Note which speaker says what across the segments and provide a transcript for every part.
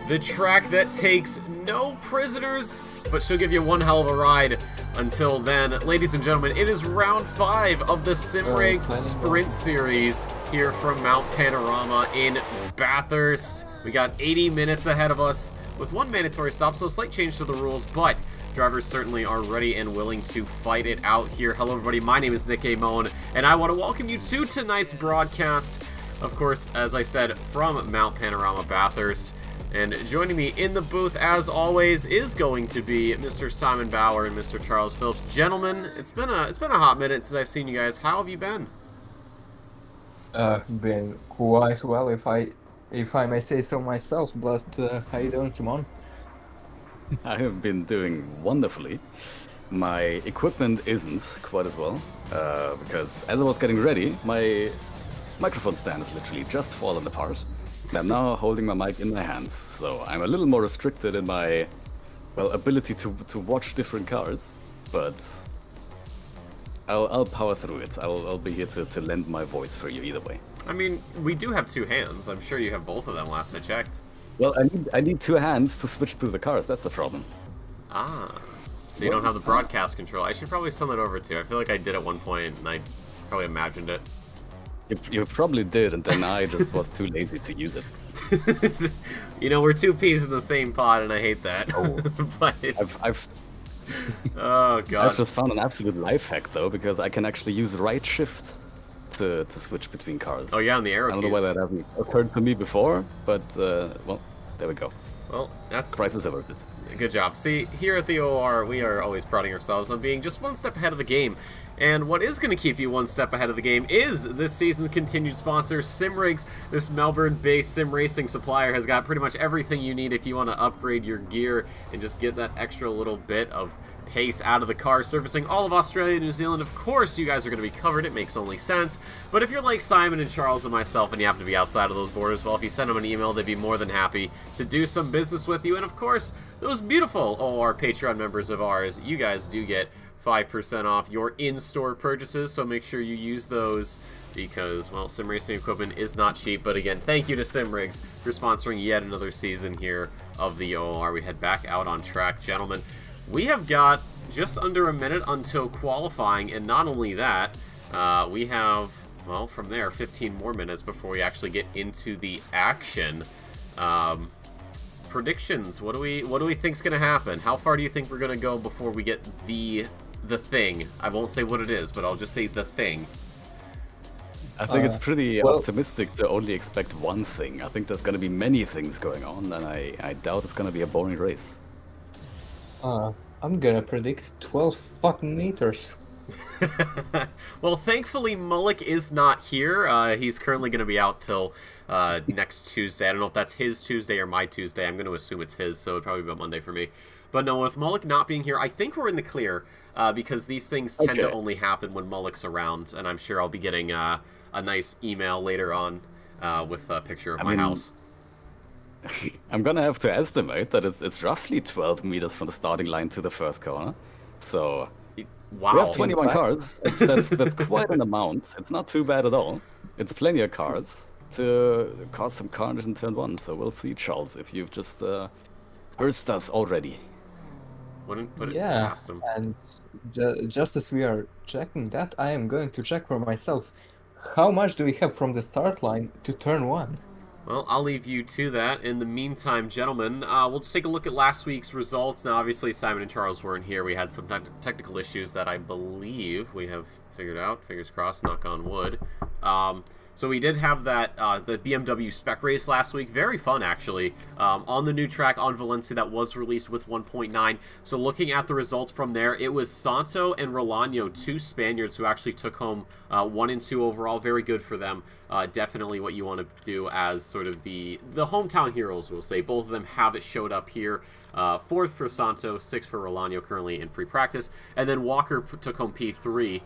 Speaker 1: the track that takes no prisoners, but she'll give you one hell of a ride. Until then, ladies and gentlemen, it is round 5 of the Simrigs Sprint Series here from Mount Panorama in Bathurst. We got 80 minutes ahead of us with one mandatory stop, so a slight change to the rules, but drivers certainly are ready and willing to fight it out here. Hello everybody, my name is Nick A. Moen, and I want to welcome you to tonight's broadcast. Of course, as I said, from Mount Panorama Bathurst. And joining me in the booth, as always, is going to be Mr. Simon Bauer and Mr. Charles Phillips. Gentlemen, it's been a hot minute since I've seen you guys. How have you been?
Speaker 2: Been quite well, if I may say so myself. But how you doing, Simon?
Speaker 3: I have been doing wonderfully. My equipment isn't quite as well, because as I was getting ready, my microphone stand has literally just fallen apart. And I'm now holding my mic in my hands, so I'm a little more restricted in my, ability to watch different cars, but I'll power through it. I'll be here to lend my voice for you either way.
Speaker 1: I mean, we do have two hands. I'm sure you have both of them last I checked.
Speaker 3: Well, I need two hands to switch through the cars, that's the problem.
Speaker 1: Ah, so you don't have the broadcast control. I should probably send that over to you. I feel like I did at one point, and I probably imagined it.
Speaker 3: You probably did, and then I just was too lazy to use it.
Speaker 1: You know, we're two peas in the same pot, and I hate that.
Speaker 3: Oh.
Speaker 1: But oh god!
Speaker 3: I've just found an absolute life hack though, because I can actually use right shift to switch between cars.
Speaker 1: Oh yeah, on the arrow
Speaker 3: I don't know
Speaker 1: keys.
Speaker 3: why that hasn't occurred to me before, but well, there we go.
Speaker 1: Well, that's
Speaker 3: crisis averted.
Speaker 1: Good job. See, here at the OR, we are always prouding ourselves on being just one step ahead of the game. And what is going to keep you one step ahead of the game is this season's continued sponsor, Simrigs. This Melbourne-based sim racing supplier has got pretty much everything you need if you want to upgrade your gear and just get that extra little bit of pace out of the car, servicing all of Australia and New Zealand. Of course, you guys are going to be covered. It makes only sense. But if you're like Simon and Charles and myself and you happen to be outside of those borders, well, if you send them an email, they'd be more than happy to do some business with you. And of course, those beautiful OR Patreon members of ours, you guys do get 5% off your in-store purchases, so make sure you use those because, well, sim racing equipment is not cheap. But again, thank you to Simrigs for sponsoring yet another season here of the OR. We head back out on track, gentlemen. We have got just under a minute until qualifying, and not only that, we have, well, from there, 15 more minutes before we actually get into the action. Predictions. What do we think's gonna happen? How far do you think we're gonna go before we get the thing? I won't say what it is, but I'll just say the thing.
Speaker 3: I think it's pretty optimistic to only expect one thing. I think there's going to be many things going on, and I doubt it's going to be a boring race.
Speaker 2: I'm gonna predict 12 fucking meters.
Speaker 1: Well, thankfully, Mullock is not here. He's currently going to be out till next Tuesday. I don't know if that's his Tuesday or my Tuesday. I'm going to assume it's his, so it'd probably be about Monday for me. But no, with Mullock not being here, I think we're in the clear, because these things tend to only happen when Mullock's around, and I'm sure I'll be getting a nice email later on with a picture of my house.
Speaker 3: I'm gonna have to estimate that it's roughly 12 meters from the starting line to the first corner. So
Speaker 1: wow,
Speaker 3: we have 21 cars. That's quite an amount. It's not too bad at all. It's plenty of cars to cause some carnage in turn 1. So we'll see, Charles, if you've just cursed us already.
Speaker 1: Wouldn't put it past him.
Speaker 2: And just as we are checking that, I am going to check for myself. How much do we have from the start line to turn 1?
Speaker 1: Well, I'll leave you to that. In the meantime, gentlemen, we'll just take a look at last week's results. Now, obviously, Simon and Charles weren't here. We had some technical issues that I believe we have figured out. Fingers crossed, knock on wood. So we did have that the BMW spec race last week. Very fun, actually. On the new track on Valencia that was released with 1.9. So looking at the results from there, it was Santo and Rolano, two Spaniards, who actually took home 1 and 2 overall. Very good for them. Definitely what you want to do as sort of the hometown heroes, we'll say. Both of them have it showed up here. 4th for Santo, 6th for Rolano, currently in free practice. And then Walker took home P3.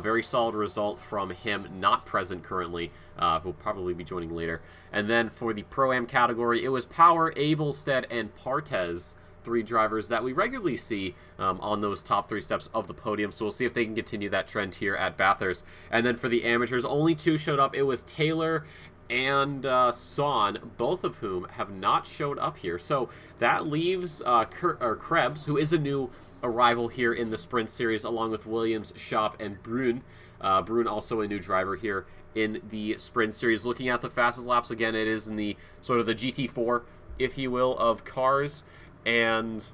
Speaker 1: Very solid result from him, not present currently. Who'll probably be joining later. And then for the Pro-Am category, it was Power, Abelstead, and Partez 3 drivers that we regularly see on those top 3 steps of the podium. So we'll see if they can continue that trend here at Bathurst. And then for the amateurs, only 2 showed up. It was Taylor and Son, both of whom have not showed up here. So that leaves Krebs, who is a new arrival here in the Sprint Series, along with Williams, Schaap, and Brun. Brun also a new driver here in the Sprint Series. Looking at the fastest laps again, it is in the sort of the GT4, if you will, of cars. And,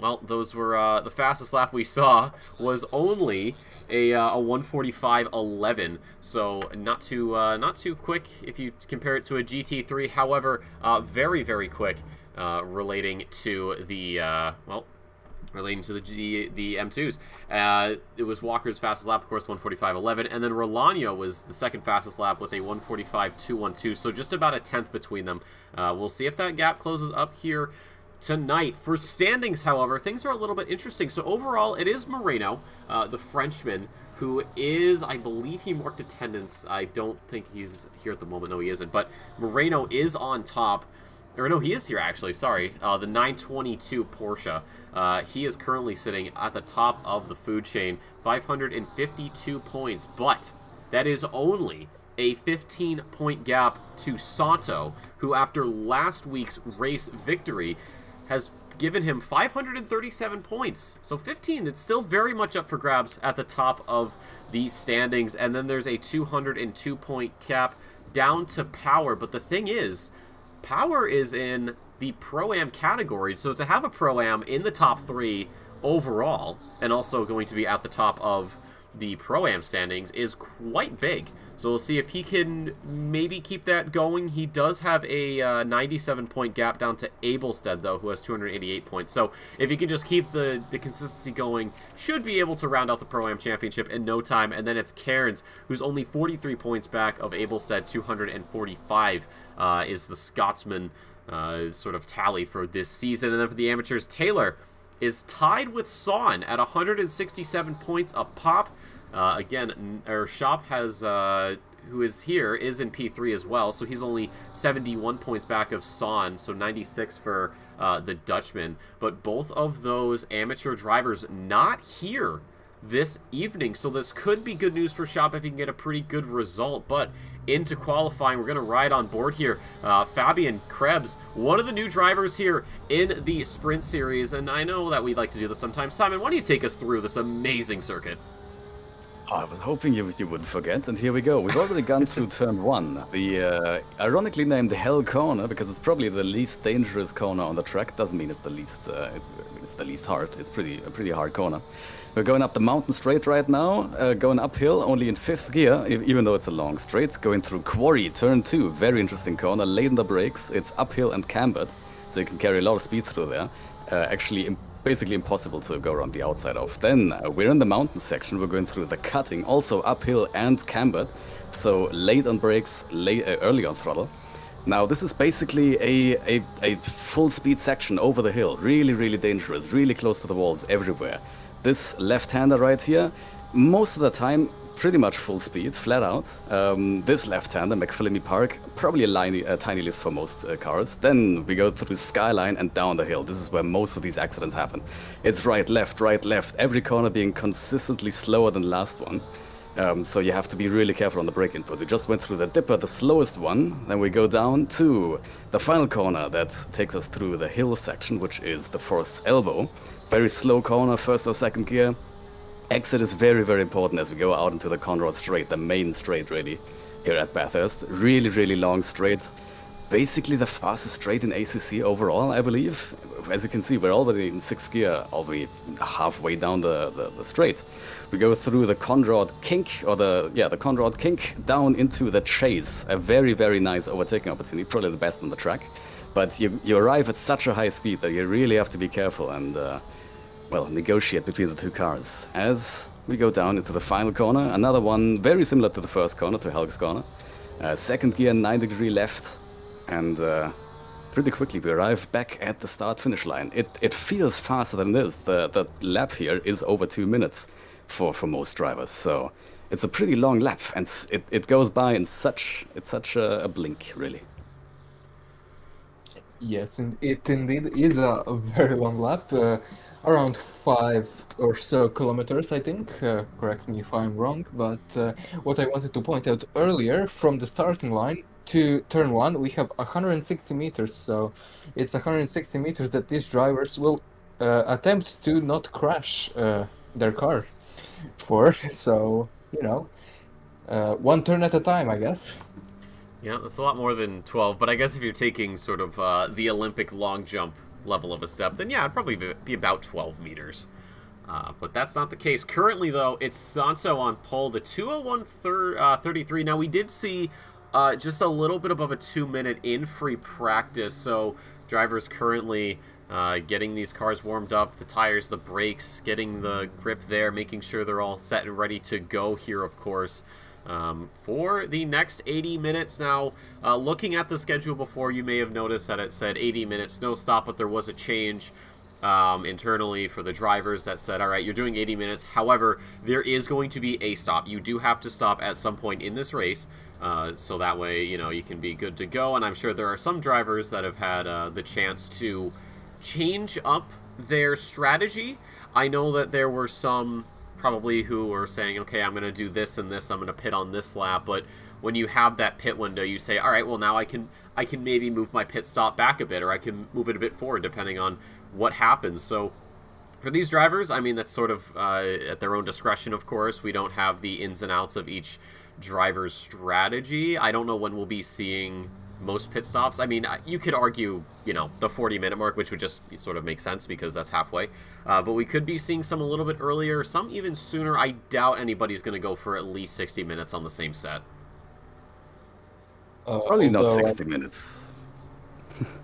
Speaker 1: well, those were the fastest lap we saw was only a 1:45.11, so not too quick if you compare it to a GT3. However, very, very quick relating to the relating to the M2s. It was Walker's fastest lap, of course, 1:45.11, and then Rolano was the second fastest lap with a 1:45.212, so just about a tenth between them. We'll see if that gap closes up here tonight. For standings, however, things are a little bit interesting. So overall, it is Moreno, the Frenchman, who is, I believe he marked attendance. I don't think he's here at the moment. No, he isn't. But Moreno is on top. Or no, he is here actually, sorry. The 922 Porsche. He is currently sitting at the top of the food chain, 552 points. But that is only a 15-point gap to Sato, who after last week's race victory has given him 537 points. So 15, it's still very much up for grabs at the top of the standings. And then there's a 202-point cap down to Power. But the thing is, Power is in the Pro-Am category. So to have a Pro-Am in the top 3 overall, and also going to be at the top of the Pro-Am standings, is quite big. So we'll see if he can maybe keep that going. He does have a 97-point gap down to Abelstead, though, who has 288 points. So if he can just keep the consistency going, should be able to round out the Pro-Am Championship in no time. And then it's Cairns, who's only 43 points back of Abelstead. 245 is the Scotsman sort of tally for this season. And then for the amateurs, Taylor is tied with Son at 167 points a pop. Again, Schaap has, who is here, is in P3 as well, so he's only 71 points back of Son, so 96 for the Dutchman. But both of those amateur drivers not here this evening, so this could be good news for Schaap if he can get a pretty good result. But into qualifying, we're going to ride on board here. Fabian Krebs, one of the new drivers here in the Sprint Series, and I know that we'd like to do this sometimes. Simon, why don't you take us through this amazing circuit?
Speaker 3: Oh, I was hoping you wouldn't forget, and here we go. We've already gone through turn 1, the ironically named Hell Corner, because it's probably the least dangerous corner on the track. Doesn't mean it's the least it's the least hard. It's a pretty hard corner. We're going up the mountain straight right now, going uphill only in 5th gear, even though it's a long straight. Going through Quarry, turn 2, very interesting corner. Late in the brakes, it's uphill and cambered, so you can carry a lot of speed through there. Actually, basically impossible to go around the outside of. Then we're in the mountain section. We're going through the cutting, also uphill and cambered, so late on brakes, early on throttle. Now this is basically a full speed section over the hill. Really, really dangerous, really close to the walls everywhere. This left-hander right here, most of the time, pretty much full speed, flat out. This left-hander, McPhillamy Park, probably a tiny lift for most cars. Then we go through Skyline and down the hill. This is where most of these accidents happen. It's right, left, every corner being consistently slower than the last one. So you have to be really careful on the brake input. We just went through the dipper, the slowest one. Then we go down to the final corner that takes us through the hill section, which is the Forest's Elbow. Very slow corner, first or second gear. Exit is very, very important as we go out into the Conrad Straight, the main straight really, here at Bathurst. Really, really long straight. Basically the fastest straight in ACC overall, I believe. As you can see, we're already in 6th gear, already halfway down the straight. We go through the Conrad Kink, or the Conrad Kink, down into the Chase. A very, very nice overtaking opportunity, probably the best on the track. But you arrive at such a high speed that you really have to be careful and well, negotiate between the two cars. As we go down into the final corner, another one very similar to the first corner, to Helg's corner. Second gear, 9-degree left, and pretty quickly we arrive back at the start-finish line. It feels faster than it is. The lap here is over 2 minutes for most drivers, so it's a pretty long lap, and it goes by in such a blink, really.
Speaker 2: Yes, and it indeed is a very long lap. Around 5 or so kilometers, I think. Correct me if I'm wrong, but what I wanted to point out earlier, from the starting line, to turn 1, we have 160 meters, so it's 160 meters that these drivers will attempt to not crash their car for. So, one turn at a time, I guess.
Speaker 1: Yeah, that's a lot more than 12, but I guess if you're taking sort of the Olympic long jump level of a step, then yeah, it'd probably be about 12 meters. But that's not the case. Currently, though, it's Sanso on pole, the 2:01:33. Now, we did see just a little bit above a 2-minute in free practice, so drivers currently getting these cars warmed up, the tires, the brakes, getting the grip there, making sure they're all set and ready to go here, of course. For the next 80 minutes. Now, looking at the schedule before, you may have noticed that it said 80 minutes, no stop, but there was a change internally for the drivers that said, all right, you're doing 80 minutes. However, there is going to be a stop. You do have to stop at some point in this race, so that way, you can be good to go. And I'm sure there are some drivers that have had the chance to change up their strategy. I know that there were some probably who are saying, okay, I'm going to do this and this, I'm going to pit on this lap, but when you have that pit window, you say, all right, well, now I can maybe move my pit stop back a bit, or I can move it a bit forward, depending on what happens. So for these drivers, I mean, that's sort of at their own discretion, of course. We don't have the ins and outs of each driver's strategy. I don't know when we'll be seeing most pit stops. I mean, you could argue, the 40-minute mark, which would just sort of make sense because that's halfway. But we could be seeing some a little bit earlier, some even sooner. I doubt anybody's going to go for at least 60 minutes on the same set.
Speaker 3: Probably not 60 minutes.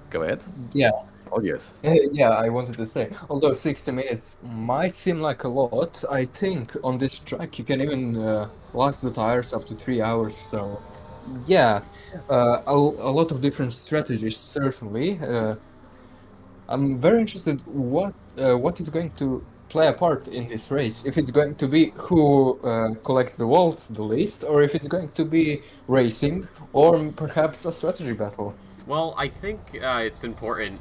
Speaker 3: Go ahead.
Speaker 2: Yeah.
Speaker 3: Oh, yes.
Speaker 2: Yeah, I wanted to say, although 60 minutes might seem like a lot, I think on this track you can even last the tires up to 3 hours, so yeah, a lot of different strategies, certainly. I'm very interested what is going to play a part in this race. If it's going to be who collects the walls the least, or if it's going to be racing, or perhaps a strategy battle.
Speaker 1: Well, I think it's important.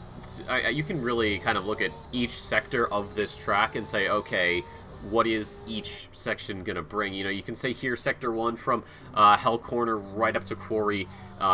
Speaker 1: You can really kind of look at each sector of this track and say, okay, what is each section going to bring? You can say here, Sector 1 from Hell Corner right up to Quarry.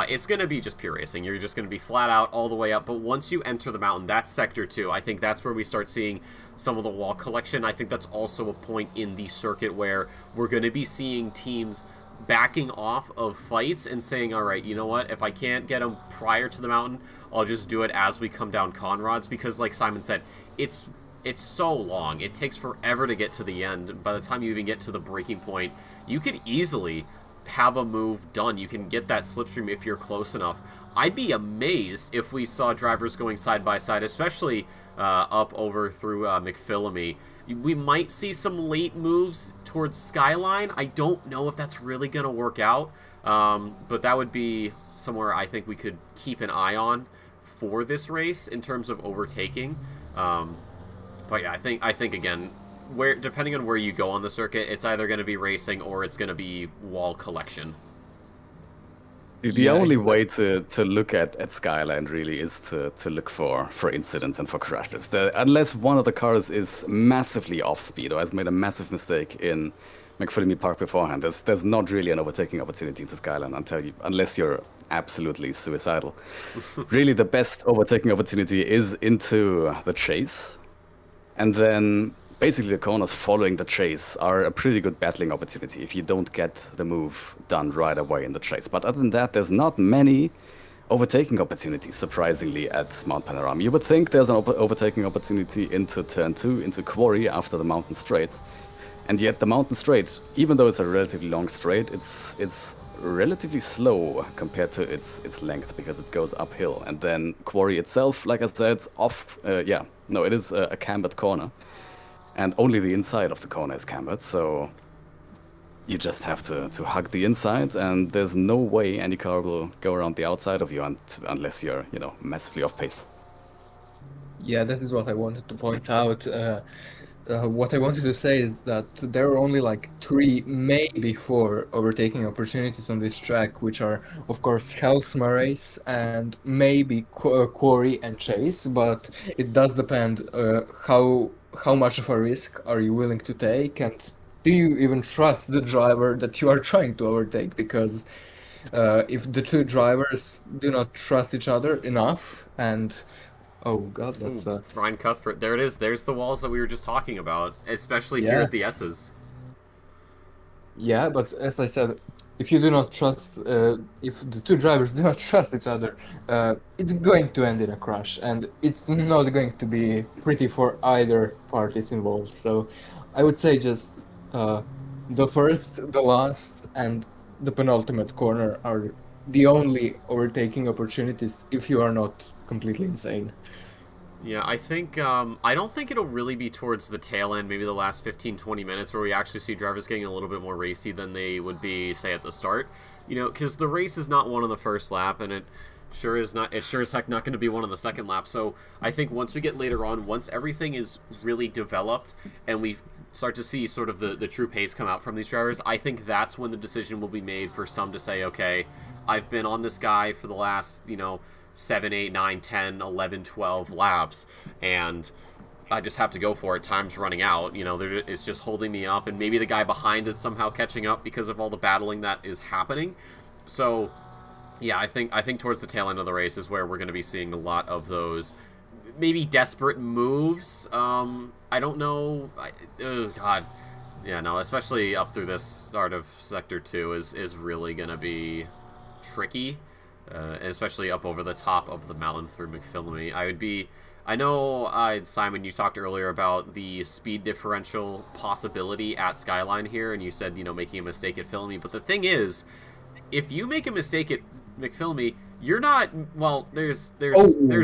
Speaker 1: It's going to be just pure racing. You're just going to be flat out all the way up. But once you enter the mountain, that's Sector 2. I think that's where we start seeing some of the wall collection. I think that's also a point in the circuit where we're going to be seeing teams backing off of fights and saying, all right, you know what? If I can't get them prior to the mountain, I'll just do it as we come down Conrads. Because like Simon said, it's so long. It takes forever to get to the end. By the time you even get to the breaking point, you could easily have a move done. You can get that slipstream if you're close enough. I'd be amazed if we saw drivers going side by side, especially up over through McPhillamy. We might see some late moves towards Skyline. I don't know if that's really going to work out, but that would be somewhere I think we could keep an eye on for this race in terms of overtaking. But yeah, I think again, depending on where you go on the circuit, it's either going to be racing or it's going to be wall collection.
Speaker 3: The only way to look at Skyline really is to look for incidents and for crashes. Unless one of the cars is massively off speed or has made a massive mistake in McPhillamy Park beforehand, there's not really an overtaking opportunity into Skyline unless you're absolutely suicidal. Really, the best overtaking opportunity is into the chase. And then basically the corners following the chase are a pretty good battling opportunity if you don't get the move done right away in the chase. But other than that, there's not many overtaking opportunities, surprisingly, at Mount Panorama. You would think there's an overtaking opportunity into Turn 2, into Quarry after the mountain straight. And yet the mountain straight, even though it's a relatively long straight, it's relatively slow compared to its length because it goes uphill. And then Quarry itself, like I said, it is a cambered corner. And only the inside of the corner is cambered, so you just have to hug the inside, and there's no way any car will go around the outside of you unless you're, massively off pace.
Speaker 2: Yeah, that is what I wanted to point out. What I wanted to say is that there are only like 3, maybe 4 overtaking opportunities on this track, which are, of course, Hellsma Race and maybe Quarry and Chase, but it does depend how much of a risk are you willing to take, and do you even trust the driver that you are trying to overtake, because If the two drivers do not trust each other enough, and oh god, that's
Speaker 1: Ooh, Ryan Cuthbert. There it is. There's the walls that we were just talking about, especially here
Speaker 2: yeah.
Speaker 1: at the S's.
Speaker 2: Yeah, but as I said, if you do not trust, if the two drivers do not trust each other, it's going to end in a crash, and it's not going to be pretty for either parties involved. So I would say just the first, the last, and the penultimate corner are the only overtaking opportunities if you are not completely insane.
Speaker 1: Yeah, I think, I don't think it'll really be towards the tail end, maybe the last 15-20 minutes, where we actually see drivers getting a little bit more racy than they would be, say, at the start. You know, because the race is not one on the first lap, and it sure is not, it's sure as heck not going to be one on the second lap. So I think once we get later on, once everything is really developed, and we start to see sort of the true pace come out from these drivers, I think that's when the decision will be made for some to say, okay, I've been on this guy for the last, 7, 8, 9, 10, 11, 12 laps, and I just have to go for it. Time's running out. It's just holding me up, and maybe the guy behind is somehow catching up because of all the battling that is happening. So, yeah, I think towards the tail end of the race is where we're going to be seeing a lot of those maybe desperate moves. I don't know. Oh, God. Yeah, no, especially up through this start of Sector 2 is really going to be tricky. And especially up over the top of the mountain through McPhillamy. I know, Simon, you talked earlier about the speed differential possibility at Skyline here, and you said, making a mistake at Phillamy. But the thing is, if you make a mistake at McPhillamy, you're not, well, there's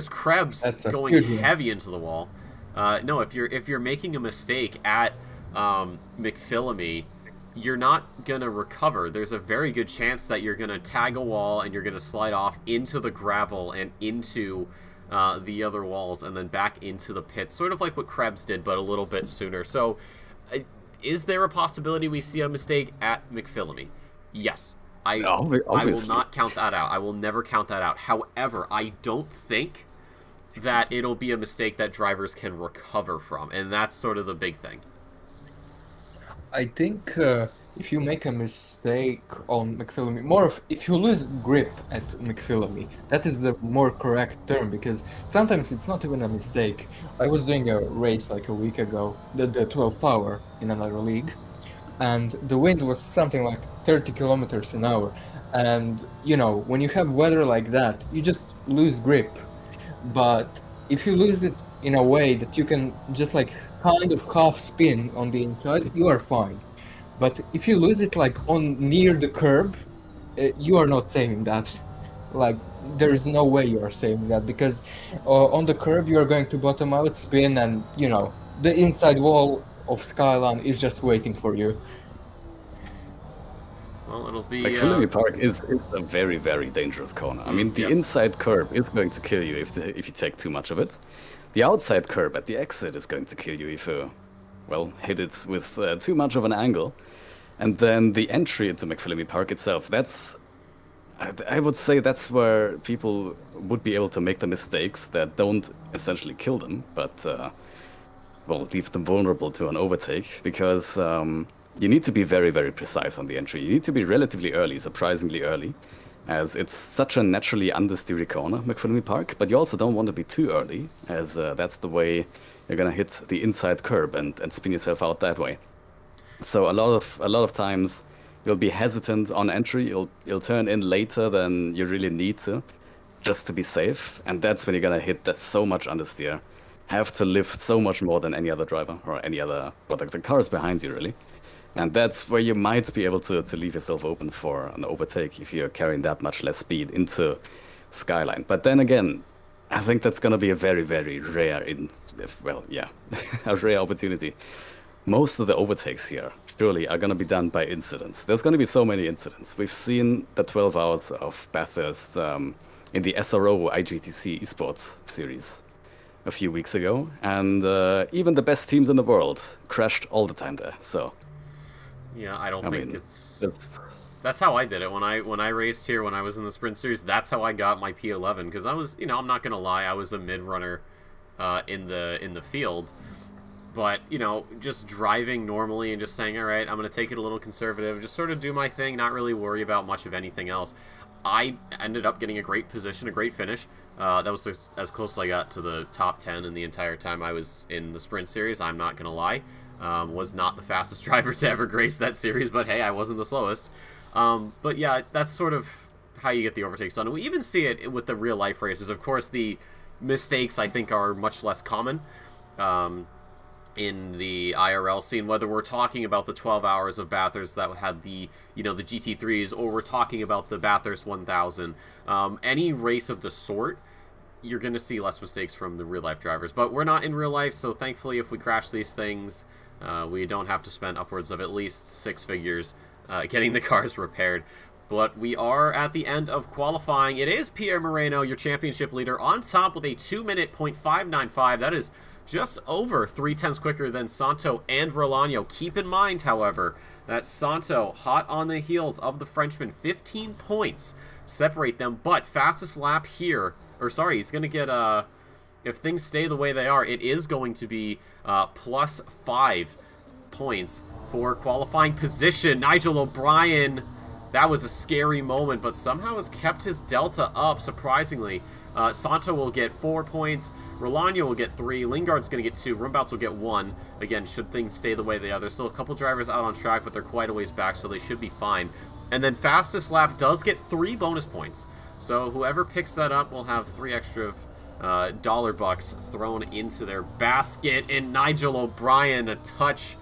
Speaker 1: Krebs going heavy into the wall. No, if you're making a mistake at McPhillamy, you're not going to recover. There's a very good chance that you're going to tag a wall and you're going to slide off into the gravel and into the other walls and then back into the pit, sort of like what Krebs did, but a little bit sooner. So is there a possibility we see a mistake at McPhillamy? Yes. I will not count that out. I will never count that out. However, I don't think that it'll be a mistake that drivers can recover from, and that's sort of the big thing.
Speaker 2: I think if you make a mistake on McPhillamy, if you lose grip at McPhillamy, that is the more correct term, because sometimes it's not even a mistake. I was doing a race like a week ago, the 12th hour in another league, and the wind was something like 30 kilometers an hour. And, when you have weather like that, you just lose grip. But if you lose it in a way that you can just like kind of half spin on the inside, you are fine. But if you lose it like on near the curb, you are not saving that. Like, there is no way you are saving that, because on the curb you are going to bottom out, spin, and the inside wall of Skyline is just waiting for you.
Speaker 1: Well, it'll be...
Speaker 3: McPhillamy Park is a very, very dangerous corner. I mean, the inside curb is going to kill you if you take too much of it. The outside curb at the exit is going to kill you if you, hit it with too much of an angle. And then the entry into McPhillamy Park itself, I would say that's where people would be able to make the mistakes that don't essentially kill them, but, leave them vulnerable to an overtake, because... you need to be very, very precise on the entry. You need to be relatively early, surprisingly early, as it's such a naturally understeery corner, McPhillamy Park, but you also don't want to be too early, as that's the way you're going to hit the inside curb and spin yourself out that way. So a lot of times you'll be hesitant on entry, you'll turn in later than you really need to, just to be safe, and that's when you're going to hit that so much understeer, have to lift so much more than any other driver, or any other, the cars behind you, really. And that's where you might be able to leave yourself open for an overtake if you're carrying that much less speed into Skyline. But then again, I think that's going to be a very, very rare, a rare opportunity. Most of the overtakes here, surely, are going to be done by incidents. There's going to be so many incidents. We've seen the 12 hours of Bathurst in the SRO IGTC esports series a few weeks ago, and even the best teams in the world crashed all the time there, so...
Speaker 1: Yeah, I mean, that's how I did it when I raced here when I was in the Sprint Series. That's how I got my P11, because I was, I'm not gonna lie, I was a mid runner in the field, But, you know, just driving normally and just saying, all right, I'm going to take it a little conservative, just sort of do my thing, not really worry about much of anything else. I ended up getting a great position, a great finish. That was as close as I got to the top 10 in the entire time I was in the Sprint Series, I'm not going to lie. Was not the fastest driver to ever grace that series, but hey, I wasn't the slowest. But yeah, that's sort of how you get the overtakes done. And we even see it with the real-life races. Of course, the mistakes, I think, are much less common. In the IRL scene, whether we're talking about the 12 hours of Bathurst that had the, you know, the GT3s, or we're talking about the Bathurst 1000, any race of the sort, you're going to see less mistakes from the real-life drivers. But we're not in real life, so thankfully if we crash these things, we don't have to spend upwards of at least 6 figures getting the cars repaired. But we are at the end of qualifying. It is Pierre Moreno, your championship leader, on top with a 2-minute .595. That is just over 3/10 quicker than Santo and Rolano. Keep in mind, however, that Santo, hot on the heels of the Frenchman, 15 points separate them, but fastest lap here, or sorry, he's going to get, if things stay the way they are, it is going to be plus 5 points for qualifying position. Nigel O'Brien, that was a scary moment, but somehow has kept his delta up, surprisingly. Santo will get 4 points. Rolano will get 3. Lingard's going to get 2. Rumbouts will get 1. Again, should things stay the way they are. There's still a couple drivers out on track, but they're quite a ways back, so they should be fine. And then fastest lap does get 3 bonus points. So whoever picks that up will have 3 extra dollar bucks thrown into their basket. And Nigel O'Brien, a touch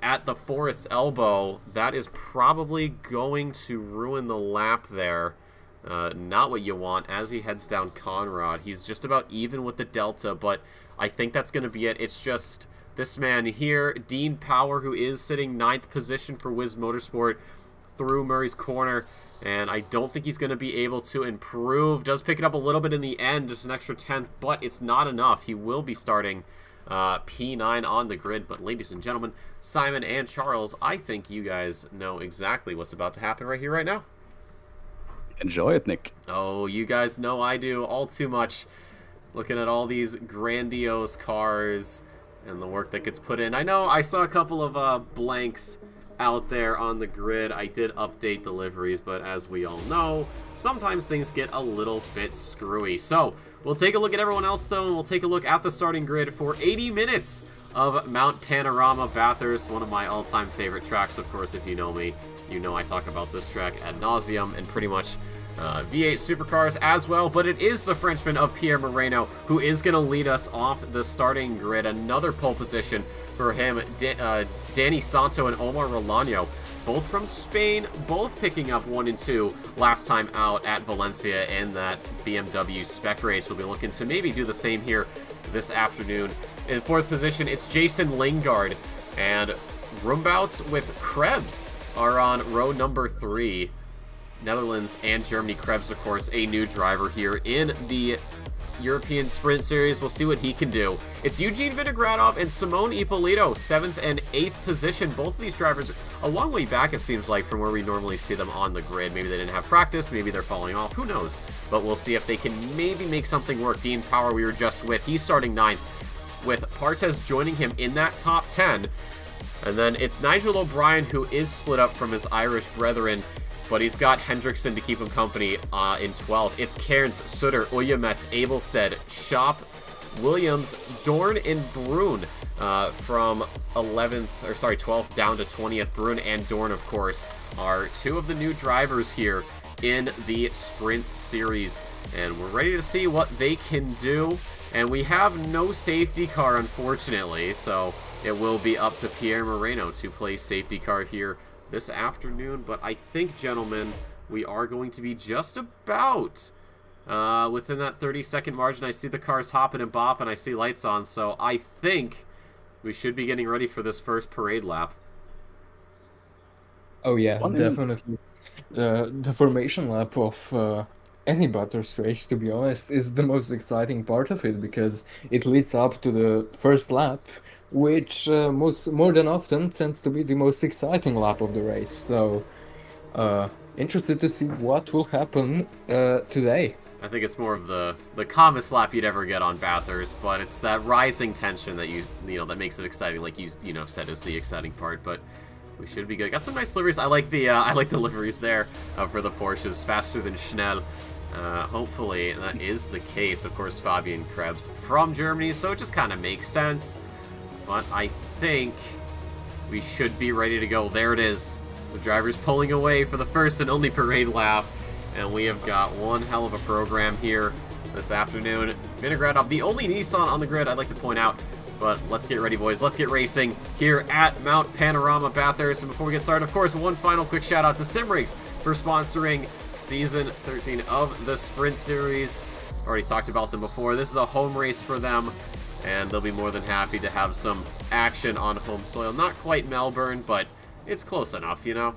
Speaker 1: at the Forest elbow. That is probably going to ruin the lap there. Not what you want as he heads down Conrad. He's just about even with the Delta, but I think that's going to be it. It's just this man here, Dean Power, who is sitting 9th position for Wiz Motorsport through Murray's Corner, and I don't think he's going to be able to improve. Does pick it up a little bit in the end, just an extra 10th, but it's not enough. He will be starting P9 on the grid, but ladies and gentlemen, Simon and Charles, I think you guys know exactly what's about to happen right here, right now.
Speaker 3: Enjoy it, Nick.
Speaker 1: Oh, you guys know I do all too much. Looking at all these grandiose cars and the work that gets put in. I know I saw a couple of blanks out there on the grid. I did update the liveries, but as we all know, sometimes things get a little bit screwy. So we'll take a look at everyone else, though, and we'll take a look at the starting grid for 80 minutes of Mount Panorama Bathurst, one of my all-time favorite tracks. Of course, if you know me, you know I talk about this track ad nauseum, and pretty much V8 supercars as well, but it is the Frenchman of Pierre Moreno who is going to lead us off the starting grid. Another pole position for him, Danny Santo and Omar Rolano, both from Spain, both picking up 1 and 2 last time out at Valencia in that BMW spec race. We'll be looking to maybe do the same here this afternoon. In 4th position, it's Jason Lingard, and Rumbouts with Krebs are on row number 3. Netherlands and Germany. Krebs, of course, a new driver here in the European Sprint Series. We'll see what he can do. It's Eugene Vinogradov and Simone Ippolito, 7th and 8th position. Both of these drivers are a long way back, it seems like, from where we normally see them on the grid. Maybe they didn't have practice, maybe they're falling off, who knows? But we'll see if they can maybe make something work. Dean Power, we were just with, he's starting 9th, with Partes joining him in that top 10. And then it's Nigel O'Brien, who is split up from his Irish brethren, but he's got Hendrickson to keep him company in 12th. It's Cairns, Sutter, Uyamets, Abelstead, Shop, Williams, Dorn, and Brune from 12th down to 20th. Brune and Dorn, of course, are 2 of the new drivers here in the Sprint Series, and we're ready to see what they can do. And we have no safety car, unfortunately, so it will be up to Pierre Moreno to play safety car here this afternoon. But I think, gentlemen, we are going to be just about within that 30-second margin. I see the cars hopping and bopping, I see lights on, so I think we should be getting ready for this first parade lap.
Speaker 2: Oh yeah, definitely. The formation lap of any Bathurst race, to be honest, is the most exciting part of it, because it leads up to the first lap, which more than often tends to be the most exciting lap of the race. So interested to see what will happen today.
Speaker 1: I think it's more of the calmest lap you'd ever get on Bathurst, but it's that rising tension that you know that makes it exciting, like you said is the exciting part. But we should be good. Got some nice liveries. I like the liveries there for the Porsches, faster than Schnell. Hopefully that is the case. Of course, Fabian Krebs from Germany, so it just kind of makes sense. But I think we should be ready to go. There it is. The driver's pulling away for the first and only parade lap. And we have got one hell of a program here this afternoon. Vinogradov, the only Nissan on the grid, I'd like to point out. But let's get ready, boys. Let's get racing here at Mount Panorama Bathurst. And before we get started, of course, one final quick shout out to Simrigs for sponsoring Season 13 of the Sprint Series. Already talked about them before. This is a home race for them, and they'll be more than happy to have some action on home soil. Not quite Melbourne, but it's close enough, you know?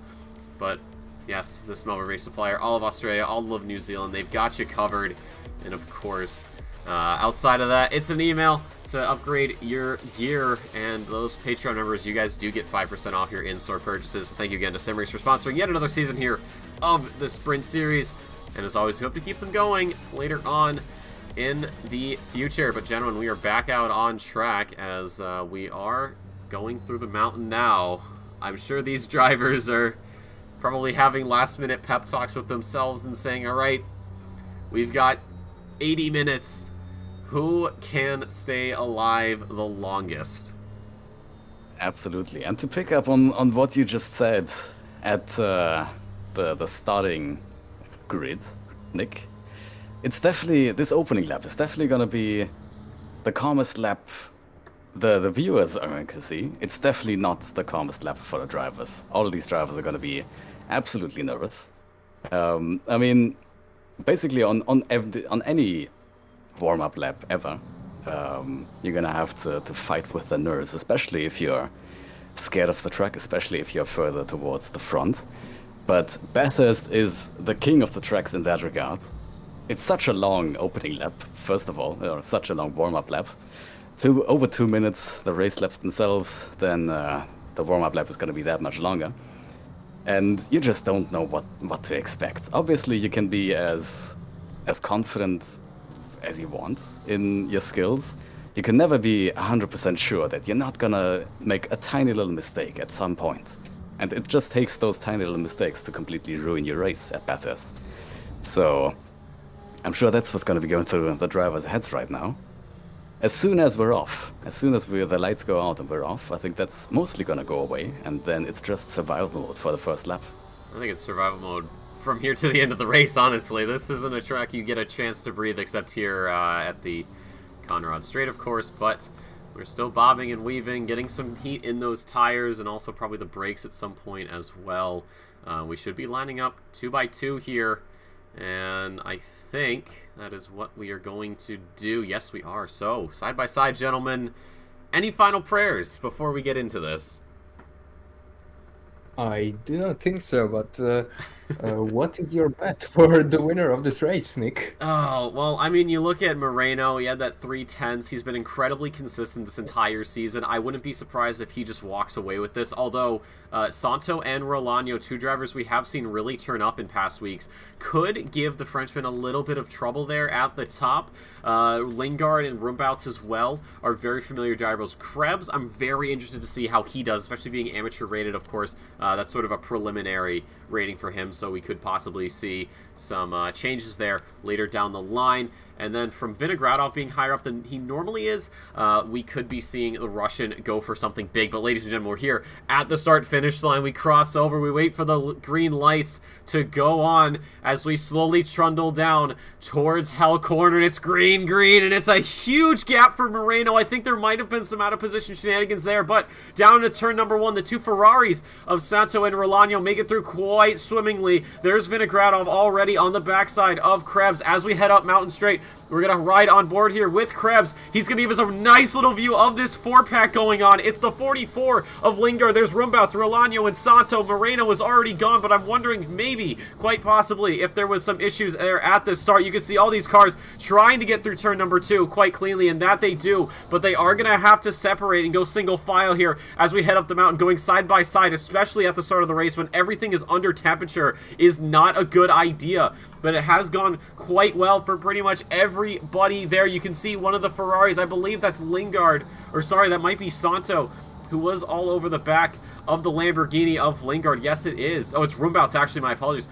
Speaker 1: But yes, this Melbourne race supplier, all of Australia, all of New Zealand, they've got you covered. And of course, outside of that, it's an email to upgrade your gear. And those Patreon members, you guys do get 5% off your in-store purchases. Thank you again to Simrigs for sponsoring yet another season here of the Sprint Series. And as always, we hope to keep them going later on in the future. But gentlemen, we are back out on track as we are going through the mountain now. I'm sure these drivers are probably having last-minute pep talks with themselves and saying, all right, we've got 80 minutes. Who can stay alive the longest?
Speaker 3: Absolutely. And to pick up on what you just said at the starting grid, Nick, it's definitely, this opening lap is definitely going to be the calmest lap the viewers are going to see. It's definitely not the calmest lap for the drivers. All of these drivers are going to be absolutely nervous. I mean, basically on any warm-up lap ever, you're gonna have to fight with the nerves, especially if you're scared of the track, especially if you're further towards the front. But Bathurst is the king of the tracks in that regard. It's such a long opening lap, first of all, or such a long warm-up lap. Over 2 minutes, the race laps themselves, then the warm-up lap is going to be that much longer. And you just don't know what to expect. Obviously, you can be as confident as you want in your skills. You can never be 100% sure that you're not going to make a tiny little mistake at some point. And it just takes those tiny little mistakes to completely ruin your race at Bathurst. So I'm sure that's what's going to be going through the drivers' heads right now. As soon as we're off, as soon as the lights go out and we're off, I think that's mostly going to go away, and then it's just survival mode for the first lap.
Speaker 1: I think it's survival mode from here to the end of the race, honestly. This isn't a track you get a chance to breathe, except here at the Conrad Straight, of course, but we're still bobbing and weaving, getting some heat in those tires, and also probably the brakes at some point as well. We should be lining up 2x2 here, and I think that is what we are going to do. Yes, we are. So, side by side, gentlemen, any final prayers before we get into this?
Speaker 2: I do not think so, but what is your bet for the winner of this race, Nick?
Speaker 1: Oh, well, I mean, you look at Moreno, he had that 3/10. He's been incredibly consistent this entire season. I wouldn't be surprised if he just walks away with this, although Santo and Rolano, two drivers we have seen really turn up in past weeks, could give the Frenchman a little bit of trouble there at the top. Lingard and Rumbouts as well are very familiar drivers. Krebs, I'm very interested to see how he does, especially being amateur rated, of course. That's sort of a preliminary rating for him, so we could possibly see some changes there later down the line. And then from Vinogradov being higher up than he normally is, we could be seeing the Russian go for something big. But ladies and gentlemen, we're here at the start-finish line. We cross over. We wait for the green lights to go on as we slowly trundle down towards Hell Corner. It's green, and it's a huge gap for Moreno. I think there might have been some out-of-position shenanigans there, but down into turn number one, the two Ferraris of Santo and Rolano make it through quite swimmingly. There's Vinogradov already on the backside of Krebs as we head up Mountain Straight. We're going to ride on board here with Krebs. He's going to give us a nice little view of this 4-pack going on. It's the 44 of Lingard. There's Rumbouts, Rolano, and Santo. Moreno is already gone, but I'm wondering maybe, quite possibly, if there was some issues there at the start. You can see all these cars trying to get through turn number 2 quite cleanly, and that they do. But they are going to have to separate and go single file here as we head up the mountain, going side by side, especially at the start of the race when everything is under temperature is not a good idea. But it has gone quite well for pretty much everybody there. You can see one of the Ferraris, I believe that's Lingard, or sorry, that might be Santo, who was all over the back of the Lamborghini of Lingard. Yes, it is. Oh, it's Rumbouts, actually, my apologies.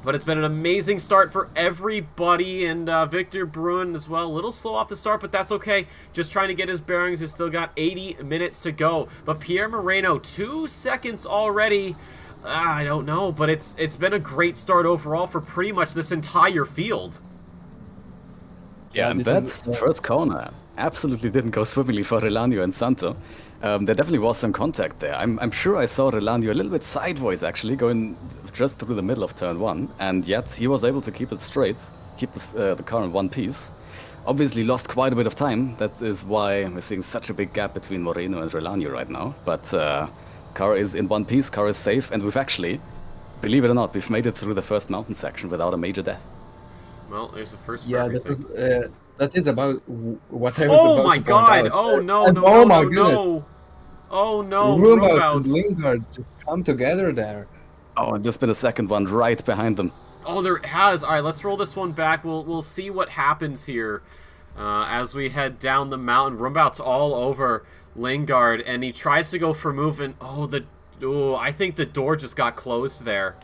Speaker 1: But it's been an amazing start for everybody, and Victor Bruin as well. A little slow off the start, but that's okay. Just trying to get his bearings. He's still got 80 minutes to go. But Pierre Moreno, 2 seconds already. I don't know, but it's been a great start overall for pretty much this entire field.
Speaker 3: Yeah, and that first corner absolutely didn't go swimmingly for Relano and Santo. There definitely was some contact there. I'm sure I saw Relano a little bit sideways, actually, going just through the middle of turn 1, and yet he was able to keep it straight, keep the car in one piece. Obviously lost quite a bit of time. That is why we're seeing such a big gap between Moreno and Relano right now. But car is in one piece, car is safe, and we've actually, believe it or not, we've made it through the first mountain section without a major death.
Speaker 1: Well, there's the first.
Speaker 2: Yeah, that is about what I was about to point out.
Speaker 1: Oh my god! Oh no!
Speaker 2: And
Speaker 1: No!
Speaker 2: oh
Speaker 1: No!
Speaker 2: my
Speaker 1: No!
Speaker 2: goodness.
Speaker 1: No! Oh no!
Speaker 2: Rumbouts and
Speaker 1: Rumbouts.
Speaker 2: Lingard to come together there.
Speaker 3: Oh, and there's been a second one right behind them.
Speaker 1: Oh, there has. All right, let's roll this one back. We'll see what happens here as we head down the mountain. Rumbouts all over Lingard, and he tries to go for movement. Oh, I think the door just got closed there.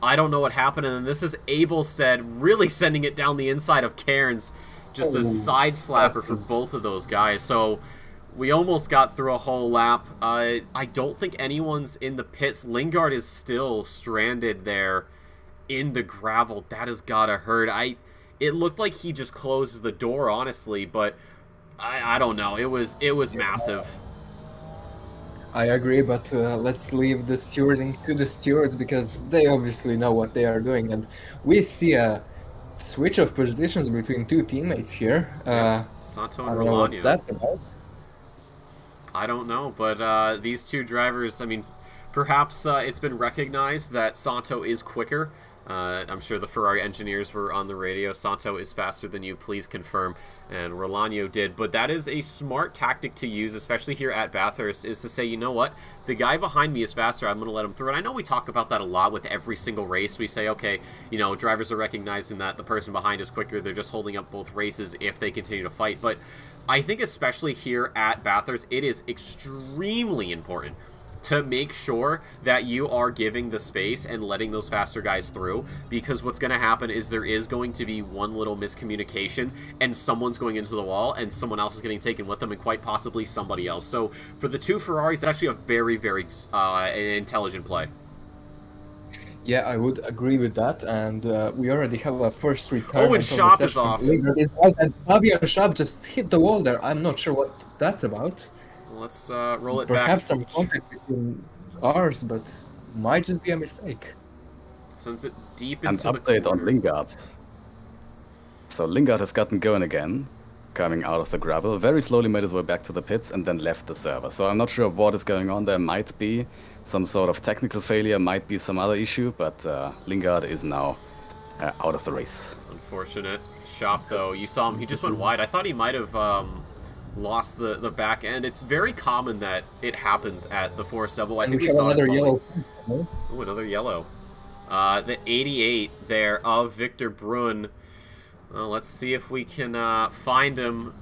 Speaker 1: I don't know what happened, and then this is Abel said, really sending it down the inside of Cairns. Just a side slapper for both of those guys. So we almost got through a whole lap. I don't think anyone's in the pits. Lingard is still stranded there in the gravel. That has gotta hurt. It looked like he just closed the door, honestly, but I don't know. It was massive.
Speaker 2: I agree, but let's leave the stewarding to the stewards because they obviously know what they are doing, and we see a switch of positions between two teammates here.
Speaker 1: Santo
Speaker 2: I
Speaker 1: and
Speaker 2: don't know what
Speaker 1: Rolano.
Speaker 2: that's about.
Speaker 1: I don't know, but these two drivers, I mean, perhaps it's been recognized that Santo is quicker. I'm sure the Ferrari engineers were on the radio. Santo is faster than you, please confirm. And Rolano did. But that is a smart tactic to use, especially here at Bathurst, is to say, you know what? The guy behind me is faster. I'm going to let him through. And I know we talk about that a lot with every single race. We say, okay, you know, drivers are recognizing that the person behind is quicker. They're just holding up both races if they continue to fight. But I think especially here at Bathurst, it is extremely important to make sure that you are giving the space and letting those faster guys through, because what's going to happen is there is going to be one little miscommunication and someone's going into the wall and someone else is getting taken with them, and quite possibly somebody else. So for the two Ferraris, that's actually a very, very intelligent play.
Speaker 2: Yeah, I would agree with that, and we already have a first retirement.
Speaker 1: Oh, and Schaap is off.
Speaker 2: And Fabian Schaap just hit the wall there. I'm not sure what that's about.
Speaker 1: Let's roll it
Speaker 2: Perhaps
Speaker 1: back.
Speaker 2: some contact between cars, but might just be a mistake.
Speaker 1: Sends it deep
Speaker 3: An
Speaker 1: into the
Speaker 3: update on
Speaker 1: corner.
Speaker 3: Lingard. So Lingard has gotten going again, coming out of the gravel, very slowly made his way back to the pits and then left the server. So I'm not sure what is going on. There might be some sort of technical failure, might be some other issue, but Lingard is now out of the race.
Speaker 1: Unfortunate. Schaap, though, you saw him, he just went wide. I thought he might have lost the back end. It's very common that it happens at the Forest Double. I
Speaker 2: And
Speaker 1: think
Speaker 2: we
Speaker 1: we
Speaker 2: have
Speaker 1: saw
Speaker 2: another
Speaker 1: it
Speaker 2: yellow.
Speaker 1: Oh, another yellow. The 88 there of Victor Bruin. Let's see if we can find him.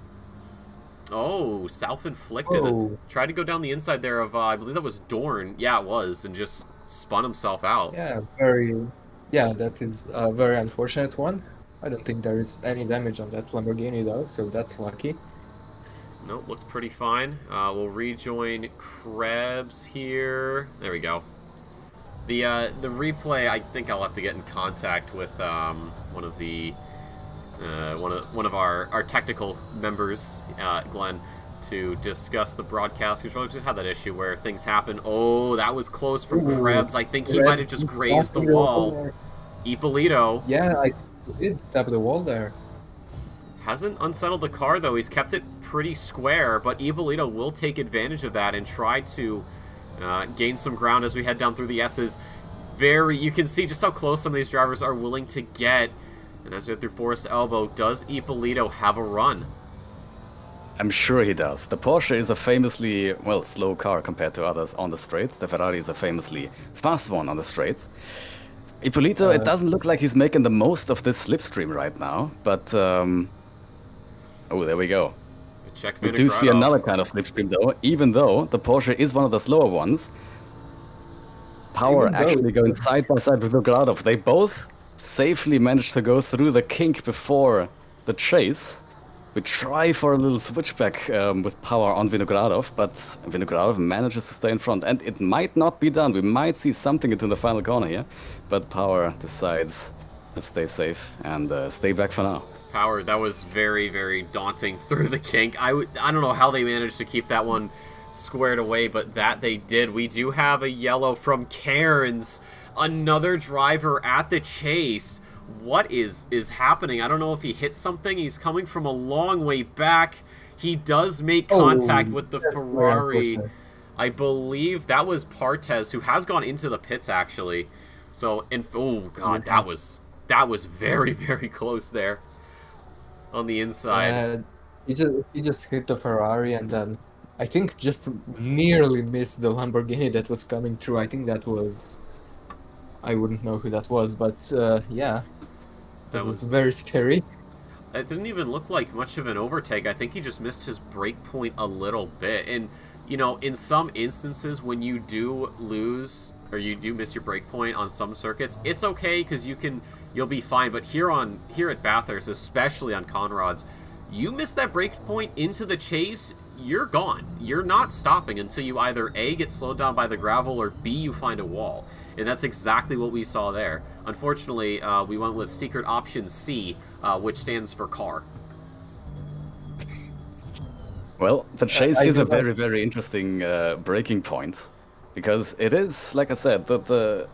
Speaker 1: Oh, self-inflicted.
Speaker 2: Oh.
Speaker 1: Tried to go down the inside there of, I believe that was Dorn. Yeah, it was, and just spun himself out.
Speaker 2: Yeah, that is a very unfortunate one. I don't think there is any damage on that Lamborghini though, so that's lucky.
Speaker 1: Nope, looks pretty fine. We'll rejoin Krebs here. There we go. The replay, I think I'll have to get in contact with one of the one of our technical members, Glenn, to discuss the broadcast, because we just had that issue where things happen. Oh, that was close from Krebs. I think he might have just grazed the wall. Ippolito.
Speaker 2: Yeah, I did tap the wall there.
Speaker 1: Hasn't unsettled the car, though. He's kept it pretty square, but Ippolito will take advantage of that and try to gain some ground as we head down through the S's. You can see just how close some of these drivers are willing to get. And as we head through Forest Elbow, does Ippolito have a run?
Speaker 3: I'm sure he does. The Porsche is a famously, well, slow car compared to others on the straights. The Ferrari is a famously fast one on the straights. Ippolito, it doesn't look like he's making the most of this slipstream right now, but... oh, there we go. We do see another kind of slipstream, though, even though the Porsche is one of the slower ones. Power actually going side by side with Vinogradov. They both safely managed to go through the kink before the chase. We try for a little switchback with Power on Vinogradov, but Vinogradov manages to stay in front. And it might not be done. We might see something into the final corner here, but Power decides to stay safe and stay back for now.
Speaker 1: Power, that was very, very daunting through the kink. I don't know how they managed to keep that one squared away, but that they did. We do have a yellow from Cairns, another driver at the chase. What is happening? I don't know if he hit something. He's coming from a long way back. He does make contact with the Ferrari. I believe that was Partez, who has gone into the pits actually. So, oh god, that was very, very close there on the inside.
Speaker 2: He just hit the Ferrari and then I think just nearly missed the Lamborghini that was coming through. I think that was... I wouldn't know who that was, but yeah. That was very scary.
Speaker 1: It didn't even look like much of an overtake. I think he just missed his brake point a little bit. And, you know, in some instances when you do lose or you do miss your brake point on some circuits, it's okay because you'll be fine. But here at Bathurst, especially on Conrad's, you miss that brake point into the chase, you're gone. You're not stopping until you either A, get slowed down by the gravel, or B, you find a wall. And that's exactly what we saw there. Unfortunately, we went with secret option C, which stands for car.
Speaker 3: Well, the chase is a very, very interesting breaking point. Because it is, like I said, the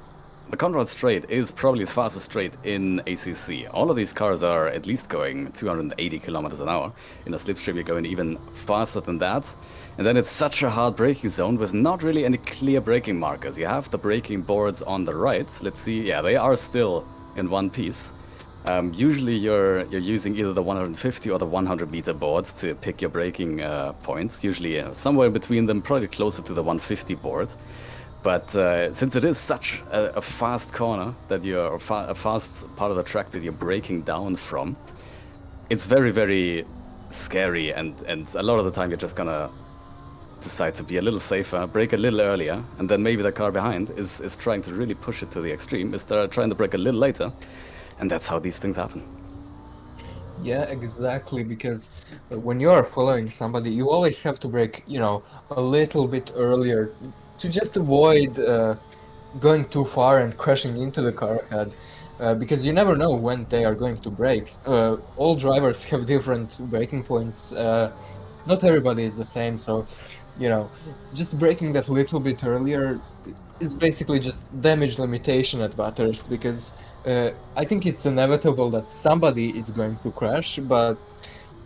Speaker 3: Conrad Straight is probably the fastest straight in ACC. All of these cars are at least going 280 kilometers an hour. In a slipstream, you're going even faster than that. And then it's such a hard braking zone with not really any clear braking markers. You have the braking boards on the right. Let's see, yeah, they are still in one piece. Usually you're using either the 150 or the 100 meter boards to pick your braking points. Usually somewhere between them, probably closer to the 150 board. But since it is such a fast corner that you're a fast part of the track that you're braking down from, it's very, very scary. And a lot of the time you're just gonna decide to be a little safer, brake a little earlier, and then maybe the car behind is trying to really push it to the extreme, is trying to brake a little later, and that's how these things happen.
Speaker 2: Yeah, exactly, because when you are following somebody, you always have to brake, you know, a little bit earlier to just avoid going too far and crashing into the car ahead, because you never know when they are going to brake. All drivers have different braking points. Not everybody is the same, so you know, just braking that little bit earlier is basically just damage limitation at Bathurst, because I think it's inevitable that somebody is going to crash, but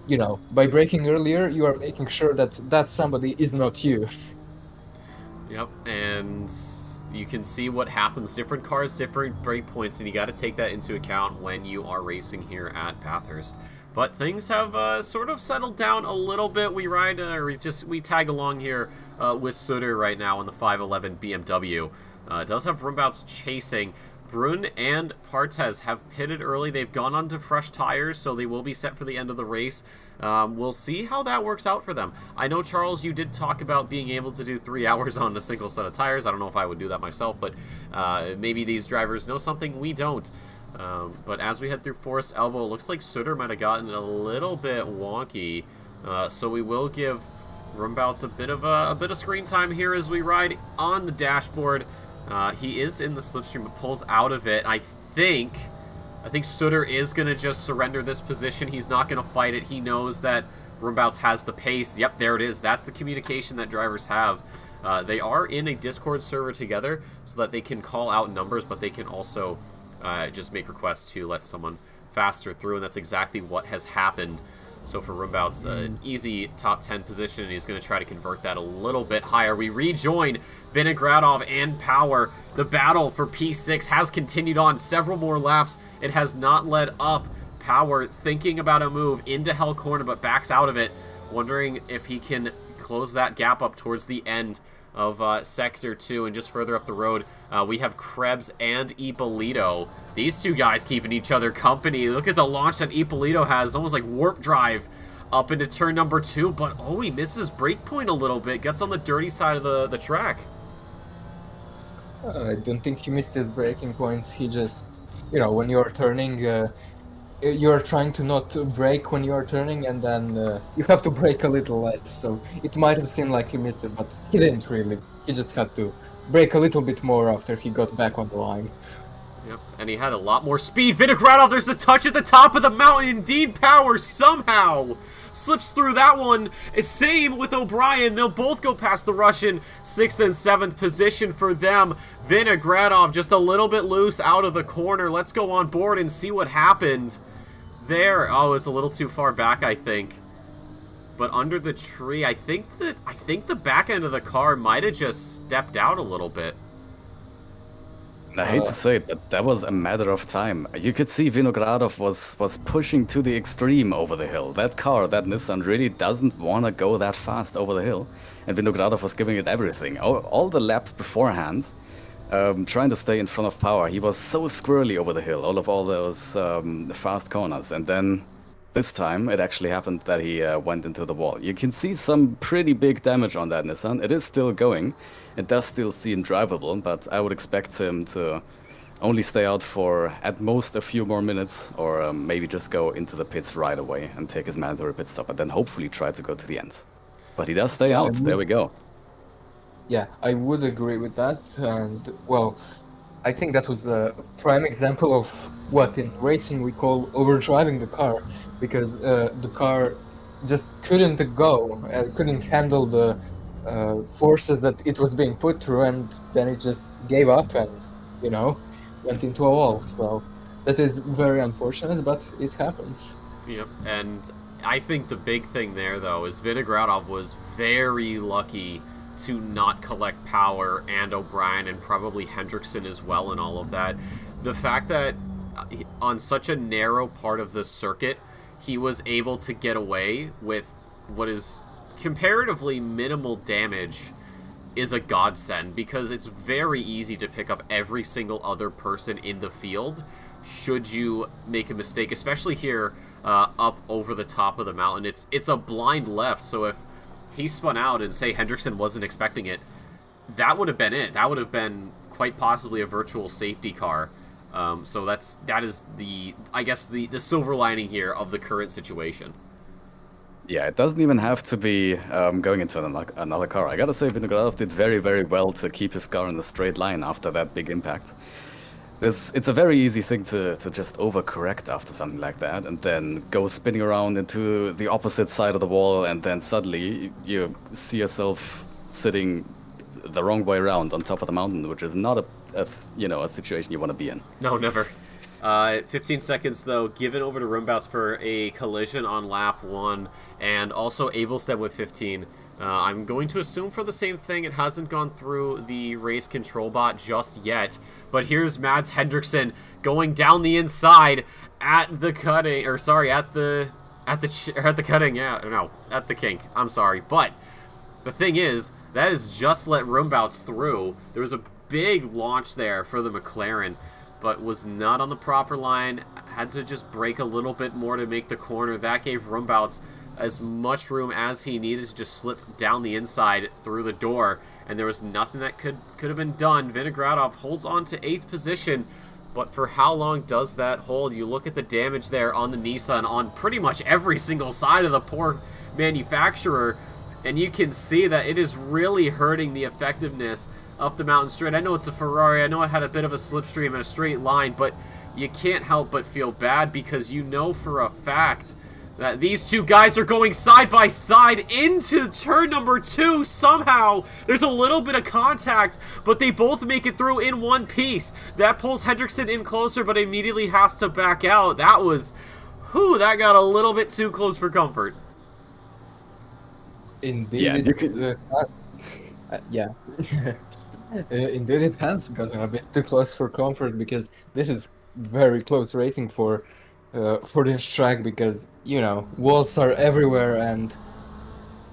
Speaker 2: you know, by braking earlier, you are making sure that that somebody is not you.
Speaker 1: Yep, and you can see what happens. Different cars, different brake points, and you got to take that into account when you are racing here at Bathurst. But things have sort of settled down a little bit. We ride, we tag along here with Sutter right now on the 511 BMW. Does have Rumbouts chasing. Brun and Partez have pitted early. They've gone onto fresh tires, so they will be set for the end of the race. We'll see how that works out for them. I know, Charles, you did talk about being able to do 3 hours on a single set of tires. I don't know if I would do that myself, but maybe these drivers know something we don't. But as we head through Forest Elbow, it looks like Sutter might have gotten a little bit wonky. So we will give Rumbouts a bit of screen time here as we ride on the dashboard. He is in the slipstream, but pulls out of it. I think Sutter is going to just surrender this position. He's not going to fight it. He knows that Rumbouts has the pace. Yep, there it is. That's the communication that drivers have. They are in a Discord server together so that they can call out numbers, but they can also just make requests to let someone faster through, and that's exactly what has happened. So for Rumbouts, an easy top 10 position, and he's going to try to convert that a little bit higher. We rejoin Vinogradov and Power. The battle for P6 has continued on several more laps. It has not let up. Power thinking about a move into Hell Corner, but backs out of it, wondering if he can close that gap up towards the end of Sector 2. And just further up the road, we have Krebs and Ippolito. These two guys keeping each other company. Look at the launch that Ippolito has, almost like warp drive up into turn number 2, but oh, he misses breakpoint a little bit, gets on the dirty side of the track.
Speaker 2: I don't think he missed his braking point. He just, you know, when you're turning, you're trying to not brake when you're turning, and then you have to brake a little less. So it might have seemed like he missed it, but he didn't really. He just had to brake a little bit more after he got back on the line.
Speaker 1: Yep, and he had a lot more speed. Vinogradov, there's the touch at the top of the mountain. Indeed, Power somehow slips through that one. Same with O'Brien. They'll both go past the Russian. 6th and 7th position for them. Vinogradov just a little bit loose out of the corner. Let's go on board and see what happened there. Oh, it's a little too far back, I think. But under the tree, I think the back end of the car might have just stepped out a little bit.
Speaker 3: I hate to say it, but that was a matter of time. You could see Vinogradov was pushing to the extreme over the hill. That car, that Nissan, really doesn't want to go that fast over the hill. And Vinogradov was giving it everything. All the laps beforehand, trying to stay in front of Power. He was so squirrely over the hill, all those fast corners. And then this time, it actually happened that he went into the wall. You can see some pretty big damage on that Nissan. It is still going. It does still seem drivable, but I would expect him to only stay out for at most a few more minutes, or maybe just go into the pits right away and take his mandatory pit stop, and then hopefully try to go to the end. But he does stay out. There we go.
Speaker 2: Yeah, I would agree with that. And, well, I think that was a prime example of what in racing we call overdriving the car, because the car just couldn't go, couldn't handle the forces that it was being put through, and then it just gave up and, you know, went into a wall. So that is very unfortunate, but it happens.
Speaker 1: Yep, and I think the big thing there, though, is Vinogradov was very lucky to not collect Power and O'Brien and probably Hendrickson as well and all of that. The fact that on such a narrow part of the circuit, he was able to get away with what is comparatively minimal damage is a godsend, because it's very easy to pick up every single other person in the field should you make a mistake, especially here up over the top of the mountain. It's a blind left, so if he spun out and say Hendrickson wasn't expecting it, that would have been it. That would have been quite possibly a virtual safety car. So that is the, I guess, the silver lining here of the current situation.
Speaker 3: Yeah, it doesn't even have to be going into another car. I gotta say, Vinogradov did very, very well to keep his car in a straight line after that big impact. It's a very easy thing to just overcorrect after something like that, and then go spinning around into the opposite side of the wall, and then suddenly you see yourself sitting the wrong way around on top of the mountain, which is not a situation you want to be in.
Speaker 1: No, never. 15 seconds, though, given over to Rumbouts for a collision on lap 1, and also Abelstead with 15. I'm going to assume for the same thing, it hasn't gone through the race control bot just yet, but here's Mads Hendrickson going down the inside at the cutting, or sorry, at the cutting, yeah, no, at the kink, I'm sorry, but the thing is, that is just let Rumbouts through. There was a big launch there for the McLaren, but was not on the proper line, had to just brake a little bit more to make the corner. That gave Rumbouts as much room as he needed to just slip down the inside through the door, and there was nothing that could have been done. Vinogradov holds on to 8th position, but for how long does that hold? You look at the damage there on the Nissan on pretty much every single side of the poor manufacturer, and you can see that it is really hurting the effectiveness up the mountain straight. I know it's a Ferrari, I know it had a bit of a slipstream and a straight line, but you can't help but feel bad, because you know for a fact These two guys are going side by side into turn number 2 somehow. There's a little bit of contact, but they both make it through in one piece. That pulls Hendrickson in closer, but immediately has to back out. That was, that got a little bit too close for comfort.
Speaker 2: Indeed, indeed it has gotten a bit too close for comfort, because this is very close racing for this track, because walls are everywhere and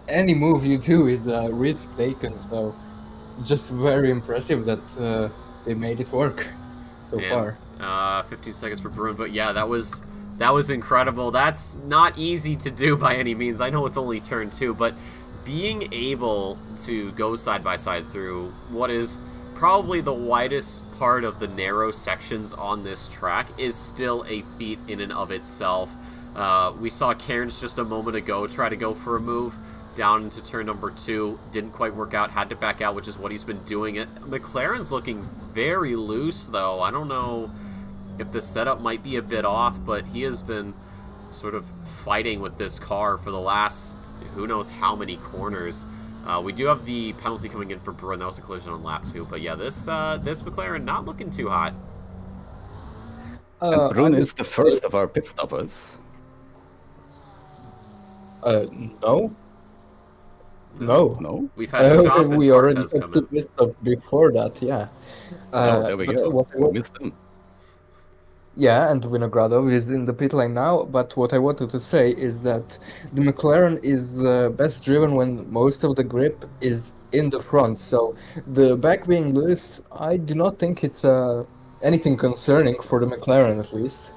Speaker 2: any move you do is a risk taken. So just very impressive that they made it work so far.
Speaker 1: 15 seconds for Bruin, but yeah, that was incredible. That's not easy to do by any means. I know it's only turn 2, but being able to go side by side through what is probably the widest part of the narrow sections on this track is still a feat in and of itself. We saw Cairns just a moment ago try to go for a move down into turn number 2. Didn't quite work out, had to back out, which is what he's been doing. McLaren's looking very loose, though. I don't know if the setup might be a bit off, but he has been sort of fighting with this car for the last who knows how many corners. We do have the penalty coming in for Bruin. That was a collision on lap 2. But yeah, this McLaren not looking too hot.
Speaker 3: And Bruin is the first of our pit stoppers.
Speaker 2: No. No.
Speaker 1: We've had
Speaker 2: we already had the pit stops before that, yeah.
Speaker 3: There we go. We missed them.
Speaker 2: Yeah, and Vinogradov is in the pit lane now, but what I wanted to say is that the McLaren is best driven when most of the grip is in the front, so the back being loose, I do not think it's anything concerning for the McLaren at least.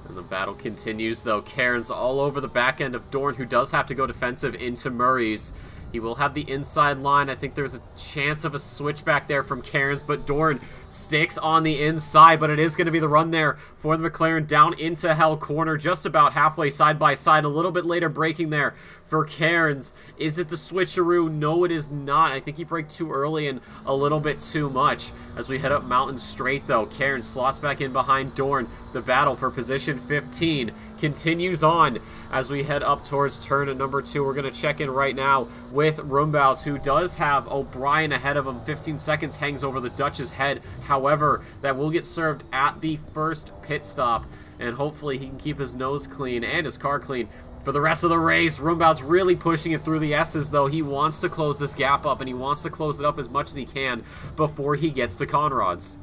Speaker 1: And the battle continues, though. Cairns all over the back end of Dorn, who does have to go defensive into Murray's. He will have the inside line. I think there's a chance of a switchback there from Cairns, but Dorn sticks on the inside, but it is going to be the run there for the McLaren down into Hell Corner, just about halfway side by side. A little bit later braking there for Cairns. Is it the switcheroo? No, it is not. I think he braked too early and a little bit too much. As we head up Mountain Straight, though, Cairns slots back in behind Dorn. The battle for position 15 continues on as we head up towards turn number 2. We're going to check in right now with Rumbaus, who does have O'Brien ahead of him. 15 seconds hangs over the Dutch's head. However, that will get served at the first pit stop, and hopefully he can keep his nose clean and his car clean for the rest of the race. Rumbaus really pushing it through the S's, though. He wants to close this gap up, and he wants to close it up as much as he can before he gets to Conrad's.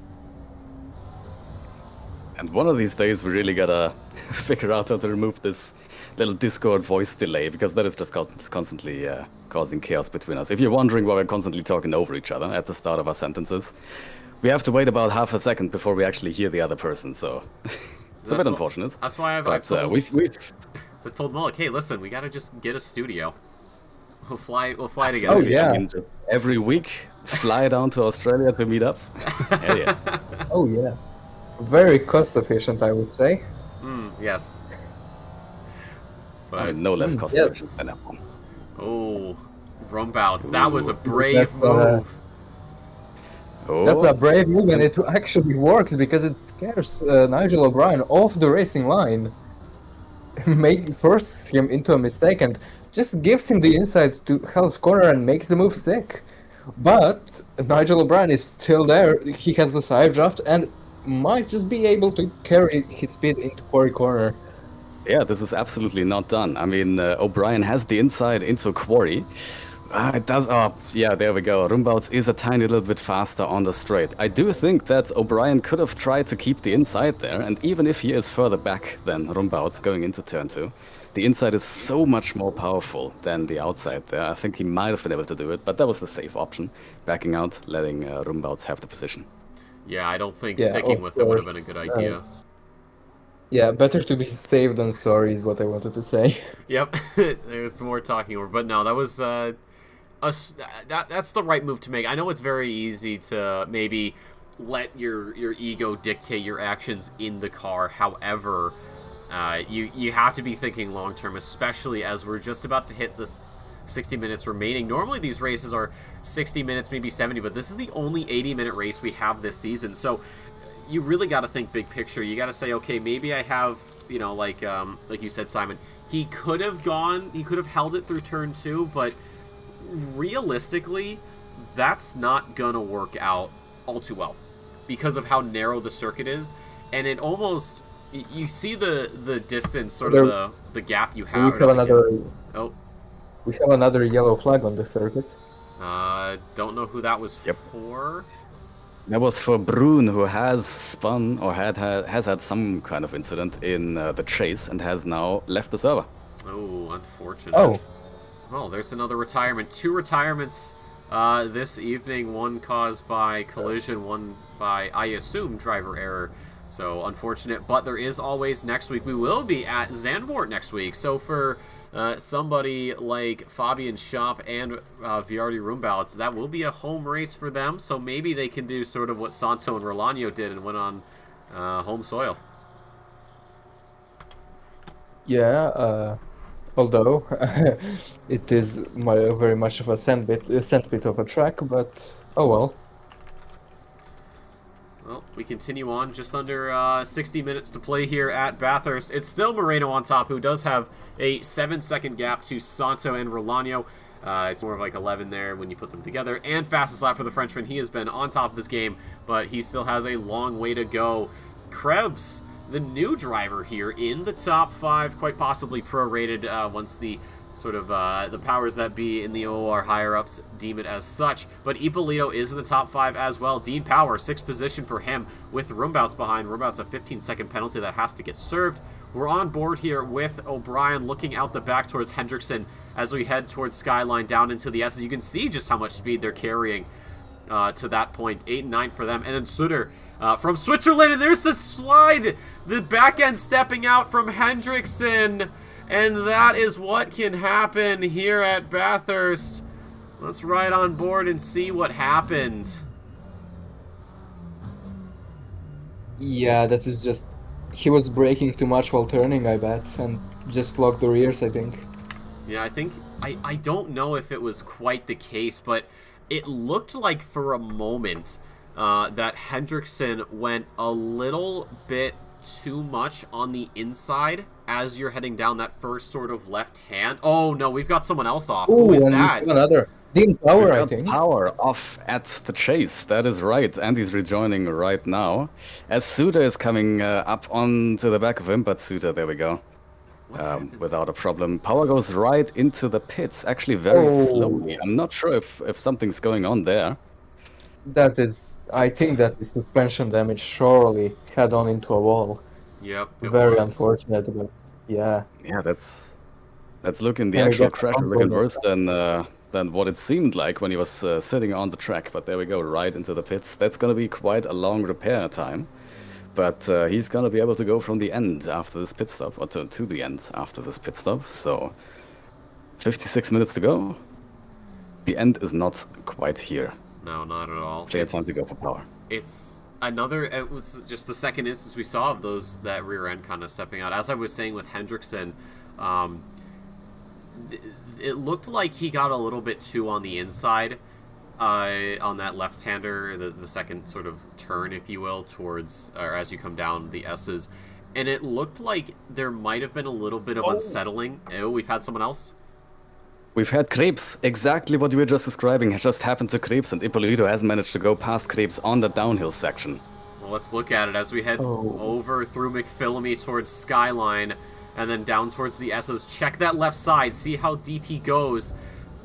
Speaker 3: And one of these days, we really gotta figure out how to remove this little Discord voice delay, because that is just constantly causing chaos between us. If you're wondering why we're constantly talking over each other at the start of our sentences, we have to wait about half a second before we actually hear the other person, so it's a bit unfortunate.
Speaker 1: That's why I've told Mullock, hey, listen, we gotta just get a studio. We'll fly together.
Speaker 2: Oh, yeah.
Speaker 3: I mean, just every week, fly down to Australia to meet up. Hell yeah.
Speaker 2: Oh, yeah. Very cost efficient, I would say.
Speaker 1: Yes. But
Speaker 3: I mean, no less cost efficient than that one.
Speaker 1: Oh, Rumbaus. That was a brave move.
Speaker 2: That's a brave move, and it actually works, because it scares Nigel O'Brien off the racing line. Forces him into a mistake and just gives him the inside to Hell's Corner and makes the move stick. But Nigel O'Brien is still there. He has the side draft and might just be able to carry his speed into Quarry Corner.
Speaker 3: Yeah, this is absolutely not done. I mean, O'Brien has the inside into Quarry. It does. Oh, yeah, there we go. Rumbaus is a tiny little bit faster on the straight. I do think that O'Brien could have tried to keep the inside there, and even if he is further back than Rumbaus going into turn 2, the inside is so much more powerful than the outside there. I think he might have been able to do it, but that was the safe option. Backing out, letting Rumbaus have the position.
Speaker 1: Yeah, I don't think sticking with it would have been a good idea.
Speaker 2: Yeah, better to be safe than sorry is what I wanted to say.
Speaker 1: Yep, there's more talking over, but no, that was that's the right move to make. I know it's very easy to maybe let your ego dictate your actions in the car. However, you have to be thinking long term, especially as we're just about to hit this 60 minutes remaining. Normally these races are 60 minutes, maybe 70, but this is the only 80-minute race we have this season. So you really got to think big picture. You got to say, okay, maybe I have, like you said, Simon, He could have held it through turn 2, but realistically, that's not gonna work out all too well because of how narrow the circuit is, and it almost, you see the distance, sort of the gap you have.
Speaker 2: We have another.
Speaker 1: Oh,
Speaker 2: we have another yellow flag on the circuit.
Speaker 1: Don't know who that was for.
Speaker 3: That was for Brun, who has spun or has had some kind of incident in the chase and has now left the server.
Speaker 1: Oh, unfortunate.
Speaker 2: Oh.
Speaker 1: Well, there's another retirement. 2 retirements this evening. One caused by collision, one by, I assume, driver error. So, unfortunate. But there is always next week. We will be at Zandvoort next week. So, for somebody like Fabian Schopp and Viardi Rumbouts, that will be a home race for them. So, maybe they can do sort of what Santo and Rolano did and went on home soil.
Speaker 2: Yeah, although it is very much of a sandpit of a track, but oh well.
Speaker 1: Well, we continue on. Just under 60 minutes to play here at Bathurst. It's still Moreno on top, who does have a 7-second gap to Santo and Rolano. It's more of like 11 there when you put them together. And fastest lap for the Frenchman. He has been on top of his game, but he still has a long way to go. Krebs, the new driver here in the top 5, quite possibly prorated once the sort of the powers that be in the OR higher-ups deem it as such. But Ippolito is in the top 5 as well. Dean Power, 6th position for him with Rumbouts behind. Rumbouts a 15-second penalty that has to get served. We're on board here with O'Brien looking out the back towards Hendrickson as we head towards Skyline down into the S's. You can see just how much speed they're carrying to that point. 8 and 9 for them. And then Sutter from Switzerland, and there's the slide. The back end stepping out from Hendrickson. And that is what can happen here at Bathurst. Let's ride on board and see what happens.
Speaker 2: Yeah, that is just... He was braking too much while turning, I bet, and just locked the rears, I think.
Speaker 1: Yeah, I think... I don't know if it was quite the case, but it looked like for a moment that Hendrickson went a little bit too much on the inside as you're heading down that first sort of left hand. Oh no, we've got someone else off. Who is that?
Speaker 2: Another. Dean Power, I think.
Speaker 3: Power off at the chase. That is right. And he's rejoining right now. As Suter is coming up onto the back of him, but Suter, there we go. Without a problem. Power goes right into the pits, actually very slowly. I'm not sure if something's going on there.
Speaker 2: That is, I think that is suspension damage, surely head on into a wall.
Speaker 1: Yep.
Speaker 2: Very unfortunate, but yeah.
Speaker 3: Yeah, that's looking, the actual crash is looking worse than what it seemed like when he was sitting on the track. But there we go, right into the pits. That's going to be quite a long repair time. But he's going to be able to go from the end after this pit stop, or to the end after this pit stop. So 56 minutes to go. The end is not quite here.
Speaker 1: No, not at all.
Speaker 3: Clear time to go for Power.
Speaker 1: It's another, it was just the second instance we saw of that rear end kind of stepping out. As I was saying with Hendrickson, it looked like he got a little bit too on the inside on that left-hander, the second sort of turn, if you will, towards, or as you come down the S's. And it looked like there might have been a little bit of unsettling. Oh, we've had someone else?
Speaker 3: We've had Krebs. Exactly what you were just describing has just happened to Krebs, and Ippolito has managed to go past Krebs on the downhill section.
Speaker 1: Well, let's look at it as we head over through McPhillamy towards Skyline, and then down towards the S's. Check that left side. See how deep he goes.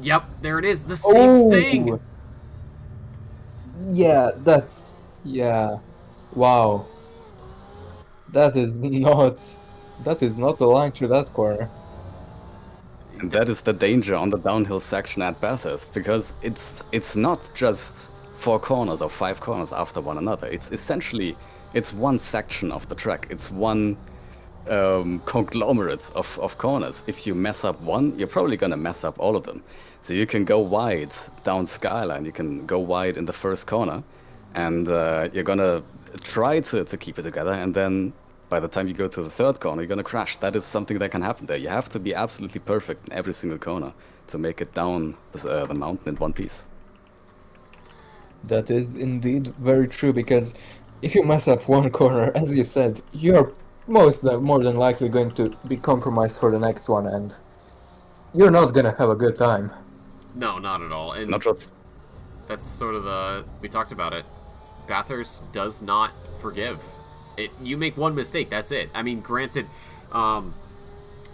Speaker 1: Yep, there it is. The same thing.
Speaker 2: Yeah, that's... Yeah. Wow. That is not a line through that corner.
Speaker 3: And that is the danger on the downhill section at Bathurst, because it's not just 4 corners or 5 corners after one another. It's essentially, it's one section of the track. It's one conglomerate of corners. If you mess up one, you're probably going to mess up all of them. So you can go wide down Skyline, you can go wide in the first corner, and you're going to try to keep it together, and then by the time you go to the third corner, you're going to crash. That is something that can happen there. You have to be absolutely perfect in every single corner to make it down the mountain in one piece.
Speaker 2: That is indeed very true, because if you mess up one corner, as you said, you're more than likely going to be compromised for the next one, and you're not gonna have a good time.
Speaker 1: No, not at all. And
Speaker 3: Not just
Speaker 1: that's sort of we talked about it. Bathurst does not forgive. You make one mistake, that's it. I mean, granted,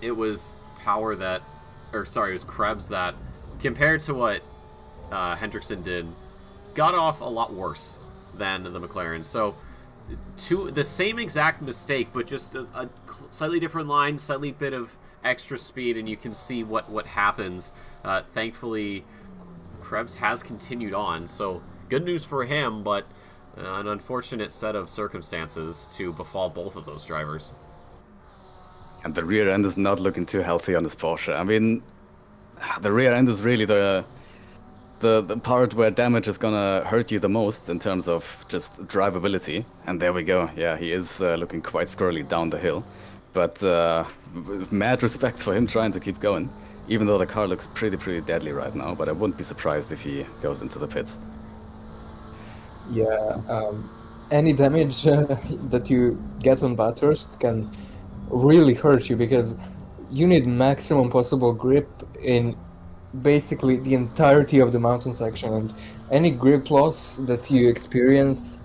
Speaker 1: it was it was Krebs that, compared to what Hendrickson did, got off a lot worse than the McLaren. So, the same exact mistake, but just a slightly different line, slightly bit of extra speed, and you can see what happens. Thankfully, Krebs has continued on, so good news for him, but an unfortunate set of circumstances to befall both of those drivers.
Speaker 3: And the rear end is not looking too healthy on this Porsche. I mean, the rear end is really the part where damage is gonna hurt you the most in terms of just drivability. And there we go. Yeah, he is looking quite squirrely down the hill. But mad respect for him trying to keep going, even though the car looks pretty deadly right now. But I wouldn't be surprised if he goes into the pits.
Speaker 2: Yeah, any damage that you get on Bathurst can really hurt you, because you need maximum possible grip in basically the entirety of the mountain section, and any grip loss that you experience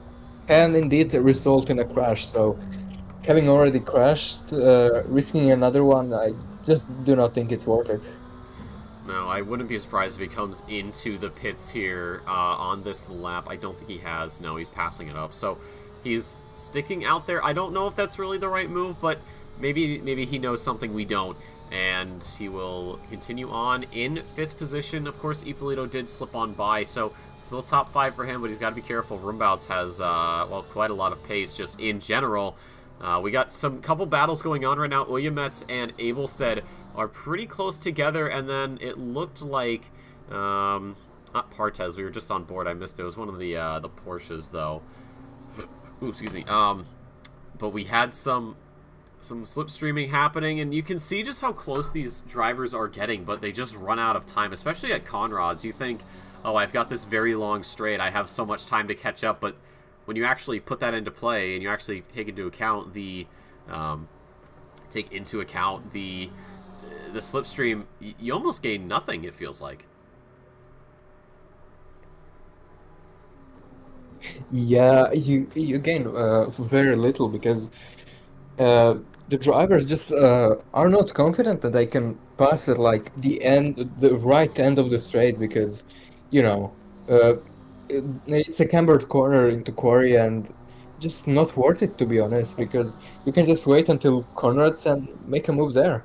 Speaker 2: can indeed result in a crash. So having already crashed, risking another one, I just do not think it's worth it.
Speaker 1: No, I wouldn't be surprised if he comes into the pits here on this lap. I don't think he has. No, he's passing it up. So he's sticking out there. I don't know if that's really the right move, but maybe he knows something we don't. And he will continue on in 5th position. Of course, Ippolito did slip on by, so still top 5 for him, but he's got to be careful. Rumbouts has, quite a lot of pace just in general. We got some couple battles going on right now. Uyamets and Abelstead are pretty close together, and then it looked like, not Partes, we were just on board, I missed it. It was one of the Porsches, though. Ooh, excuse me. But we had some slipstreaming happening, and you can see just how close these drivers are getting, but they just run out of time, especially at Conrad's. You think, oh, I've got this very long straight, I have so much time to catch up, but when you actually put that into play and you actually take into account the slipstream, you almost gain nothing, it feels like.
Speaker 2: Yeah, you gain very little, because the drivers just are not confident that they can pass it like the right end of the straight, because it's a cambered corner into quarry, and just not worth it, to be honest, because you can just wait until Conrad's and make a move there.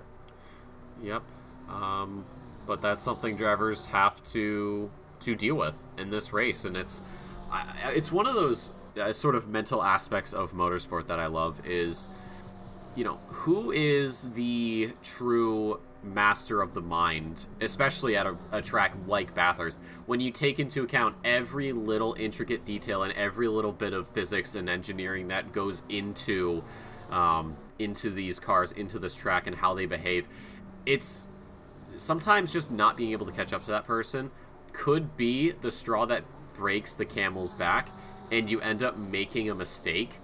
Speaker 1: Yep. But that's something drivers have to deal with in this race, and it's one of those sort of mental aspects of motorsport that I love is, who is the true master of the mind, especially at a track like Bathurst, when you take into account every little intricate detail and every little bit of physics and engineering that goes into these cars, into this track, and how they behave. It's sometimes just not being able to catch up to that person could be the straw that breaks the camel's back, and you end up making a mistake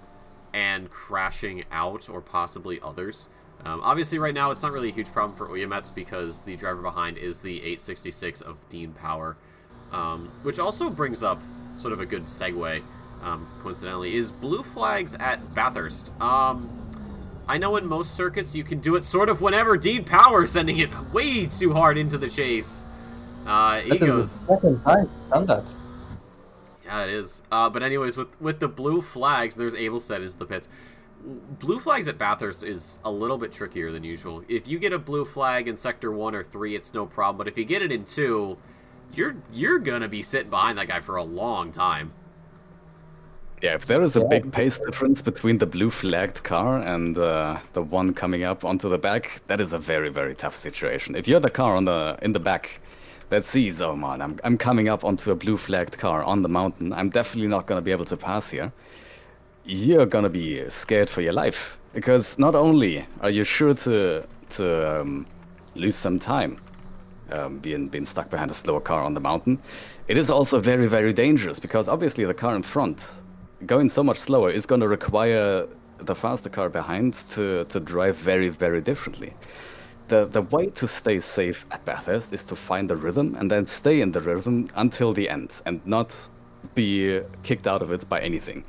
Speaker 1: and crashing out, or possibly others. Obviously, right now, it's not really a huge problem for Uyamets, because the driver behind is the 866 of Dean Power, which also brings up sort of a good segue, coincidentally, is blue flags at Bathurst. I know in most circuits you can do it sort of whenever. Dean Power sending it way too hard into the chase.
Speaker 2: That is the second time I've done that.
Speaker 1: Yeah, it is. But anyways, with the blue flags, there's Abelstead into the pits. Blue flags at Bathurst is a little bit trickier than usual. If you get a blue flag in Sector 1 or 3, it's no problem. But if you get it in 2, you're going to be sitting behind that guy for a long time.
Speaker 3: Yeah, if there is a big pace difference between the blue flagged car and the one coming up onto the back, that is a very, very tough situation. If you're the car in the back that sees, oh man, I'm coming up onto a blue flagged car on the mountain, I'm definitely not going to be able to pass here. You're going to be scared for your life, because not only are you sure to lose some time being stuck behind a slower car on the mountain, it is also very, very dangerous, because obviously the car in front, going so much slower, is going to require the faster car behind to drive very, very differently. The way to stay safe at Bathurst is to find the rhythm and then stay in the rhythm until the end and not be kicked out of it by anything.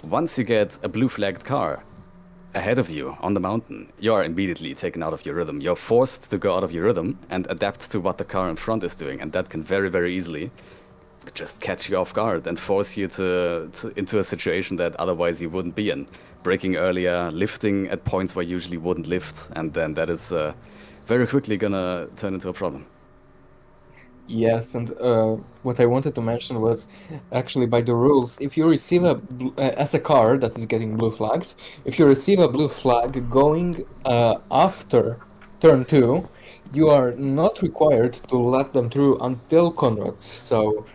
Speaker 3: Once you get a blue flagged car ahead of you on the mountain, you are immediately taken out of your rhythm. You're forced to go out of your rhythm and adapt to what the car in front is doing, and that can very, very easily just catch you off guard and force you into a situation that otherwise you wouldn't be in. Braking earlier, lifting at points where you usually wouldn't lift, and then that is very quickly gonna turn into a problem.
Speaker 2: Yes, and what I wanted to mention was actually by the rules, if you receive as a car that is getting blue flagged, if you receive a blue flag going after turn 2, you are not required to let them through until converts. So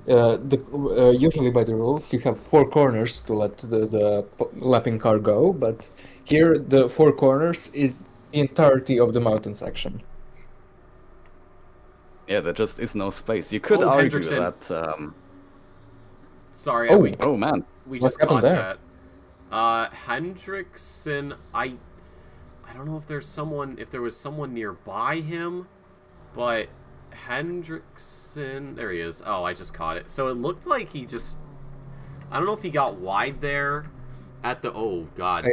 Speaker 2: usually by the rules, you have 4 corners to let the lapping car go, but here the 4 corners is the entirety of the mountain section.
Speaker 3: Yeah, there just is no space. You could
Speaker 1: Oh,
Speaker 3: argue
Speaker 1: Hendrickson.
Speaker 3: that.
Speaker 1: Sorry,
Speaker 2: Oh.
Speaker 3: Oh man,
Speaker 1: we
Speaker 2: What
Speaker 1: just
Speaker 2: happened
Speaker 1: caught
Speaker 2: there?
Speaker 1: that. Hendrickson, I don't know if there was someone nearby him, but Hendrickson, there he is. Oh, I just caught it. So it looked like I don't know if he got wide there at the, oh god.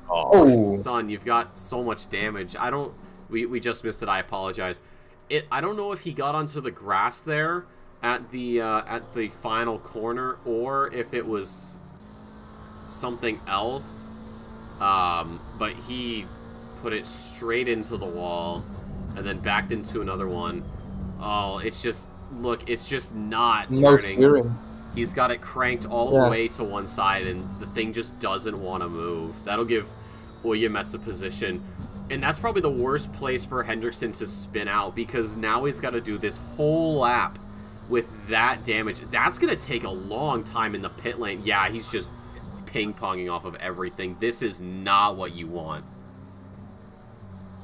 Speaker 2: Oh,
Speaker 1: Son, you've got so much damage. We just missed it. I apologize. I don't know if he got onto the grass there at the final corner or if it was something else. But he put it straight into the wall and then backed into another one. Oh, it's just not
Speaker 2: no
Speaker 1: turning.
Speaker 2: steering.
Speaker 1: He's got it cranked all the way to one side, and the thing just doesn't want to move. That'll give Oyemets a position. And that's probably the worst place for Hendrickson to spin out, because now he's got to do this whole lap with that damage. That's going to take a long time in the pit lane. Yeah, he's just ping-ponging off of everything. This is not what you want.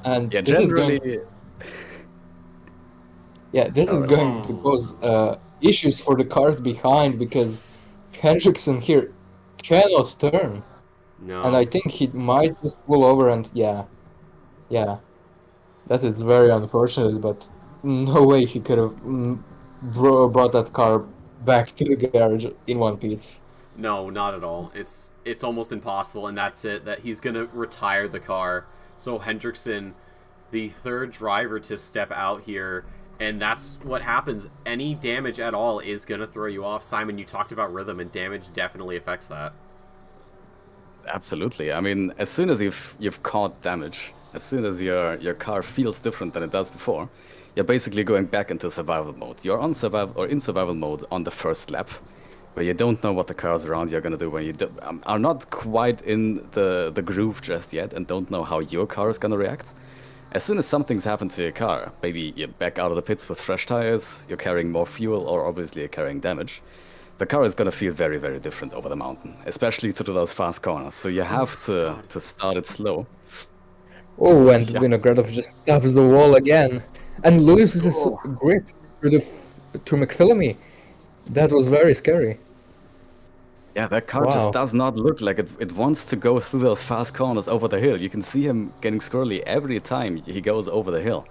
Speaker 2: And
Speaker 3: yeah,
Speaker 2: this is
Speaker 3: generally.
Speaker 2: going, this is going to cause issues for the cars behind, because Hendrickson here cannot turn.
Speaker 1: No.
Speaker 2: And I think he might just pull over and yeah. That is very unfortunate, but no way he could have brought that car back to the garage in one piece.
Speaker 1: No, not at all. It's almost impossible, and that's it. That he's going to retire the car. So Hendrickson, the third driver to step out here, and that's what happens. Any damage at all is going to throw you off. Simon, you talked about rhythm, and damage definitely affects that.
Speaker 3: Absolutely. I mean, as soon as you've caught damage, as soon as your car feels different than it does before, you're basically going back into survival mode. You're in survival mode on the first lap, where you don't know what the cars around you are going to do when you are not quite in the groove just yet and don't know how your car is going to react. As soon as something's happened to your car, maybe you're back out of the pits with fresh tires, you're carrying more fuel, or obviously you're carrying damage, the car is going to feel very, very different over the mountain, especially through those fast corners. So you have to start it slow.
Speaker 2: Oh, and Vinogradov just stabs the wall again and loses his grip through McPhillamy. That was very scary.
Speaker 3: Yeah, that car just does not look like it wants to go through those fast corners over the hill. You can see him getting squirrely every time he goes over the hill.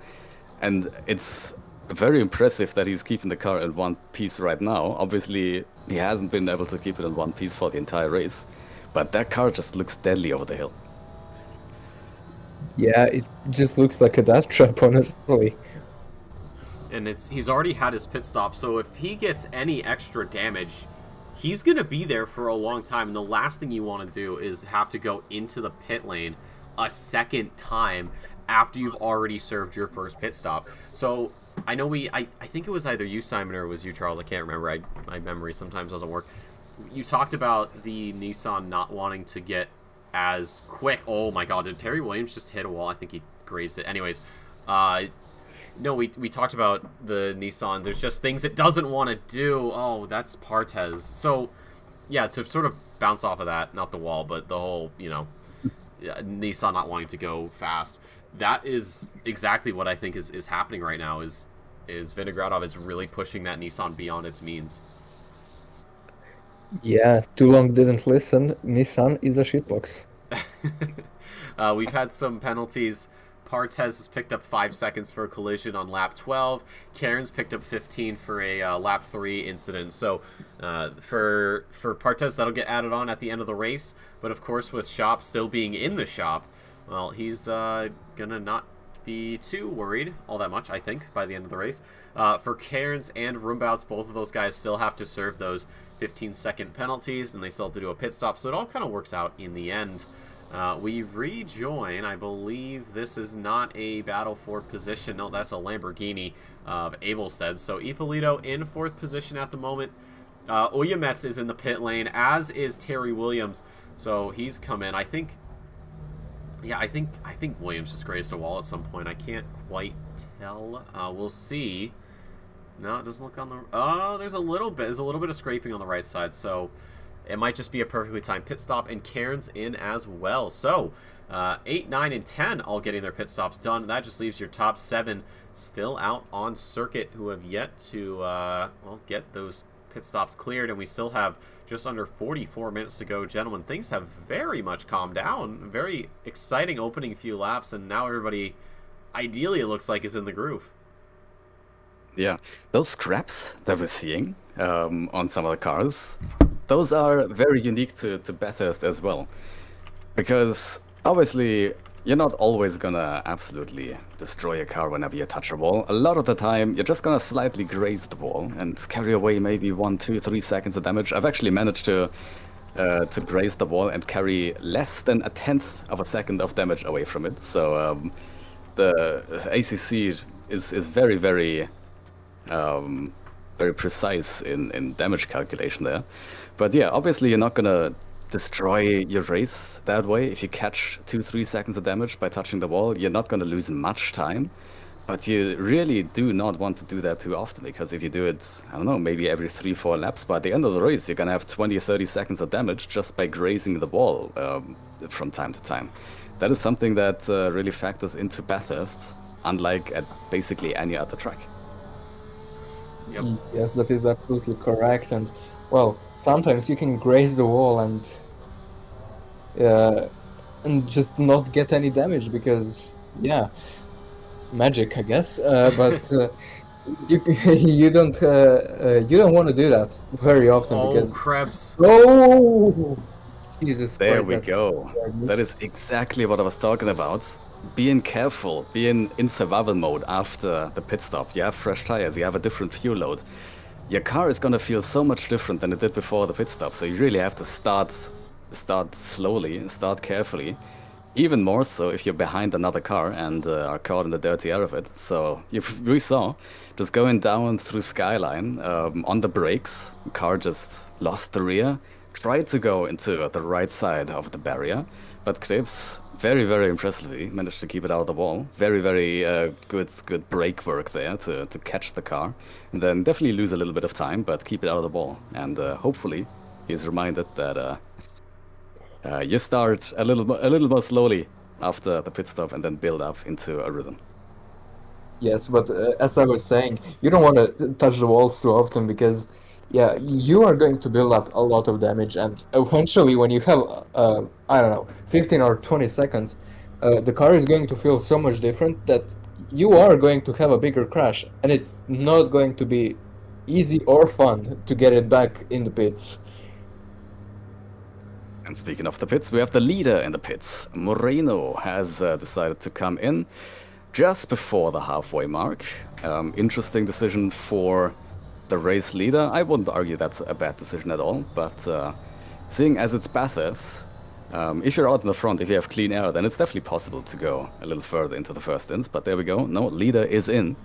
Speaker 3: And it's very impressive that he's keeping the car in one piece right now. Obviously, he hasn't been able to keep it in one piece for the entire race. But that car just looks deadly over the hill.
Speaker 2: Yeah, it just looks like a death trap, honestly.
Speaker 1: And he's already had his pit stop, so if he gets any extra damage, he's going to be there for a long time. And the last thing you want to do is have to go into the pit lane a second time after you've already served your first pit stop. So I know I think it was either you, Simon, or it was you, Charles. I can't remember. My memory sometimes doesn't work. You talked about the Nissan not wanting to get as quick. Oh my god, did Terry Williams just hit a wall? I think he grazed it. Anyways, no, we talked about the Nissan. There's just things it doesn't want to do. Oh, that's Partez. So, yeah, to sort of bounce off of that, not the wall, but the whole, Nissan not wanting to go fast. That is exactly what I think is happening right now, is Vinogradov is really pushing that Nissan beyond its means.
Speaker 2: Yeah, too long didn't listen. Nissan is a shitbox.
Speaker 1: We've had some penalties. Partez has picked up 5 seconds for a collision on lap 12. Cairns picked up 15 for a lap 3 incident. So for Partez, that'll get added on at the end of the race. But of course, with Shop still being in the shop, well, he's gonna not be too worried all that much, I think, by the end of the race. For Cairns and Roombouts, both of those guys still have to serve those 15-second penalties, and they still have to do a pit stop. So it all kind of works out in the end. We rejoin. I believe this is not a battle for position. No, that's a Lamborghini of Abelstead. So Ippolito in 4th position at the moment. Uyamets is in the pit lane, as is Terry Williams. So he's come in. I think Williams just grazed a wall at some point. I can't quite tell. We'll see. No, it doesn't look on the... Oh, there's a little bit of scraping on the right side. So it might just be a perfectly timed pit stop, and Cairns in as well. So 8, 9, and 10 all getting their pit stops done. That just leaves your top 7 still out on circuit, who have yet to get those pit stops cleared, and we still have just under 44 minutes to go. Gentlemen, things have very much calmed down. Very exciting opening few laps, and now everybody, ideally, it looks like, is in the groove.
Speaker 3: Yeah, those scraps that we're seeing on some of the cars, those are very unique to Bathurst as well. Because obviously, you're not always gonna absolutely destroy a car whenever you touch a wall. A lot of the time, you're just gonna slightly graze the wall and carry away maybe 1, 2, 3 seconds of damage. I've actually managed to graze the wall and carry less than 1/10 of a second of damage away from it. So the ACC is very, very very precise in damage calculation there. But yeah, obviously you're not gonna destroy your race that way. If you catch 2, 3 seconds of damage by touching the wall, you're not gonna lose much time. But you really do not want to do that too often, because if you do it, I don't know, maybe every 3, 4 laps, by the end of the race, you're gonna have 20, 30 seconds of damage just by grazing the wall from time to time. That is something that really factors into Bathurst, unlike at basically any other track.
Speaker 1: Yep.
Speaker 2: Yes, that is absolutely correct. And well, sometimes you can graze the wall and just not get any damage because, yeah, magic, I guess. But you don't want to do that very often because.
Speaker 1: Krebs.
Speaker 2: Oh, Jesus Christ!
Speaker 3: There we go. That is exactly what I was talking about. Being careful, being in survival mode after the pit stop. You have fresh tires, you have a different fuel load. Your car is gonna feel so much different than it did before the pit stop. So you really have to start slowly, start carefully. Even more so if you're behind another car and are caught in the dirty air of it. So we saw just going down through Skyline on the brakes. Car just lost the rear, tried to go into the right side of the barrier, but Krebs very, very impressively managed to keep it out of the wall. Very, very good brake work there to catch the car. And then definitely lose a little bit of time, but keep it out of the wall. And hopefully he's reminded that you start a little more slowly after the pit stop and then build up into a rhythm.
Speaker 2: Yes, but as I was saying, you don't want to touch the walls too often because, yeah, you are going to build up a lot of damage, and eventually when you have, I don't know, 15 or 20 seconds, the car is going to feel so much different that you are going to have a bigger crash, and it's not going to be easy or fun to get it back in the pits.
Speaker 3: And speaking of the pits, we have the leader in the pits. Moreno has decided to come in just before the halfway mark. Interesting decision for the race leader. I wouldn't argue that's a bad decision at all, but seeing as it's Bathurst, if you're out in the front, if you have clean air, then it's definitely possible to go a little further into the first ends. But there we go. No, leader is in.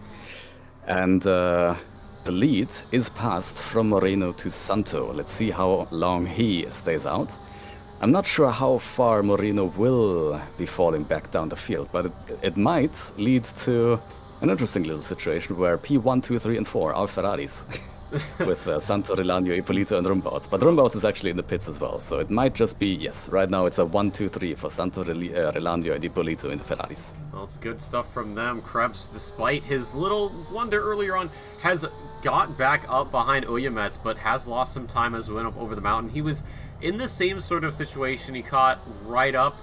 Speaker 3: And the lead is passed from Moreno to Santo. Let's see how long he stays out. I'm not sure how far Moreno will be falling back down the field, but it might lead to an interesting little situation where P1, 2, 3, and 4 are Ferraris. with Santo, Rilanio, Ippolito, and Rumbauts. But Rumbauts is actually in the pits as well, so it might just be, yes, right now it's a 1-2-3 for Santo, Rilanio, and Ippolito in the Ferraris.
Speaker 1: Well, it's good stuff from them. Krebs, despite his little blunder earlier on, has got back up behind Oyamets, but has lost some time as we went up over the mountain. He was in the same sort of situation. He caught right up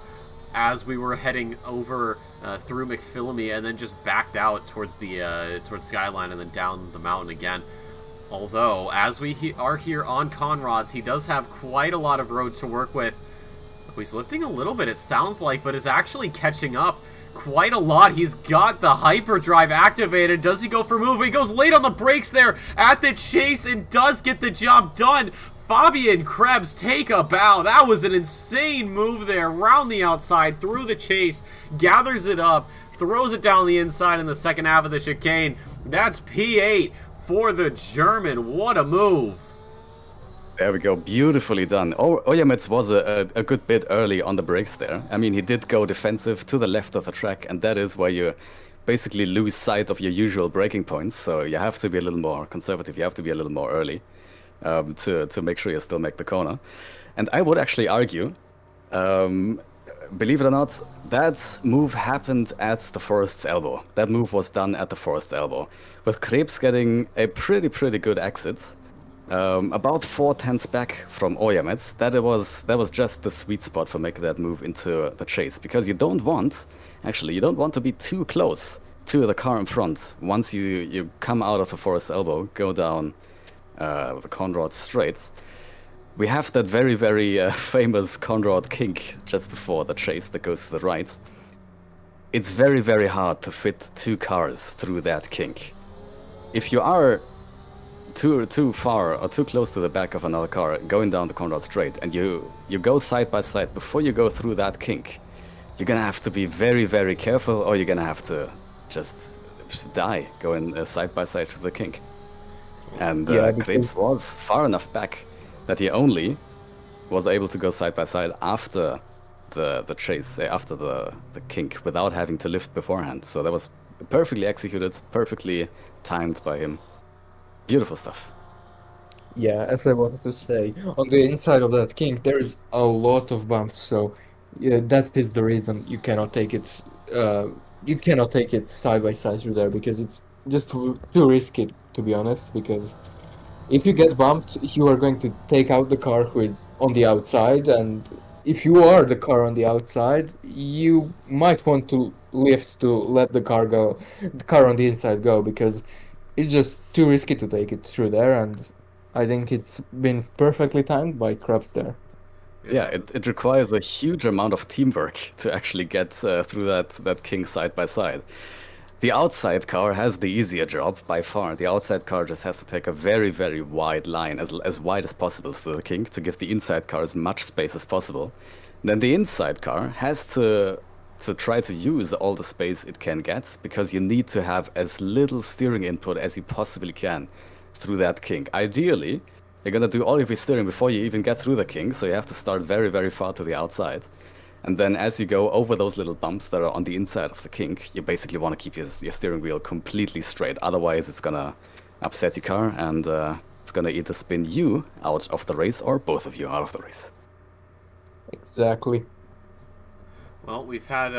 Speaker 1: as we were heading over through McPhillamy, and then just backed out towards the towards Skyline and then down the mountain again. Although, as we are here on Conrads, he does have quite a lot of road to work with. He's lifting a little bit, it sounds like, but is actually catching up quite a lot. He's got the hyperdrive activated. Does he go for move? He goes late on the brakes there at the chase and does get the job done. Fabian Krebs take a bow. That was an insane move there. Round the outside, through the chase, gathers it up, throws it down the inside in the second half of the chicane. That's P8 for the German. What a move.
Speaker 3: There we go. Beautifully done. Oyamets was a good bit early on the brakes there. I mean, he did go defensive to the left of the track, and that is where you basically lose sight of your usual braking points. So you have to be a little more conservative. You have to be a little more early. To make sure you still make the corner. And I would actually argue, believe it or not, that move happened at the Forest's elbow. That move was done at the Forest's elbow, with Krebs getting a pretty good exit, about 4/10 back from Oyamets. That was just the sweet spot for making that move into the chase, because you don't want to be too close to the car in front. Once you come out of the Forest's elbow, go down the Conrad straights, we have that very famous Conrad kink just before the chase that goes to the right. It's very hard to fit two cars through that kink. If you are too far or too close to the back of another car going down the Conrad straight, and you go side by side before you go through that kink, you're gonna have to be very careful, or you're gonna have to just die going side by side through the kink. And Krebs was far enough back that he only was able to go side by side after the chase, after the kink, without having to lift beforehand. So that was perfectly executed, perfectly timed by him. Beautiful stuff.
Speaker 2: Yeah, as I wanted to say, on the inside of that kink, there is a lot of bumps, so yeah, that is the reason you cannot take it. You cannot take it side by side through there, because it's just too risky, to be honest. Because if you get bumped, you are going to take out the car who is on the outside, and if you are the car on the outside, you might want to lift to let the car on the inside go, because it's just too risky to take it through there. And I think it's been perfectly timed by Krebs there.
Speaker 3: Yeah, it requires a huge amount of teamwork to actually get through that kink side by side. The outside car has the easier job by far. The outside car just has to take a very wide line, as wide as possible through the kink, to give the inside car as much space as possible. Then the inside car has to try to use all the space it can get, because you need to have as little steering input as you possibly can through that kink. Ideally, you're gonna do all of your steering before you even get through the kink, so you have to start very far to the outside. And then as you go over those little bumps that are on the inside of the kink, you basically want to keep your steering wheel completely straight. Otherwise, it's gonna upset your car, and it's gonna either spin you out of the race or both of you out of the race.
Speaker 2: Exactly.
Speaker 1: Well, we've had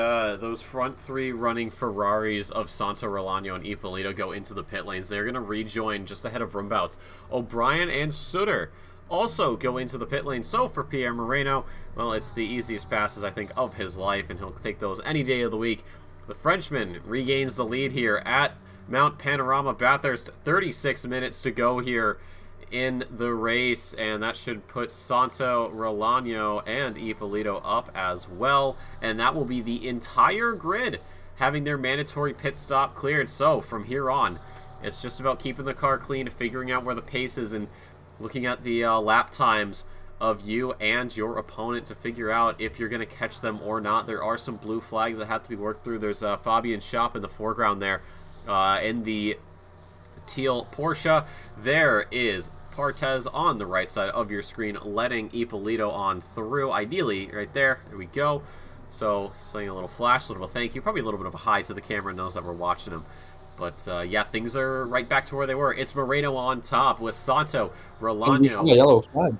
Speaker 1: those front three running Ferraris of Santo, Rilanio, and Ippolito go into the pit lanes. They're going to rejoin just ahead of Rumbouts. O'Brien and Sutter also go into the pit lane. So for Pierre Moreno, well, it's the easiest passes, I think, of his life, and he'll take those any day of the week. The Frenchman regains the lead here at Mount Panorama Bathurst. 36 minutes to go here in the race, and that should put Santo, Rilanio, and Ippolito up as well. And that will be the entire grid having their mandatory pit stop cleared. So from here on, it's just about keeping the car clean, figuring out where the pace is, and looking at the lap times of you and your opponent to figure out if you're going to catch them or not. There are some blue flags that have to be worked through. There's Fabian Schopp in the foreground there in the teal Porsche. There is Partez on the right side of your screen, letting Ippolito on through. Ideally, right there. There we go. So, he's saying a little flash, a little thank you. Probably a little bit of a hi to the camera, knows that we're watching him. But yeah, things are right back to where they were. It's Moreno on top with Santo,
Speaker 2: And we have a
Speaker 1: Rolano.
Speaker 2: yellow flag.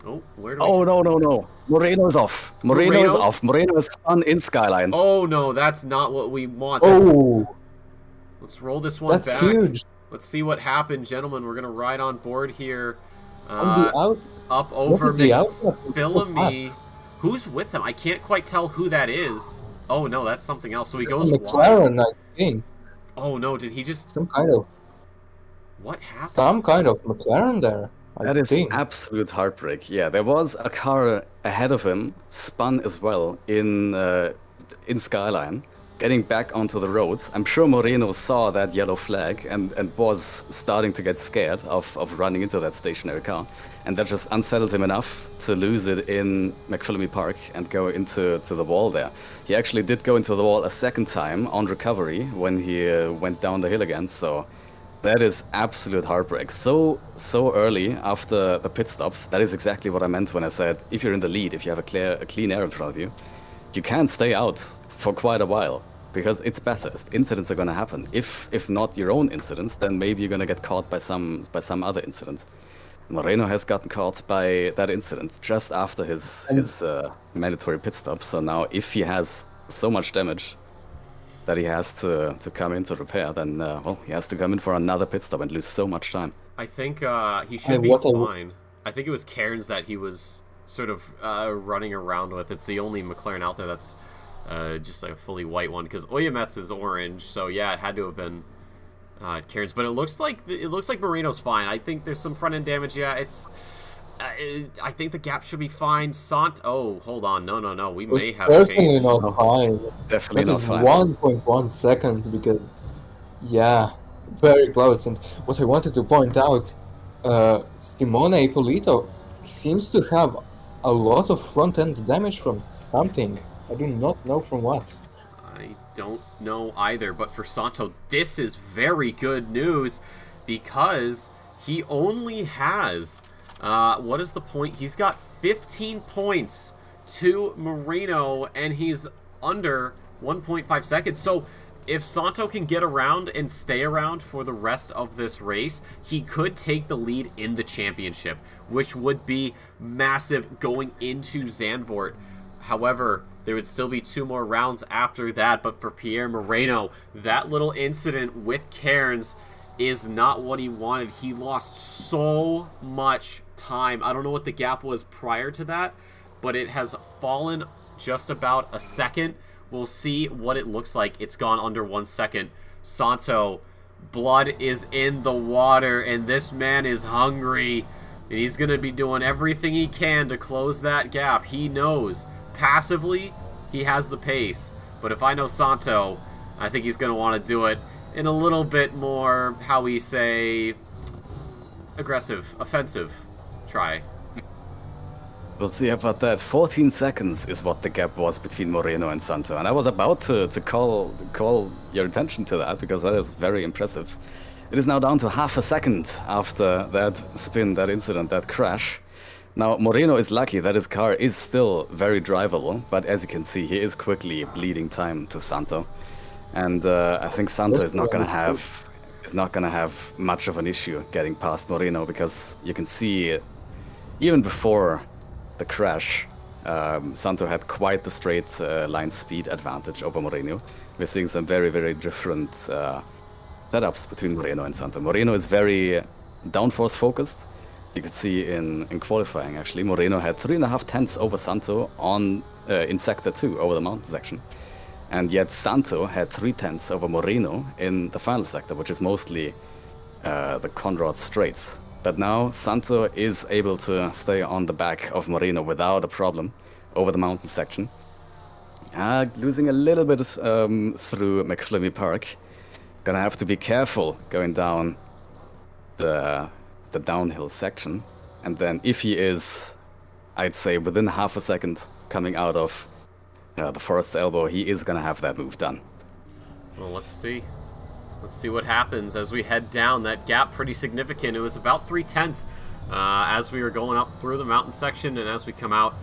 Speaker 1: Oh, where do we...
Speaker 3: Oh, no. Moreno is off. Moreno is off. Moreno is spun in Skyline.
Speaker 1: Oh, no, that's not what we want. That's...
Speaker 2: Oh,
Speaker 1: Let's roll this one
Speaker 2: that's
Speaker 1: back.
Speaker 2: huge.
Speaker 1: Let's see what happened, gentlemen. We're going to ride on board here.
Speaker 2: On the out,
Speaker 1: Up over
Speaker 2: the out?
Speaker 1: McPhillamy. Who's with him? I can't quite tell who that is. Oh, no, that's something else. So he goes wide.
Speaker 2: McLaren, I think.
Speaker 1: Oh, no, did he just...
Speaker 2: Some kind of...
Speaker 1: What happened?
Speaker 2: Some kind of McLaren there,
Speaker 3: That is absolute heartbreak. Yeah, there was a car ahead of him, spun as well in Skyline, getting back onto the road. I'm sure Moreno saw that yellow flag and was starting to get scared of running into that stationary car. And that just unsettled him enough to lose it in McPhillamy Park and go into the wall there. He actually did go into the wall a second time on recovery when he went down the hill again, so... That is absolute heartbreak. So early after the pit stop. That is exactly what I meant when I said if you're in the lead, if you have a clean air in front of you, you can stay out for quite a while because it's Bathurst. Incidents are going to happen. If not your own incidents, then maybe you're going to get caught by some other incident. Moreno has gotten caught by that incident just after his mandatory pit stop. So now if he has so much damage that he has to come in to repair, then well, he has to come in for another pit stop and lose so much time.
Speaker 1: I think he should be fine. I think it was Cairns that he was sort of running around with. It's the only McLaren out there that's just like a fully white one, because Oyamets is orange, so yeah, it had to have been Cairns. But it looks like Moreno's fine. I think there's some front end damage. Yeah, it's. I think the gap should be fine. Oh, hold on. No. We may have
Speaker 2: certainly
Speaker 1: changed.
Speaker 2: not fine.
Speaker 3: Definitely not fine.
Speaker 2: 1.1 seconds because, yeah, very close. And what I wanted to point out, Simone Ippolito seems to have a lot of front-end damage from something. I do not know from what.
Speaker 1: I don't know either, but for Santo, this is very good news because he only has... what is the point? He's got 15 points to Moreno, and he's under 1.5 seconds. So if Santo can get around and stay around for the rest of this race, he could take the lead in the championship, which would be massive going into Zandvoort. However, there would still be 2 more rounds after that, but for Pierre Moreno, that little incident with Cairns is not what he wanted. He lost so much time. I don't know what the gap was prior to that, but it has fallen just about a second. We'll see what it looks like. It's gone under 1 second. Santo, blood is in the water, and this man is hungry, and he's going to be doing everything he can to close that gap. He knows passively he has the pace, but if I know Santo, I think he's going to want to do it in a little bit more, how we say, aggressive, offensive try.
Speaker 3: We'll see about that. 14 seconds is what the gap was between Moreno and Santo. And I was about to call your attention to that, because that is very impressive. It is now down to half a second after that spin, that incident, that crash. Now, Moreno is lucky that his car is still very drivable, but as you can see, he is quickly bleeding time to Santo. And I think Santo is not gonna have much of an issue getting past Moreno, because you can see even before the crash, Santo had quite the straight line speed advantage over Moreno. We're seeing some very, very different setups between Moreno and Santo. Moreno is very downforce focused. You could see in qualifying, actually, Moreno had 3.5 tenths over Santo in Sector 2 over the mountain section. And yet Santo had 3 tenths over Moreno in the final sector, which is mostly the Conrad Straits. But now Santo is able to stay on the back of Moreno without a problem over the mountain section. Losing a little bit through McPhillamy Park. Gonna have to be careful going down the downhill section. And then if he is, I'd say, within half a second coming out of the forest elbow, he is gonna have that move done.
Speaker 1: Well, let's see. Let's see what happens as we head down. That gap pretty significant. It was about 3 tenths as we were going up through the mountain section, and as we come out,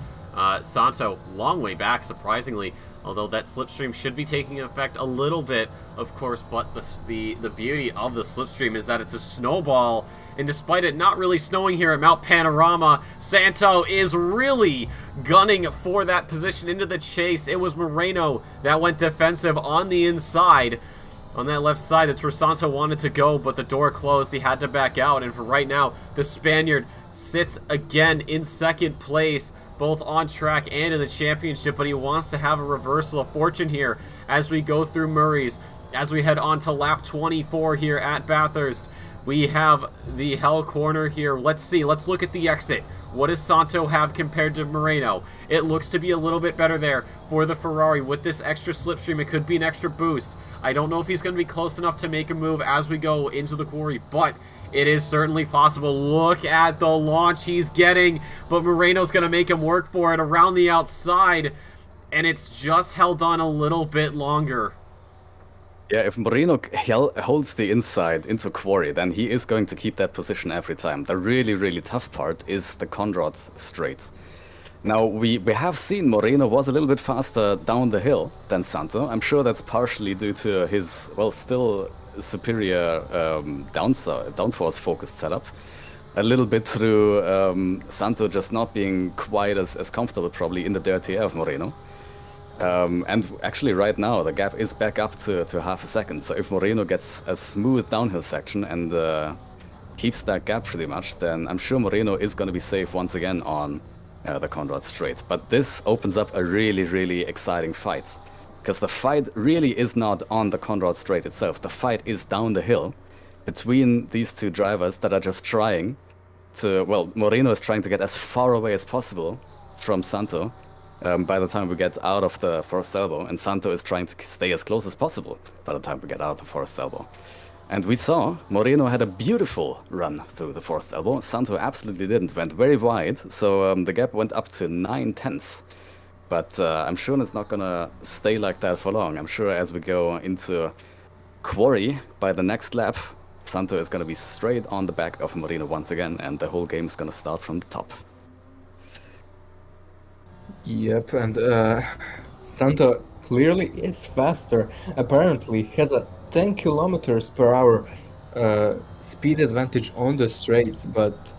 Speaker 1: Santo, long way back, surprisingly. Although that slipstream should be taking effect a little bit, of course, but the beauty of the slipstream is that it's a snowball, and despite it not really snowing here at Mount Panorama, Santo is really gunning for that position into the chase. It was Moreno that went defensive on the inside. On that left side, that's where Santo wanted to go, but the door closed. He had to back out, and for right now, the Spaniard sits again in second place, both on track and in the championship, but he wants to have a reversal of fortune here as we go through Murray's, as we head on to lap 24 here at Bathurst. We have the hell corner here. Let's see. Let's look at the exit. What does Santo have compared to Moreno? It looks to be a little bit better there for the Ferrari. With this extra slipstream, it could be an extra boost. I don't know if he's going to be close enough to make a move as we go into the quarry, but it is certainly possible. Look at the launch he's getting, but Moreno's going to make him work for it around the outside, and it's just held on a little bit longer.
Speaker 3: Yeah, if Moreno holds the inside into quarry, then he is going to keep that position every time. The really, really tough part is the Conrad's straights. Now, we have seen Moreno was a little bit faster down the hill than Santo. I'm sure that's partially due to his, well, still superior downforce focused setup. A little bit through Santo just not being quite as comfortable probably in the dirty air of Moreno. And actually right now the gap is back up to half a second. So if Moreno gets a smooth downhill section and keeps that gap pretty much, then I'm sure Moreno is going to be safe once again on the Conrad Straight. But this opens up a really, really exciting fight. Because the fight really is not on the Conrad Straight itself. The fight is down the hill between these two drivers that are just trying to, well, Moreno is trying to get as far away as possible from Santo by the time we get out of the forest elbow, and Santo is trying to stay as close as possible by the time we get out of the forest elbow. And we saw Moreno had a beautiful run through the forest elbow. Santo absolutely didn't, went very wide, so the gap went up to 9/10. But I'm sure it's not gonna stay like that for long. I'm sure as we go into quarry by the next lap, Santo is gonna be straight on the back of Moreno once again, and the whole game is gonna start from the top.
Speaker 2: Yep, and Santo clearly is faster. Apparently, has a 10 kilometers per hour speed advantage on the straights, but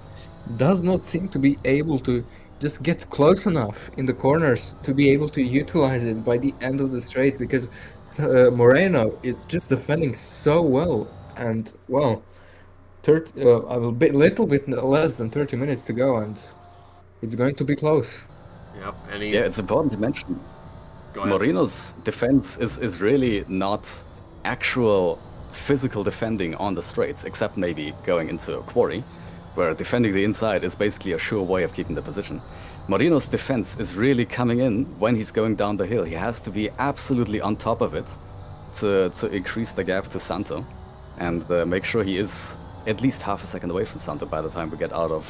Speaker 2: does not seem to be able to just get close enough in the corners to be able to utilize it by the end of the straight, because Moreno is just defending so well. And well, a little bit less than 30 minutes to go, and it's going to be close.
Speaker 1: Yep, and he's...
Speaker 3: Yeah, it's important to mention Moreno's defense is really not actual physical defending on the straights, except maybe going into a quarry, where defending the inside is basically a sure way of keeping the position. Moreno's defense is really coming in when he's going down the hill. He has to be absolutely on top of it to increase the gap to Santo, and make sure he is at least half a second away from Santo by the time we get out of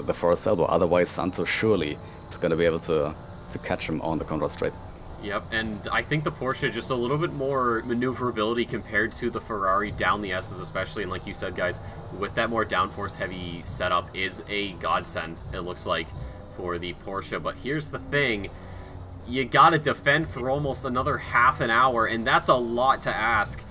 Speaker 3: the forest elbow. Otherwise, Santo surely is going to be able to catch him on the Conrad Straight.
Speaker 1: Yep, and I think the Porsche just a little bit more maneuverability compared to the Ferrari down the S's especially, and like you said, guys, with that more downforce heavy setup is a godsend, it looks like, for the Porsche. But here's the thing, you gotta defend for almost another half an hour, and that's a lot to ask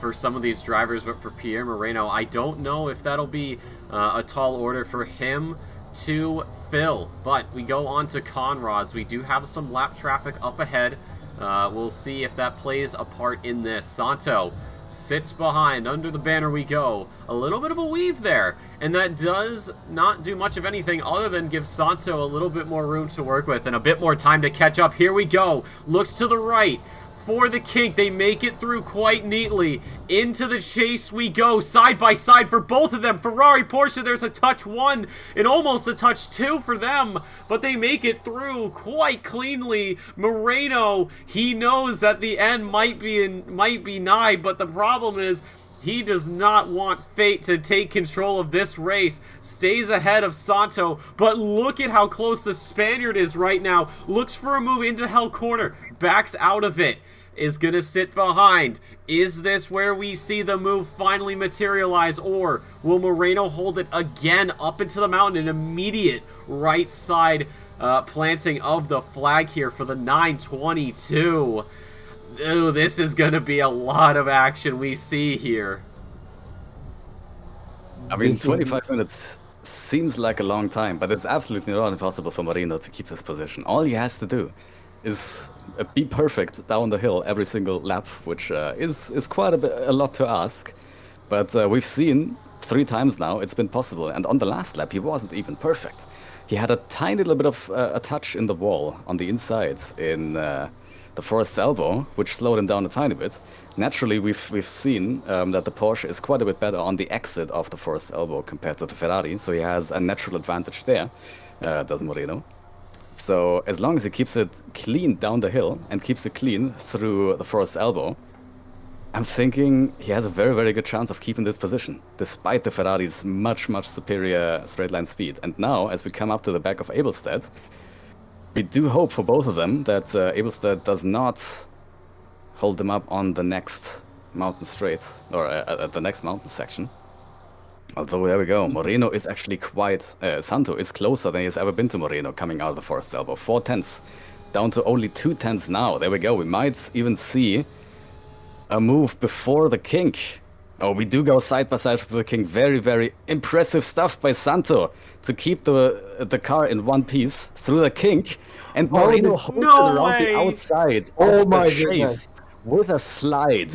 Speaker 1: for some of these drivers. But for Pierre Moreno, I don't know if that'll be a tall order for him to fill. But we go on to Conrad's. We do have some lap traffic up ahead. We'll see if that plays a part in this. Santo sits behind. Under the banner we go. A little bit of a weave there, and that does not do much of anything other than give Santo a little bit more room to work with and a bit more time to catch up. Here we go. Looks to the right for the kink. They make it through quite neatly. Into the chase we go, side by side for both of them. Ferrari, Porsche, there's a touch 1 and almost a touch 2 for them, but they make it through quite cleanly. Moreno, he knows that the end might be nigh, but the problem is he does not want fate to take control of this race. Stays ahead of Santo, but look at how close the Spaniard is right now. Looks for a move into Hell Corner, backs out of it. Is gonna sit behind. Is this where we see the move finally materialize, or will Moreno hold it again up into the mountain? An immediate right side planting of the flag here for the 922. Ooh, this is going to be a lot of action we see here.
Speaker 3: I mean, 25 minutes seems like a long time, but it's absolutely not impossible for Marino to keep this position. All he has to do is be perfect down the hill every single lap, which is quite a lot to ask. But we've seen 3 times now it's been possible, and on the last lap he wasn't even perfect. He had a tiny little bit of a touch in the wall on the inside in the forest elbow, which slowed him down a tiny bit. Naturally, we've seen that the Porsche is quite a bit better on the exit of the forest elbow compared to the Ferrari, so he has a natural advantage there, does Moreno. So as long as he keeps it clean down the hill and keeps it clean through the forest elbow, I'm thinking he has a very, very good chance of keeping this position, despite the Ferrari's much, much superior straight line speed. And now, as we come up to the back of Abelstedt, we do hope for both of them that Abelstedt does not hold them up on the next mountain straight, or at the next mountain section. Although, there we go, Moreno is actually Santo is closer than he has ever been to Moreno coming out of the forest elbow. 4 tenths, down to only 2 tenths now. There we go, we might even see a move before the kink. Oh, we do go side by side with the kink. Very, very impressive stuff by Santo to keep the car in one piece through the kink. And Moreno holds it around the outside of the chase with a slide.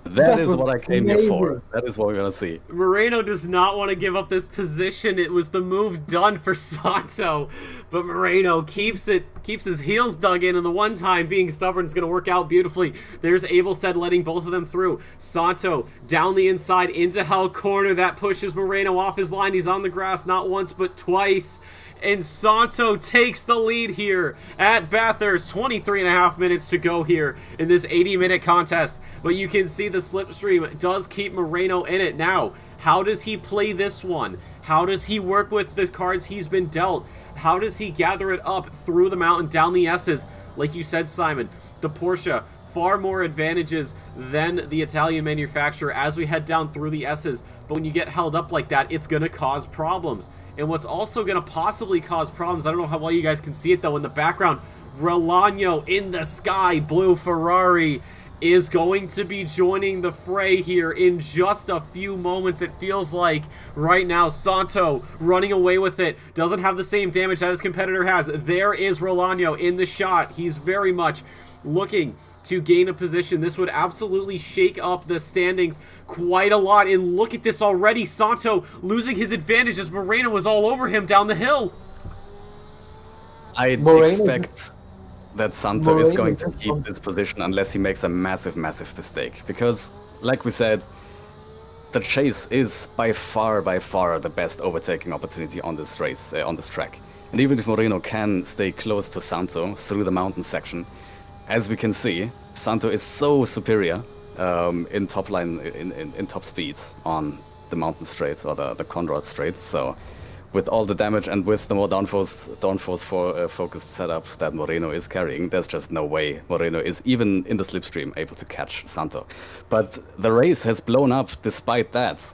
Speaker 3: That is what I came here for. That is what we're going to see.
Speaker 1: Moreno does not want to give up this position. It was the move done for Santo, but Moreno keeps his heels dug in, and the one time being stubborn is going to work out beautifully. There's Abelstedt letting both of them through. Santo down the inside into Hell Corner. That pushes Moreno off his line. He's on the grass not once but twice. And Santo takes the lead here at Bathurst. 23.5 minutes to go here in this 80-minute contest. But you can see the slipstream does keep Moreno in it. Now, how does he play this one? How does he work with the cards he's been dealt? How does he gather it up through the mountain, down the S's? Like you said, Simon, the Porsche, far more advantages than the Italian manufacturer as we head down through the S's. But when you get held up like that, it's going to cause problems. And what's also going to possibly cause problems, I don't know how well you guys can see it though in the background, Rolano in the sky blue Ferrari is going to be joining the fray here in just a few moments, it feels like. Right now, Santo running away with it, doesn't have the same damage that his competitor has. There is Rolano in the shot. He's very much looking to gain a position. This would absolutely shake up the standings quite a lot. And look at this already. Santo losing his advantage as Moreno was all over him down the hill.
Speaker 3: I expect that Santo is going to keep this position unless he makes a massive, massive mistake. Because, like we said, the chase is by far the best overtaking opportunity on this race, on this track. And even if Moreno can stay close to Santo through the mountain section, as we can see, Santo is so superior in top line, in top speed on the mountain straight or the Conrad straight. So with all the damage and with the more downforce focused setup that Moreno is carrying, there's just no way Moreno is even in the slipstream able to catch Santo. But the race has blown up despite that.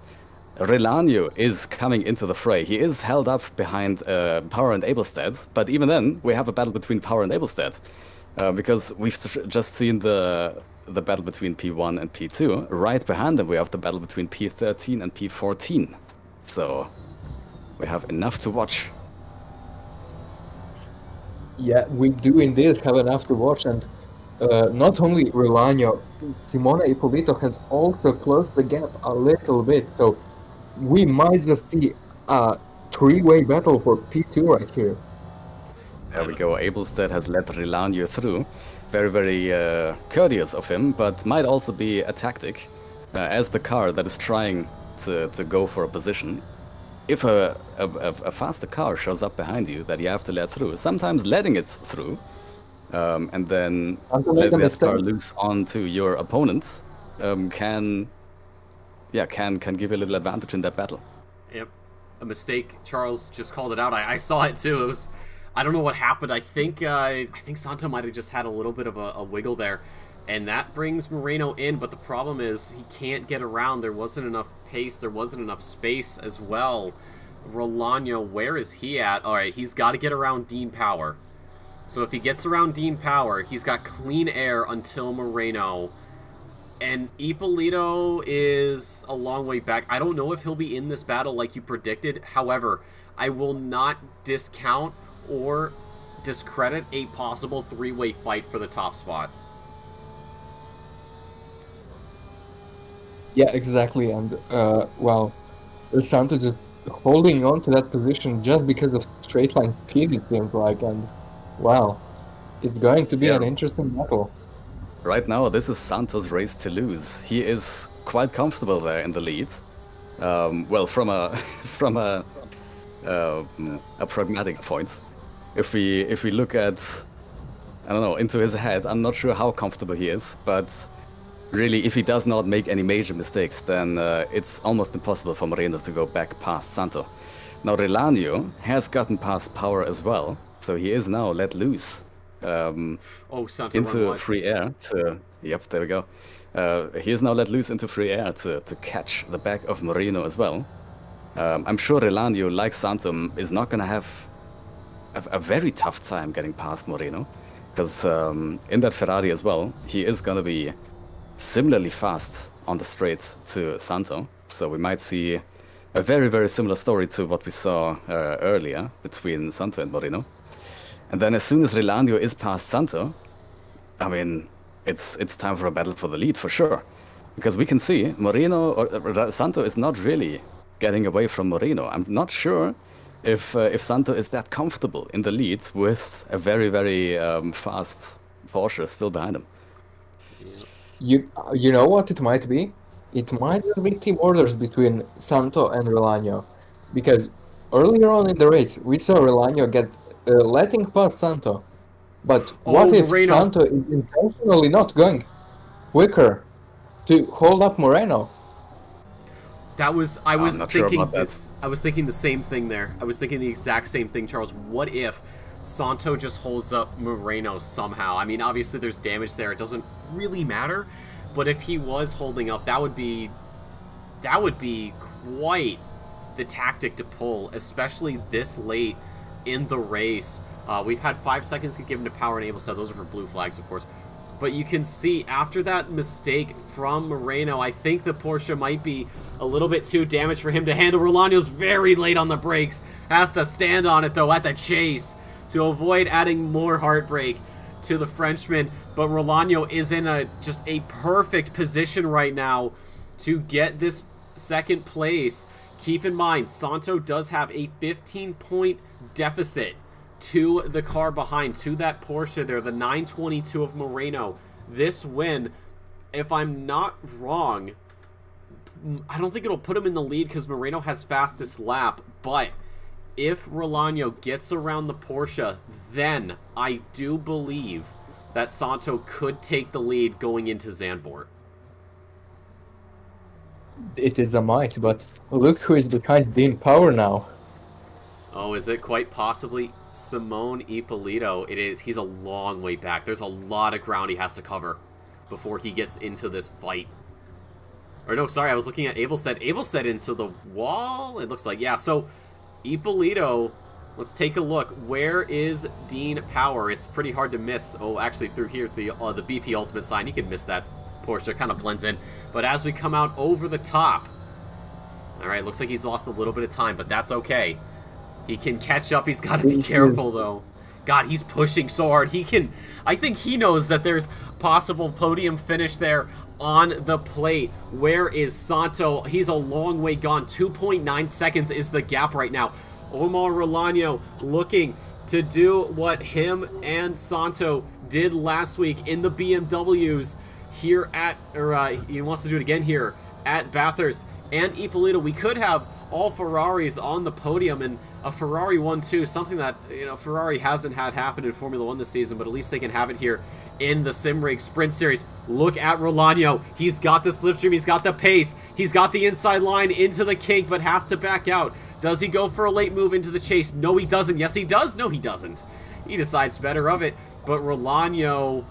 Speaker 3: Relano is coming into the fray. He is held up behind Power and Abelstedt, but even then we have a battle between Power and Abelstedt. Because we've just seen the battle between P1 and P2. Right behind them we have the battle between P13 and P14. So we have enough to watch.
Speaker 2: Yeah, we do indeed have enough to watch, and not only Rolano, Simone Ippolito has also closed the gap a little bit, so we might just see a 3-way battle for P2 right here.
Speaker 3: There we go, Abelstedt has let Relano through. Very, very courteous of him, but might also be a tactic as the car that is trying to go for a position. If a faster car shows up behind you that you have to let through, sometimes letting it through and then letting that car loose onto your opponent can give you a little advantage in that battle.
Speaker 1: Yep, a mistake. Charles just called it out. I saw it too. It was, I don't know what happened. I think Santo might have just had a little bit of a wiggle there, and that brings Moreno in. But the problem is he can't get around. There wasn't enough pace. There wasn't enough space as well. Rolano, where is he at? All right, he's got to get around Dean Power. So if he gets around Dean Power, he's got clean air until Moreno. And Ippolito is a long way back. I don't know if he'll be in this battle like you predicted. However, I will not discount or discredit a possible three-way fight for the top spot.
Speaker 2: Yeah, exactly. And, well, Santos just holding on to that position just because of straight line speed, it seems like. And, wow, it's going to be an interesting battle.
Speaker 3: Right now, this is Santos' race to lose. He is quite comfortable there in the lead. Well, from a pragmatic point, if we look at, I don't know, into his head, I'm not sure how comfortable he is, but really, if he does not make any major mistakes, then it's almost impossible for Moreno to go back past Santo. Now, Relano has gotten past Power as well, so he is now let loose. Into free air to, yep, there we go. He is now let loose into free air to catch the back of Moreno as well. I'm sure Relano, like Santom, is not going to have a very tough time getting past Moreno, because in that Ferrari as well, he is going to be similarly fast on the straight to Santo. So we might see a very, very similar story to what we saw earlier between Santo and Moreno. And then as soon as Relano is past Santo, I mean, it's time for a battle for the lead for sure. Because we can see Moreno or Santo is not really getting away from Moreno. I'm not sure if Santo is that comfortable in the lead with a very, very fast Porsche still behind him.
Speaker 2: You know what it might be? It might just be team orders between Santo and Relano. Because earlier on in the race, we saw Relano get letting past Santo. But what if
Speaker 1: Moreno.
Speaker 2: Santo is intentionally not going quicker to hold up Moreno?
Speaker 1: I was thinking
Speaker 3: sure
Speaker 1: this. I was thinking the same thing there. I was thinking the exact same thing, Charles. What if Santo just holds up Moreno somehow? I mean, obviously there's damage there. It doesn't really matter. But if he was holding up, that would be quite the tactic to pull, especially this late in the race. We've had 5 seconds to give him to Power and Able Set. Those are for blue flags, of course. But you can see after that mistake from Moreno, I think the Porsche might be a little bit too damaged for him to handle. Rolano's very late on the brakes. Has to stand on it, though, at the chase to avoid adding more heartbreak to the Frenchman. But Rolano is in just a perfect position right now to get this second place. Keep in mind, Santo does have a 15-point deficit to the car behind, to that Porsche there, the 922 of Moreno. This win, if I'm not wrong, I don't think it'll put him in the lead because Moreno has fastest lap, but if Rolano gets around the Porsche, then I do believe that Santo could take the lead going into Zandvoort.
Speaker 2: It is a might, but look who is behind Dean Power now.
Speaker 1: Oh, is it quite possibly Simone Ippolito? It is. He's a long way back. There's a lot of ground he has to cover before he gets into this fight. Or no, sorry, I was looking at Abelstead. Abelstead into the wall, it looks like. Yeah, so Ippolito, let's take a look. Where is Dean Power? It's pretty hard to miss. Oh, actually, through here, the BP Ultimate sign, you can miss that Porsche. It kind of blends in. But as we come out over the top, all right, looks like he's lost a little bit of time, but that's okay. He can catch up. He's got to be careful, though. God, he's pushing so hard. I think he knows that there's possible podium finish there on the plate. Where is Santo? He's a long way gone. 2.9 seconds is the gap right now. Omar Rolano looking to do what him and Santo did last week in the BMWs here at, he wants to do it again here at Bathurst. And Ippolito, we could have all Ferraris on the podium and a Ferrari 1-2, something that, Ferrari hasn't had happen in Formula 1 this season, but at least they can have it here in the Simrigs Sprint Series. Look at Rolano. He's got the slipstream. He's got the pace. He's got the inside line into the kink, but has to back out. Does he go for a late move into the chase? No, he doesn't. Yes, he does. No, he doesn't. He decides better of it. But Rolano,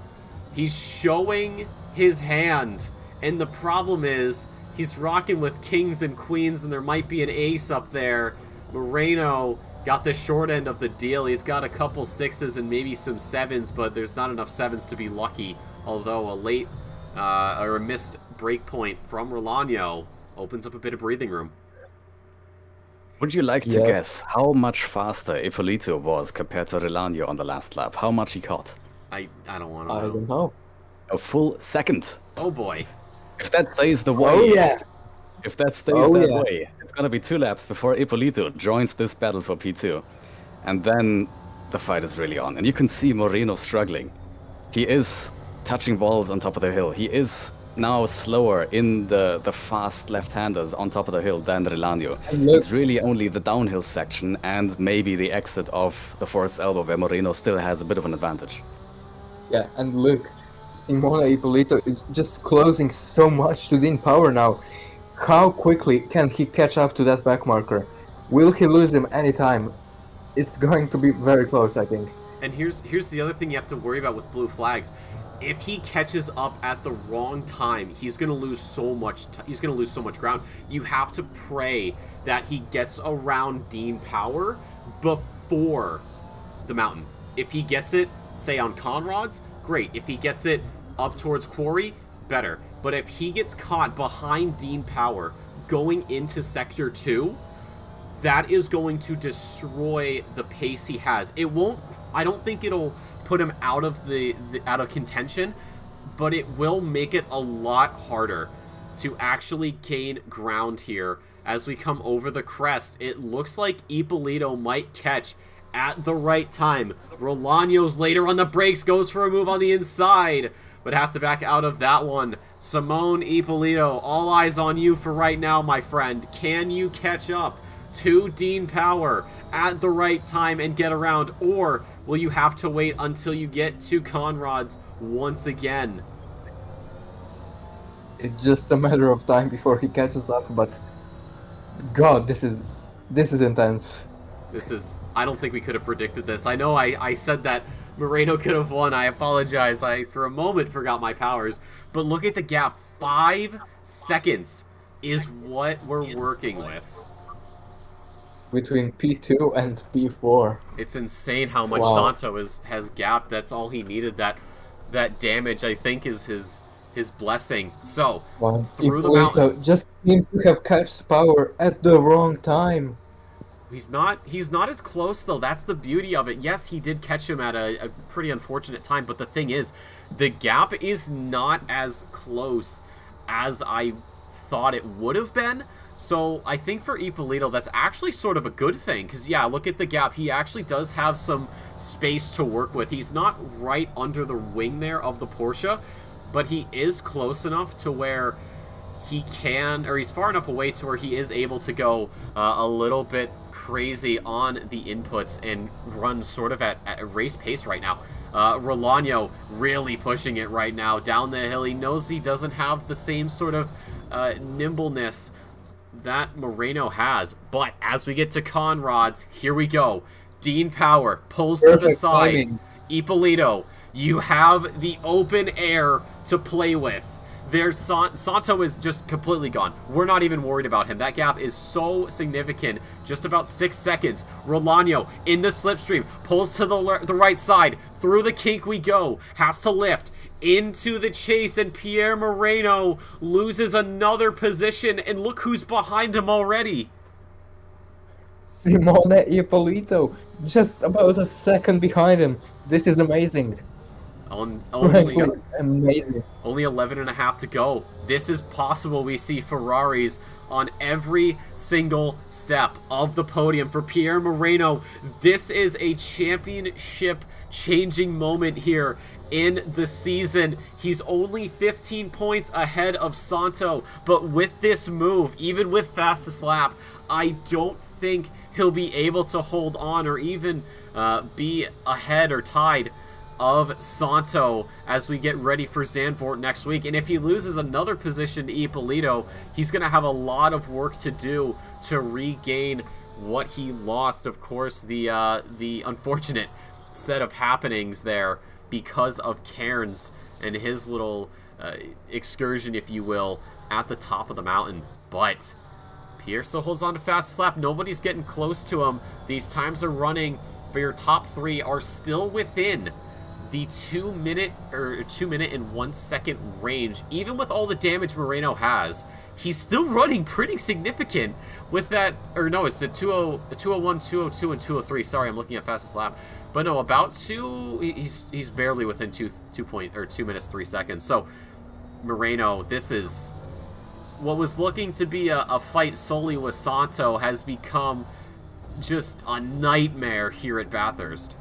Speaker 1: he's showing his hand. And the problem is, he's rocking with kings and queens, and there might be an ace up there. Moreno got the short end of the deal. He's got a couple 6s and maybe some 7s, but there's not enough 7s to be lucky. Although a late or a missed break point from Rolano opens up a bit of breathing room.
Speaker 3: Would you like to guess how much faster Ippolito was compared to Rolano on the last lap? How much he caught?
Speaker 1: I don't want to know.
Speaker 2: I don't know.
Speaker 3: A full second.
Speaker 1: Oh boy.
Speaker 3: If that stays the way.
Speaker 2: Oh yeah.
Speaker 3: If that stays that way, it's gonna be 2 laps before Ippolito joins this battle for P2. And then the fight is really on. And you can see Moreno struggling. He is touching balls on top of the hill. He is now slower in the fast left-handers on top of the hill than Rolano. It's really only the downhill section and maybe the exit of the forest elbow where Moreno still has a bit of an advantage.
Speaker 2: Yeah, and look, Simone Ippolito is just closing so much to Dean Power now. How quickly can he catch up to that back marker? Will he lose him anytime? It's going to be very close, I think.
Speaker 1: And here's the other thing you have to worry about with blue flags. If he catches up at the wrong time, he's going to lose so much. He's going to lose so much ground. You have to pray that he gets around Dean Power before the mountain. If he gets it, say on Conrad's, great. If he gets it up towards Quarry, better. But if he gets caught behind Dean Power going into Sector 2, that is going to destroy the pace he has. It won't. I don't think it'll put him out of out of contention, but it will make it a lot harder to actually gain ground here as we come over the crest. It looks like Ippolito might catch at the right time. Rolano's later on the brakes, goes for a move on the inside, but has to back out of that one. Simone Ippolito, all eyes on you for right now, my friend. Can you catch up to Dean Power at the right time and get around, or will you have to wait until you get to Conrad's once again?
Speaker 2: It's just a matter of time before he catches up, but God, this is intense.
Speaker 1: This is, I don't think we could have predicted this. I know I said that Moreno could have won. I apologize. I, for a moment, forgot my powers. But look at the gap. 5 seconds is what we're working with.
Speaker 2: Between P2 and P4.
Speaker 1: It's insane how much Santo has gapped. That's all he needed. That damage, I think, is his blessing. So, through the mountain.
Speaker 2: Just seems to have catched Power at the wrong time.
Speaker 1: He's not as close, though. That's the beauty of it. Yes, he did catch him at a pretty unfortunate time, but the thing is, the gap is not as close as I thought it would have been. So I think for Ippolito, that's actually sort of a good thing. Because, yeah, look at the gap. He actually does have some space to work with. He's not right under the wing there of the Porsche, but he is close enough to where he can, or he's far enough away to where he is able to go a little bit crazy on the inputs and run sort of at race pace right now. Rolano really pushing it right now down the hill. He knows he doesn't have the same sort of nimbleness that Moreno has, but as we get to Conrad's, here we go. Dean Power pulls to the side. Timing. Ippolito, you have the open air to play with. There's Santo is just completely gone. We're not even worried about him. That gap is so significant. Just about 6 seconds. Rolano in the slipstream pulls to the right side. Through the kink we go. Has to lift into the chase, and Pierre Moreno loses another position, and look who's behind him already.
Speaker 2: Simone Ippolito, just about a second behind him. This is amazing. Amazing.
Speaker 1: Only 11 and a half to go. This is possible. We see Ferraris on every single step of the podium for Pierre Moreno. This is a championship changing moment here in the season. He's only 15 points ahead of Santo, but with this move, even with fastest lap, I don't think he'll be able to hold on or even be ahead or tied of Santo as we get ready for Zandvoort next week. And if he loses another position to Ippolito, he's going to have a lot of work to do to regain what he lost. Of course, the unfortunate set of happenings there because of Cairns and his little excursion, if you will, at the top of the mountain. But Pierce still holds on to fastest lap. Nobody's getting close to him. These times are running for your top 3 are still within the 2 minute and 1 second range. Even with all the damage Moreno has, he's still running pretty significant with that. Or no, it's a 201, 202, and 203. Sorry, I'm looking at fastest lap. But no, about 2. He's barely within 2 minutes 3 seconds. So Moreno, this is what was looking to be a fight solely with Santo has become just a nightmare here at Bathurst.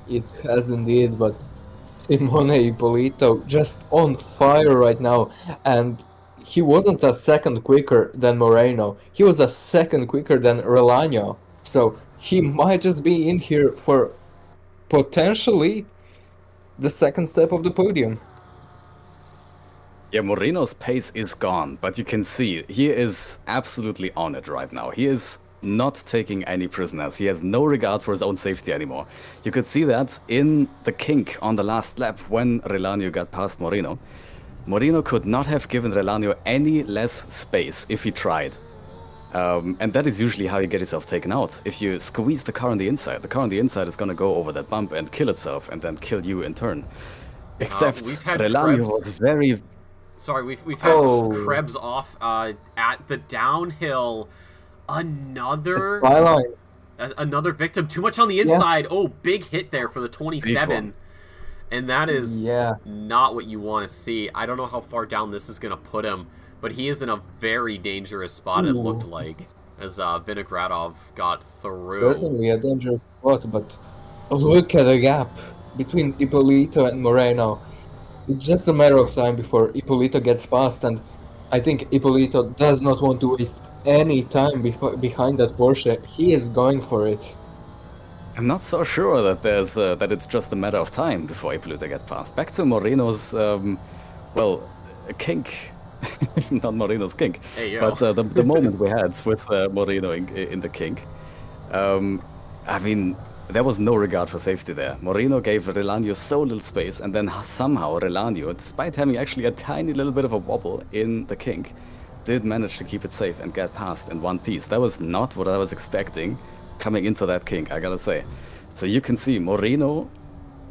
Speaker 2: It has indeed, but Simone Ippolito just on fire right now, and he wasn't a second quicker than Moreno. He was a second quicker than Relano. So he might just be in here for potentially the second step of the podium.
Speaker 3: Yeah, Moreno's pace is gone, but you can see he is absolutely on it right now. He is not taking any prisoners. He has no regard for his own safety anymore. You could see that in the kink on the last lap when Relano got past Moreno. Moreno could not have given Relano any less space if he tried. And that is usually how you get yourself taken out. If you squeeze the car on the inside is going to go over that bump and kill itself and then kill you in turn. Except Relano was very...
Speaker 1: Sorry, we've had Krebs off at the downhill. Another victim. Too much on the inside. Yeah. Oh, big hit there for the 27. And that is not what you want to see. I don't know how far down this is going to put him, but he is in a very dangerous spot, it looked like, as Vinogradov got through.
Speaker 2: Certainly a dangerous spot, but look at the gap between Ippolito and Moreno. It's just a matter of time before Ippolito gets past, and I think Ippolito does not want to waste any time behind that Porsche. He is going for it.
Speaker 3: I'm not so sure that there's that it's just a matter of time before Ippolito gets past. Back to Moreno's, kink. Not Moreno's kink, but the moment we had with Moreno in the kink. I mean, there was no regard for safety there. Moreno gave Relano so little space, and then somehow Relano, despite having actually a tiny little bit of a wobble in the kink, did manage to keep it safe and get past in one piece. That was not what I was expecting coming into that kink, I gotta say. So you can see Moreno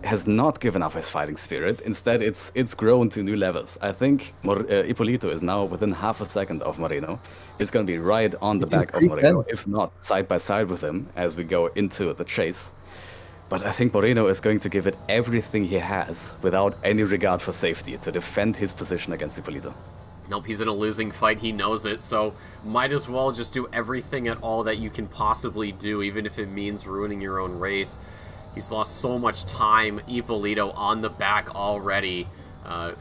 Speaker 3: has not given up his fighting spirit. Instead, it's grown to new levels. I think Ippolito is now within half a second of Moreno. He's going to be right on the back of Moreno, if not side by side with him as we go into the chase. But I think Moreno is going to give it everything he has without any regard for safety to defend his position against Ippolito.
Speaker 1: Nope, he's in a losing fight. He knows it, so might as well just do everything at all that you can possibly do, even if it means ruining your own race. He's lost so much time. Ippolito on the back already.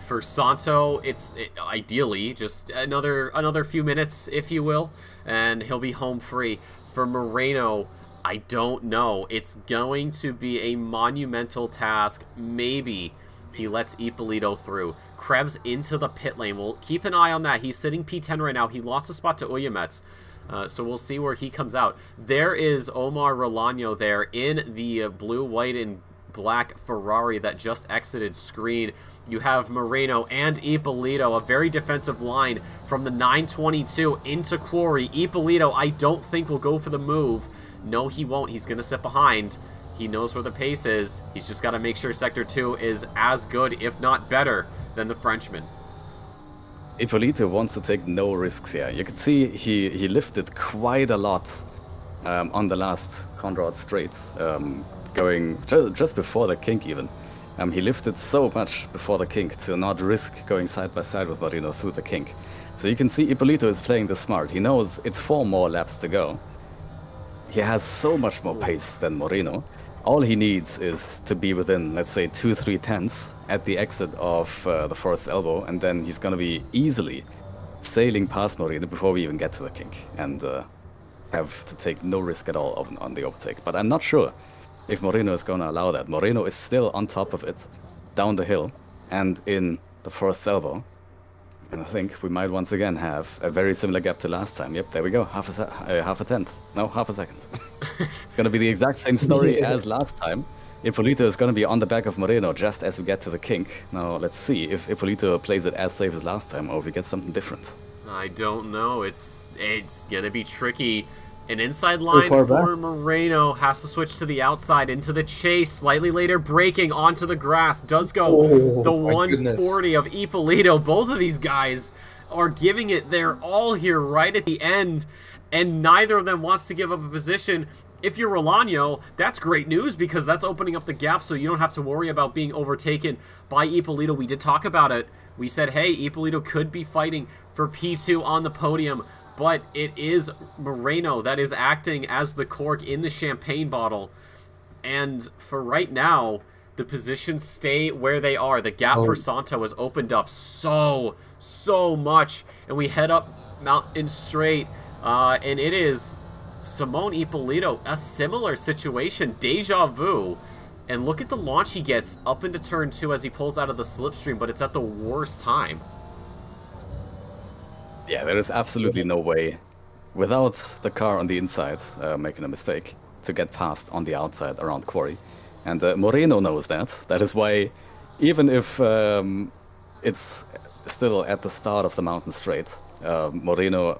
Speaker 1: For Santo, it's ideally just another few minutes, if you will, and he'll be home free. For Moreno, I don't know. It's going to be a monumental task. Maybe he lets Ippolito through. Krebs into the pit lane. We'll keep an eye on that. He's sitting P10 right now. He lost a spot to Uyamets. So we'll see where he comes out. There is Omar Relano there in the blue, white, and black Ferrari that just exited screen. You have Moreno and Ippolito, a very defensive line from the 922 into Quarry. Ippolito, I don't think will go for the move. No, he won't. He's going to sit behind. He knows where the pace is. He's just got to make sure Sector 2 is as good, if not better, than the Frenchman.
Speaker 3: Ippolito wants to take no risks here. You can see he lifted quite a lot on the last Conrad straight, going just before the kink even. He lifted so much before the kink to not risk going side by side with Moreno through the kink. So you can see Ippolito is playing this smart. He knows it's 4 more laps to go. He has so much more pace than Moreno. All he needs is to be within, let's say, 2-3 tenths at the exit of the forest elbow, and then he's going to be easily sailing past Moreno before we even get to the kink, and have to take no risk at all on the overtake. But I'm not sure if Moreno is going to allow that. Moreno is still on top of it, down the hill, and in the forest elbow. And I think we might once again have a very similar gap to last time. Yep, there we go, half a tenth. No, half a second. It's going to be the exact same story as last time. Ippolito is going to be on the back of Moreno just as we get to the kink. Now let's see if Ippolito plays it as safe as last time or if we get something different.
Speaker 1: I don't know. It's gonna be tricky. An inside line
Speaker 2: far
Speaker 1: for
Speaker 2: back.
Speaker 1: Moreno has to switch to the outside into the chase. Slightly later, braking onto the grass. Does go
Speaker 2: Oh,
Speaker 1: the
Speaker 2: my goodness.
Speaker 1: 140 of Ippolito. Both of these guys are giving it their all here right at the end, and neither of them wants to give up a position. If you're Rolano, that's great news because that's opening up the gap so you don't have to worry about being overtaken by Ippolito. We did talk about it. We said, hey, Ippolito could be fighting for P2 on the podium, but it is Moreno that is acting as the cork in the champagne bottle. And for right now, the positions stay where they are. The gap for Santo has opened up so much. And we head up Mountain Straight, and it is Simone Ippolito, a similar situation, deja vu. And look at the launch he gets up into turn 2 as he pulls out of the slipstream, but it's at the worst time.
Speaker 3: Yeah, there is absolutely no way, without the car on the inside making a mistake, to get past on the outside around Quarry. And Moreno knows that. That is why, even if it's still at the start of the mountain straight, Moreno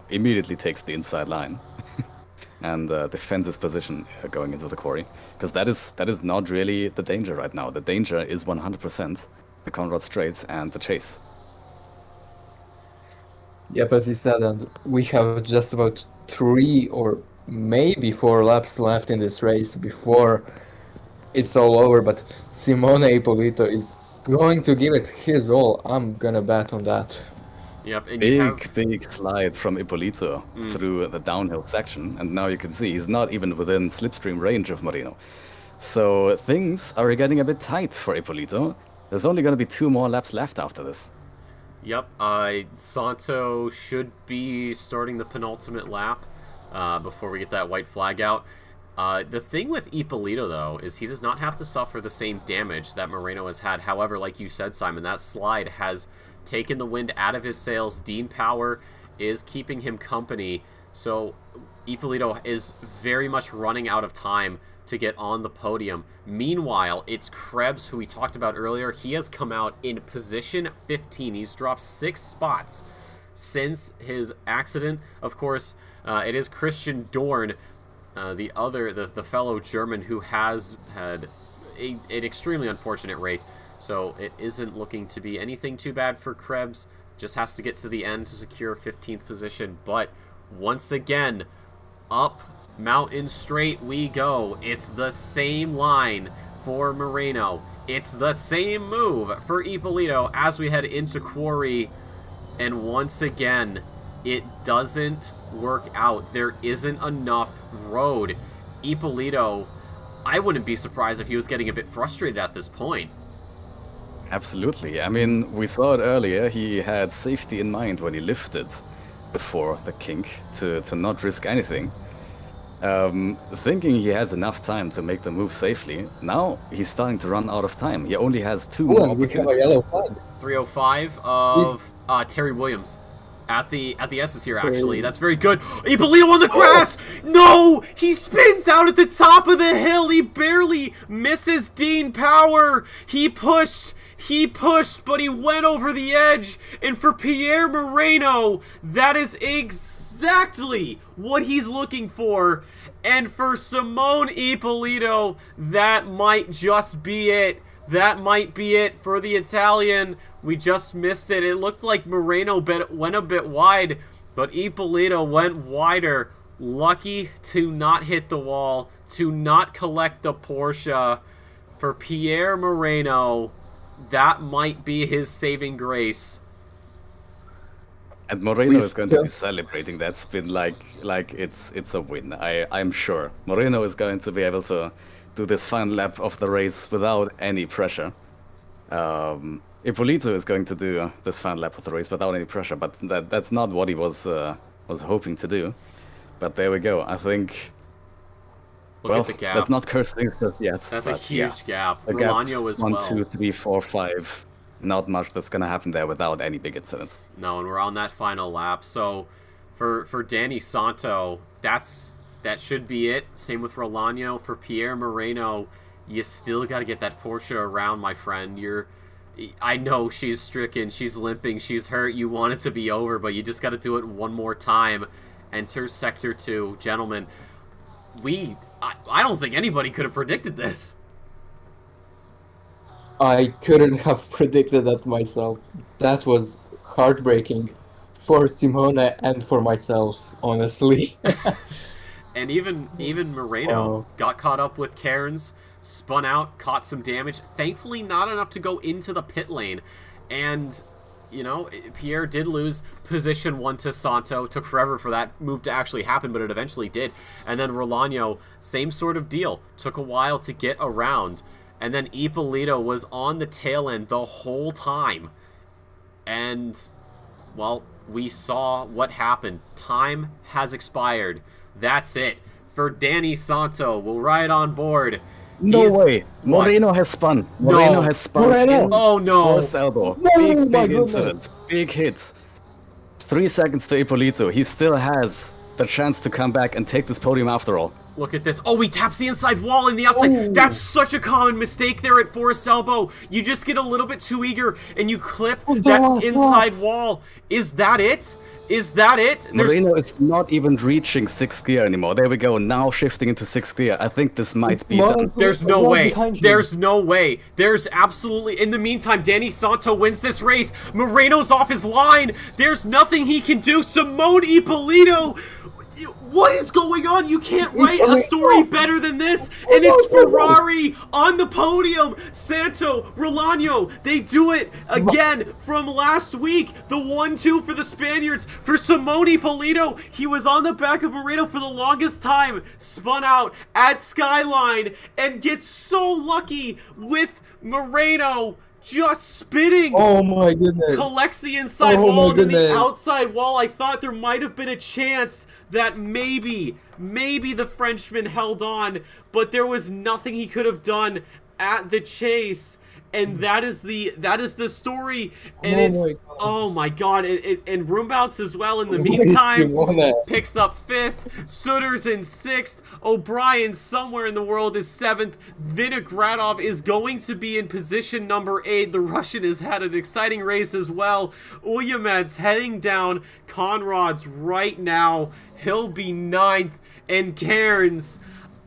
Speaker 3: immediately takes the inside line and defends his position going into the Quarry. Because that is not really the danger right now. The danger is 100% the Conrad Straits and the chase.
Speaker 2: Yep, as you said, and we have just about 3 or maybe 4 laps left in this race before it's all over, but Simone Ippolito is going to give it his all. I'm gonna bet on that.
Speaker 1: Yep, and
Speaker 3: Big slide from Ippolito through the downhill section, and now you can see he's not even within slipstream range of Moreno. So things are getting a bit tight for Ippolito. There's only going to be 2 more laps left after this.
Speaker 1: Yep, Santo should be starting the penultimate lap before we get that white flag out. The thing with Ippolito, though, is he does not have to suffer the same damage that Moreno has had. However, like you said, Simon, that slide has taken the wind out of his sails. Dean Power is keeping him company. So Ippolito is very much running out of time to get on the podium. Meanwhile, it's Krebs, who we talked about earlier. He has come out in position 15. He's dropped 6 spots since his accident. Of course, it is Christian Dorn, the fellow German, who has had an extremely unfortunate race. So it isn't looking to be anything too bad for Krebs. Just has to get to the end to secure 15th position. But once again, up Mountain Straight we go. It's the same line for Moreno. It's the same move for Ippolito as we head into Quarry. And once again, it doesn't work out. There isn't enough road. Ippolito, I wouldn't be surprised if he was getting a bit frustrated at this point.
Speaker 3: Absolutely. I mean, we saw it earlier. He had safety in mind when he lifted before the kink to not risk anything. Thinking he has enough time to make the move safely. Now he's starting to run out of time. He only has 2 more
Speaker 2: we have a
Speaker 3: opportunities.
Speaker 2: yellow flag.
Speaker 1: 305 of Terry Williams at the S's here, actually. That's very good. Ippolito on the grass! No! He spins out at the top of the hill. He barely misses Dean Power. He pushed, but he went over the edge. And for Pierre Moreno, that is exactly what he's looking for. And for Simone Ippolito, that might just be it. That might be it for the Italian. We just missed it. It looked like Moreno went a bit wide, but Ippolito went wider. Lucky to not hit the wall, to not collect the Porsche. For Pierre Moreno, that might be his saving grace.
Speaker 3: And Moreno is going to be celebrating that spin like it's a win. I'm sure Moreno is going to be able to do this final lap of the race without any pressure. Ippolito is going to do this final lap of the race without any pressure, but that's not what he was hoping to do. But there we go. I think.
Speaker 1: Look at the gap.
Speaker 3: Let's not curse things just yet.
Speaker 1: That's a huge gap.
Speaker 3: The
Speaker 1: Rolano as well.
Speaker 3: 1, 2, 3, 4, 5. Not much that's going to happen there without any big incidents.
Speaker 1: No, and we're on that final lap. So for Danny Santo, that should be it. Same with Rolano. For Pierre Moreno, you still got to get that Porsche around, my friend. I know she's stricken, she's limping, she's hurt, you want it to be over, but you just got to do it one more time. Enters Sector 2. Gentlemen, I don't think anybody could have predicted this.
Speaker 2: I couldn't have predicted that myself. That was heartbreaking for Simone and for myself, honestly.
Speaker 1: And even Moreno got caught up with Cairns, spun out, caught some damage. Thankfully, not enough to go into the pit lane. And, you know, Pierre did lose position 1 to Santo. Took forever for that move to actually happen, but it eventually did. And then Rolano, same sort of deal. Took a while to get around. And then Ippolito was on the tail end the whole time. And, well, we saw what happened. Time has expired. That's it. For Danny Santo, we'll ride on board.
Speaker 3: No way. Moreno has spun. Moreno has spun.
Speaker 2: Moreno.
Speaker 1: Oh, no.
Speaker 3: Force elbow.
Speaker 2: No,
Speaker 3: big incident. Big hits. 3 seconds to Ippolito. He still has the chance to come back and take this podium after all.
Speaker 1: Look at this. Oh, he taps the inside wall and the outside.
Speaker 2: Ooh.
Speaker 1: That's such a common mistake there at Forest Elbow. You just get a little bit too eager and you clip that inside wall. Is that it? Is that it?
Speaker 3: Moreno is not even reaching 6th gear anymore. There we go. Now shifting into 6th gear. I think this might be done.
Speaker 1: There's no way. There's no way. There's absolutely... In the meantime, Danny Santo wins this race. Moreno's off his line. There's nothing he can do. Simone Ippolito... What is going on? You can't write a story better than this. And it's Ferrari on the podium. Santo, Rolano, they do it again from last week. The 1-2 for the Spaniards. For Simone Ippolito, he was on the back of Moreno for the longest time. Spun out at Skyline and gets so lucky with Moreno just spinning.
Speaker 2: Oh my goodness.
Speaker 1: Collects the inside wall and then the outside wall. I thought there might have been a chance that maybe the Frenchman held on, but there was nothing he could have done at the chase. And that is the story, and oh my god, and Roombounce as well in the meantime picks up 5th, Sutter's in 6th, O'Brien somewhere in the world is 7th, Vinogradov is going to be in position number 8, the Russian has had an exciting race as well, Ulyamets heading down Conrad's right now, he'll be 9th, and Cairns,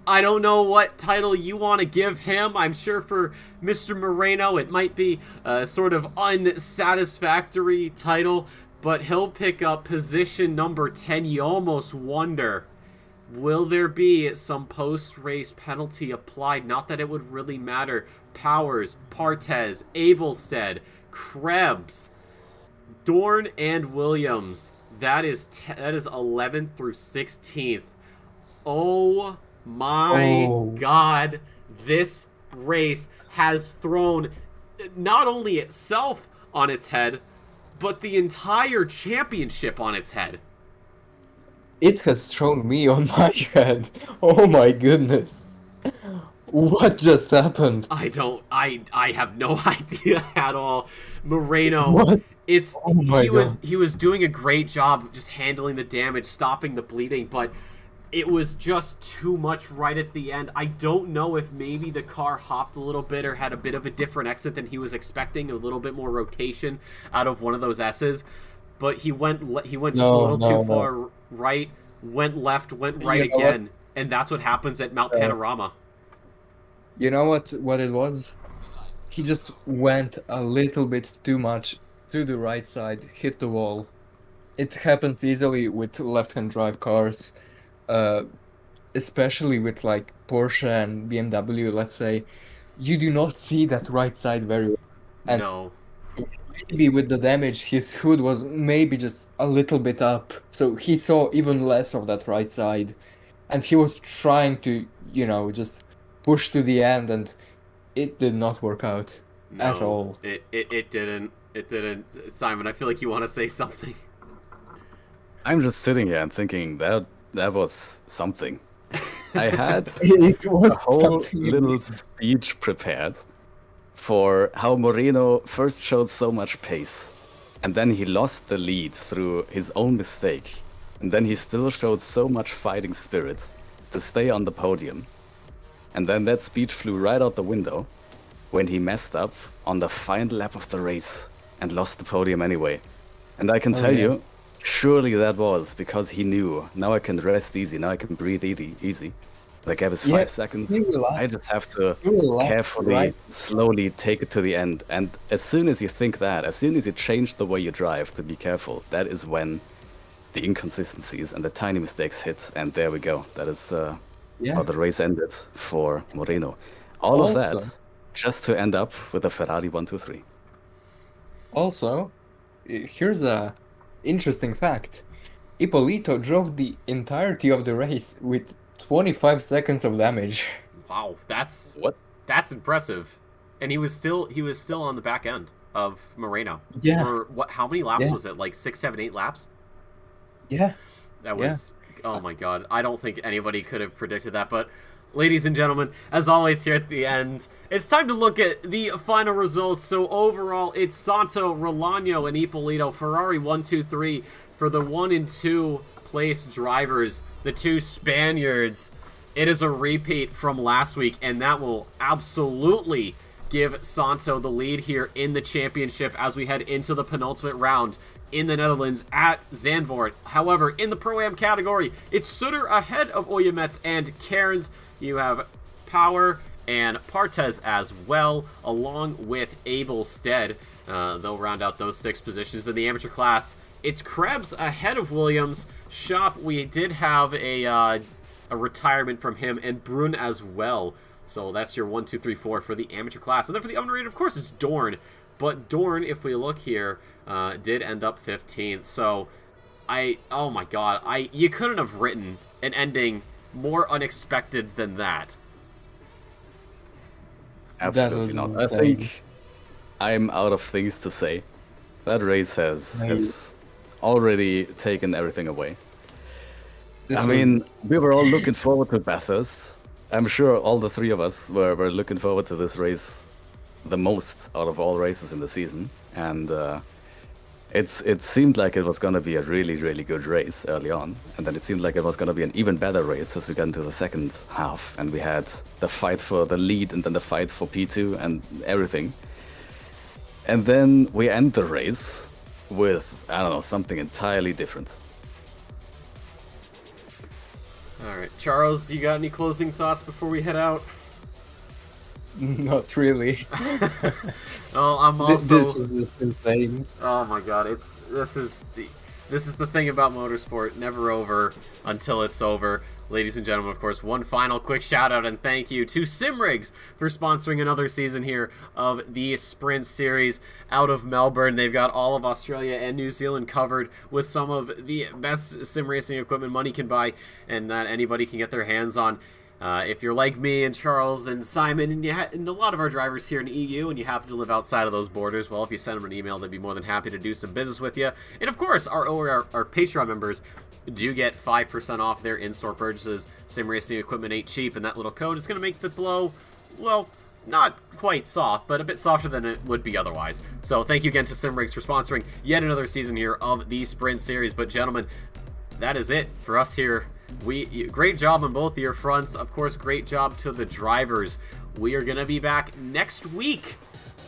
Speaker 1: I don't know what title you want to give him. I'm sure for Mr. Moreno it might be a sort of unsatisfactory title, but he'll pick up position number 10. You almost wonder, will there be some post-race penalty applied? Not that it would really matter. Powers, Partez, Abelstead, Krebs, Dorn, and Williams. That is 11th through 16th. Oh my god, this race has thrown not only itself on its head, but the entire championship on its head.
Speaker 2: It has thrown me on my head. Oh my goodness. What just happened?
Speaker 1: I have no idea at all. Moreno,
Speaker 2: What?
Speaker 1: He was doing a great job just handling the damage, stopping the bleeding, but it was just too much right at the end. I don't know if maybe the car hopped a little bit or had a bit of a different exit than he was expecting, a little bit more rotation out of one of those S's. But he went just a little too far right, went left, went right again, and that's what happens at Mount Panorama.
Speaker 2: You know what it was? He just went a little bit too much to the right side, hit the wall. It happens easily with left-hand drive cars. Especially with like Porsche and BMW, let's say, you do not see that right side very well. And
Speaker 1: No.
Speaker 2: maybe with the damage, his hood was maybe just a little bit up, so he saw even less of that right side. And he was trying to, just push to the end, and it did not work out at all.
Speaker 1: It didn't. It didn't. Simon, I feel like you want to say something.
Speaker 3: I'm just sitting here and thinking that was something. I had
Speaker 2: It was
Speaker 3: a whole
Speaker 2: something.
Speaker 3: little speech prepared for how Moreno first showed so much pace, and then he lost the lead through his own mistake, and then he still showed so much fighting spirit to stay on the podium. And then that speech flew right out the window when he messed up on the final lap of the race and lost the podium anyway. And I can
Speaker 2: Oh,
Speaker 3: tell
Speaker 2: yeah.
Speaker 3: you, surely that was because he knew, now I can rest easy, now I can breathe easy. They gave us 5
Speaker 2: Yeah,
Speaker 3: seconds.
Speaker 2: he relaxed.
Speaker 3: I just have to
Speaker 2: He relaxed,
Speaker 3: carefully,
Speaker 2: right?
Speaker 3: slowly take it to the end. And as soon as you think that, as soon as you change the way you drive to be careful, that is when the inconsistencies and the tiny mistakes hit. And there we go. That is
Speaker 2: Yeah.
Speaker 3: how the race ended for Moreno. All of that
Speaker 2: Also-
Speaker 3: just to end up with a Ferrari 123.
Speaker 2: Also, here's a interesting fact. Ippolito drove the entirety of the race with 25 seconds of damage.
Speaker 1: Wow, that's
Speaker 3: What?
Speaker 1: impressive. And he was still on the back end of Moreno.
Speaker 2: Yeah.
Speaker 1: For what? How many laps
Speaker 2: Yeah.
Speaker 1: was it? Like 6, 7, 8 laps?
Speaker 2: Yeah.
Speaker 1: That was, oh my god. I don't think anybody could have predicted that. But, ladies and gentlemen, as always here at the end, it's time to look at the final results. So overall, it's Santo, Rolano, and Ippolito. Ferrari 1, 2, 3 for the 1 and 2 place drivers. The 2 Spaniards. It is a repeat from last week, and that will absolutely give Santo the lead here in the championship as we head into the penultimate round in the Netherlands at Zandvoort. However, in the Pro-Am category, it's Sutter ahead of Oyemets and Cairns. You have Power and Partes as well, along with Abel Stead. They'll round out those 6 positions. In the amateur class, it's Krebs ahead of Williams. Shop, we did have a retirement from him, and Brun as well. So that's your 1, 2, 3, 4 for the amateur class. And then for the unrated, of course, it's Dorn. But Dorn, if we look here, did end up 15th. So oh my god, you couldn't have written an ending more unexpected than that.
Speaker 3: Absolutely
Speaker 2: was
Speaker 3: not. I
Speaker 2: insane.
Speaker 3: think I'm out of things to say. That race has already taken everything away. I mean, we were all looking forward to Bathurst. I'm sure all the 3 of us were looking forward to this race the most out of all races in the season. And it seemed like it was going to be a really, really good race early on. And then it seemed like it was going to be an even better race as we got into the second half. And we had the fight for the lead and then the fight for P2 and everything. And then we end the race with, I don't know, something entirely different.
Speaker 1: All right, Charles, you got any closing thoughts before we head out?
Speaker 2: Not really.
Speaker 1: Oh, I'm also.
Speaker 2: This was just insane.
Speaker 1: Oh my god, this is the thing about motorsport, never over until it's over. Ladies and gentlemen, of course, one final quick shout out and thank you to Simrigs for sponsoring another season here of the Sprint Series out of Melbourne. They've got all of Australia and New Zealand covered with some of the best sim racing equipment money can buy and that anybody can get their hands on. If you're like me and Charles and Simon and a lot of our drivers here in EU and you happen to live outside of those borders, well, if you send them an email, they'd be more than happy to do some business with you. And of course, our Patreon members do get 5% off their in-store purchases. Sim racing equipment ain't cheap, and that little code is going to make the blow, well, not quite soft, but a bit softer than it would be otherwise. So thank you again to Simrigs for sponsoring yet another season here of the Sprint Series. But gentlemen, that is it for us here. Great job on both of your fronts. Of course, great job to the drivers. We are going to be back next week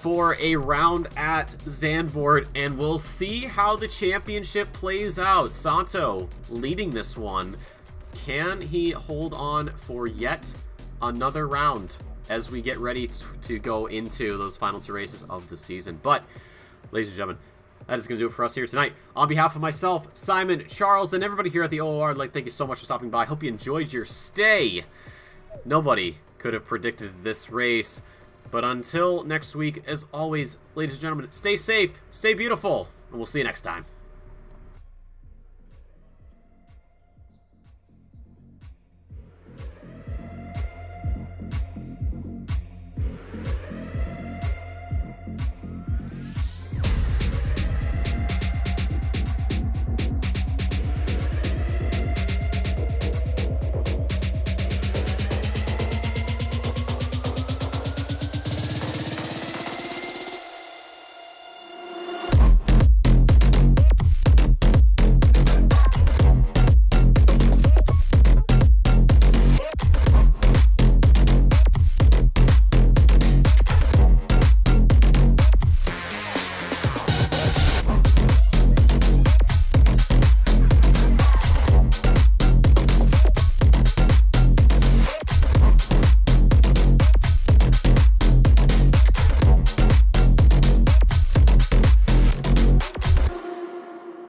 Speaker 1: for a round at Zandvoort, and we'll see how the championship plays out. Santo leading this one. Can he hold on for yet another round as we get ready to go into those final 2 races of the season? But, ladies and gentlemen, that is going to do it for us here tonight. On behalf of myself, Simon, Charles, and everybody here at the OOR, I'd like to thank you so much for stopping by. I hope you enjoyed your stay. Nobody could have predicted this race. But until next week, as always, ladies and gentlemen, stay safe, stay beautiful, and we'll see you next time.